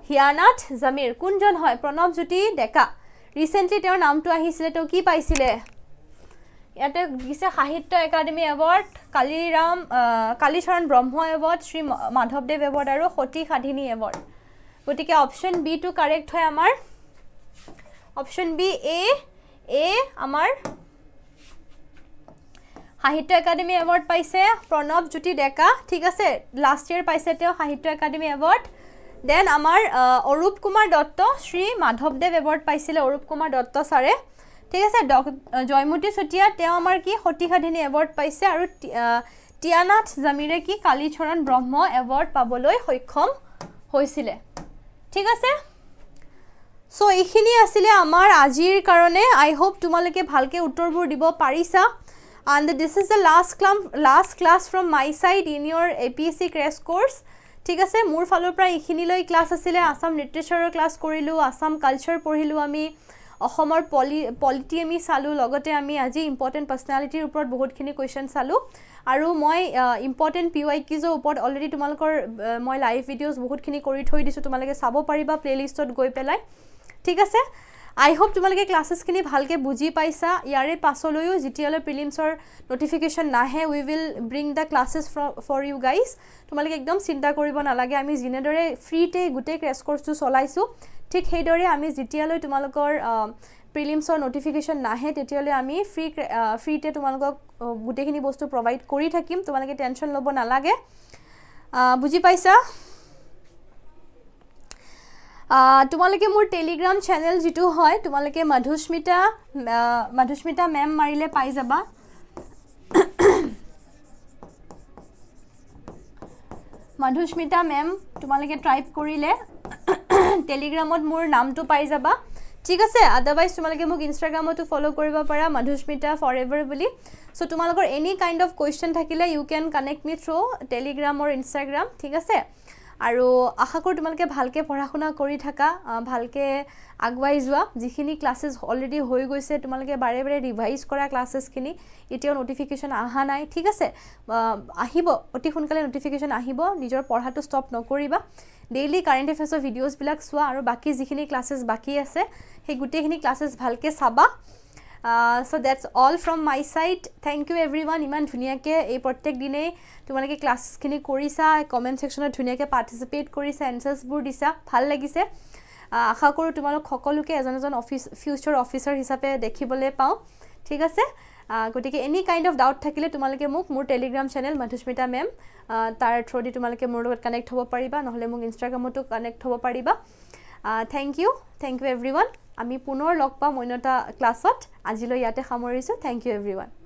হিয়ানাথ জামিৰ কোনজন হয় প্ৰণৱ জ্যোতি ডেকা ৰিসেন্টলি তেওঁৰ নামটো আহিছিলে তো কি পাইছিলে ইয়াতে দিছে সাহিত্য একাডেমি এৱাৰ্ড কালীচৰণ ব্ৰহ্ম এৱাৰ্ড শ্ৰী মাধৱদেৱ এৱাৰ্ড আৰু সতী সাধিনী এৱাৰ্ড গটিকে অপশন বি টু কাৰেক্ট হয় আমাৰ অপশন বি এ আমাৰ সাহিত্য একাডেমি এৱাৰ্ড পাইছে প্ৰণৱ জ্যোতি ডেকা ঠিক আছে লাষ্ট ইয়াৰ পাইছে তেও সাহিত্য একাডেমি এৱাৰ্ড দেন আমাৰ অৰূপ কুমাৰ দত্ত শ্ৰী মাধৱদেৱ এৱাৰ্ড পাইছিলে অৰূপ কুমাৰ দত্ত ছাৰে ঠিক আছে জয়মতী চুটিয়া তেও আমাৰ কি সতী সাধিনী এৱাৰ্ড পাইছে আৰু টিয়ানাথ জামিৰে কি কালীচৰণ ব্ৰহ্ম এৱাৰ্ড পাবলৈ সক্ষম হৈছিলে ঠিক আছে সো এইখিনি আছিল আমাৰ আজিৰ কাৰণে আই হোপ তোমালোকে ভালকে উত্তৰবোৰ দিব পাৰিছা and this is the last class from my side in your APSC crash course ঠিক আছে মোৰ ফালৰ পৰা এইখিনি লৈ ক্লাস আছিল আসাম লিটাৰেচাৰৰ ক্লাস কৰিলো আসাম কালচাৰ পঢ়িলো আমি অসমৰ পলিটি আমি চালু লগতে আমি আজি ইম্পৰ্টেন্ট পাৰ্সনালিটিৰ ওপৰত বহুতখিনি কোৱেশ্চন চালু আৰু মই ইম্পৰ্টেন্ট PYQৰ ওপৰত অলৰেডি তোমালোকৰ মই লাইভ ভিডিওস বহুতখিনি কৰি থৈ দিছো তোমালোকে চাব পাৰিবা প্লেলিষ্টত গৈ পেলাই ঠিক আছে I hope তোমালোকে ক্লাসেসখিনি ভালকে বুজি পাইছা ইয়াৰে পাছলৈও জিটিএলৰ প্ৰিলিমছৰ নোটিফিকেশন নাহে we will bring the classes for you guys তোমালোকে একদম চিন্তা কৰিব নালাগে আমি জিনেদৰে ফ্ৰীতে গুটেই ক্ৰেশ কোৰ্সটো চলাইছো ঠিক হেইদৰে আমি জিটিএলৈ তোমালোকৰ প্ৰিলিমছৰ নোটিফিকেশন নাহে তেতিয়ালৈ আমি ফ্ৰীতে তোমালোকক গুটেখিনি বস্তু প্ৰভাইড কৰি থাকিম তোমালোকে টেনচন ল'ব নালাগে বুজি পাইছা তোমালোকে মোৰ টেলিগ্ৰাম চেনেল যেটো হয় তোমালোকে মধুস্মিতা মেম মাৰিলে পাই যাবা মধুস্মিতা মেম তোমালোকে টাইপ কৰিলে টেলিগ্ৰামত মোৰ নামটো পাই যাবা ঠিক আছে আদাৰৱাইজ তোমালোকে মোক ইনষ্টাগ্ৰামতো ফলো কৰিব পাৰা মধুস্মিতা ফৰএভাৰ বুলি সো তোমালোকৰ এনি কাইন্ড অফ কোৱেশ্চন থাকিলে you can connect me through Telegram or Instagram ঠিক আছে আৰু আশা কৰো তোমালোকে ভালকে পঢ়াশুনা কৰি থাকা ভালকে আগবাই যোৱা যিখিনি ক্লাसेस অলৰেডি হৈ গৈছে তোমালোকে বাৰে বাৰে ৰিভাইজ কৰা ক্লাसेसখিনি এতিয়াও নোটিফিকেশন আহা নাই ঠিক আছে আহিব অতি সোনকালে নোটিফিকেশন আহিব নিজৰ পঢ়াটো ষ্টপ নকৰিবা ডেইলি কাৰেন্ট এফেয়াৰ্সৰ ভিডিওস বিলাক চোৱা আৰু বাকি যিখিনি ক্লাसेस বাকি আছে সেই গুটেখিনি ক্লাसेस ভালকে চাবা so that's all from my side thank you everyone iman dhuniake ei prottek dine tumaleke class khini korisa comment section ot dhuniake participate korisa answers bur disa bhal lagise akha koru tumalok khokoluke ejon future officer hisabe dekhibole pao thik ase gotike any kind of doubt thakile tumaleke muk mur telegram channel madhusmita ma'am tar through di tumaleke mur logot connect hobo pariba নহলে muk instagram oto connect hobo pariba thank you everyone আমি পুনৰ লগ পাম অন্যটা ক্লাছত আজিলৈ ইয়াতে সামৰিছো thank U এভৰিওয়ান